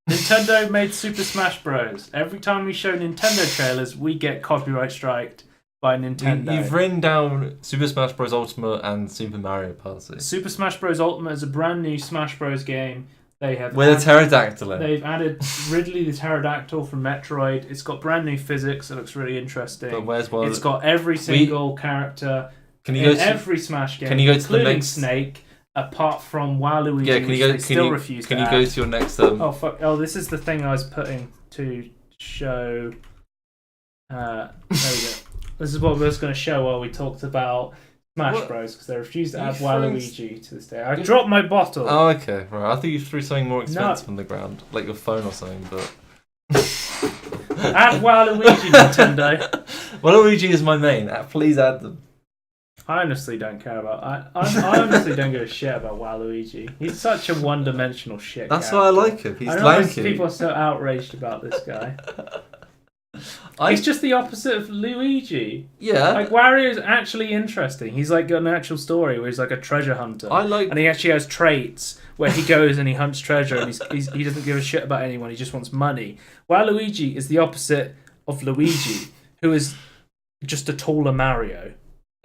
Nintendo made Super Smash Bros. Every time we show Nintendo trailers, we get copyright striked by Nintendo. You've written down Super Smash Bros. Ultimate and Super Mario Party. Super Smash Bros. Ultimate is a brand new Smash Bros. Game. They have With a pterodactyl in. They've added Ridley the pterodactyl from Metroid. It's got brand new physics. It looks really interesting. But where's one? It's got every single character Can you in go to, every Smash game, can you go to the including next Snake, apart from Waluigi, Yeah, can you go? which they still refuse Can to you add. go to your next? Oh fuck! Oh, this is the thing I was putting to show. There we go. This is what we was going to show while we talked about Smash What? Bros. Because they refused to You add friends- Waluigi to this day. I dropped my bottle. Oh, okay, right. I thought you threw something more expensive on the ground, like your phone or something. But Add Waluigi, Nintendo. Waluigi is my main. Please add them. I honestly don't care about. I honestly don't give a shit about Waluigi. He's such a one-dimensional shit. That's character. why I like him. He's I know lanky. people are so outraged about this guy. He's just the opposite of Luigi. Yeah. Like Wario's actually interesting. He's like got an actual story where he's like a treasure hunter. And he actually has traits where he goes and he hunts treasure and he doesn't give a shit about anyone. He just wants money. Waluigi is the opposite of Luigi, who is just a taller Mario.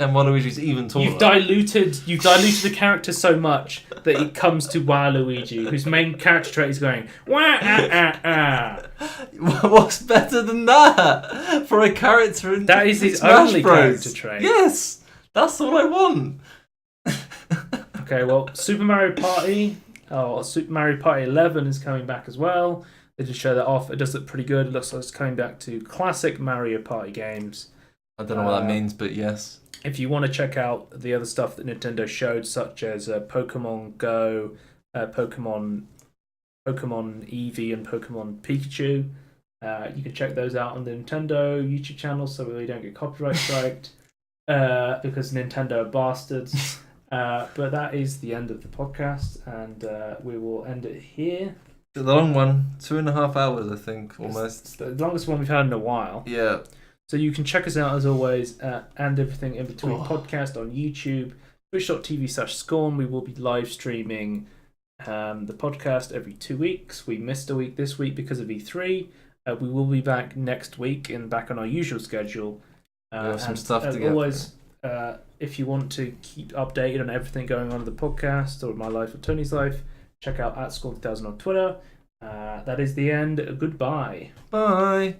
And Waluigi's even taller. You've diluted the character so much that it comes to Waluigi, whose main character trait is going wah ah ah ah. What's better than that for a character in That is his Smash only Bros? character trait. Yes, that's all I want. Okay, well, Super Mario Party, Super Mario Party 11 is coming back as well. They just show that off. It does look pretty good. It looks like it's coming back to classic Mario Party games. I don't know what that means, but yes. If you want to check out the other stuff that Nintendo showed, such as Pokemon Go, Pokemon Eevee, and Pokemon Pikachu, you can check those out on the Nintendo YouTube channel so we don't get copyright striked because Nintendo are bastards. But that is the end of the podcast, and we will end it here. The long one, 2.5 hours, I think, almost. It's the longest one we've had in a while. Yeah. So you can check us out as always and everything in between podcast on YouTube, twitch.tv/Scorn. We will be live streaming the podcast every 2 weeks. We missed a week this week because of E3. We will be back next week and back on our usual schedule. We have some stuff to as get always, If you want to keep updated on everything going on in the podcast or my life or Tony's life, check out @Score2000 on Twitter. That is the end. Goodbye. Bye.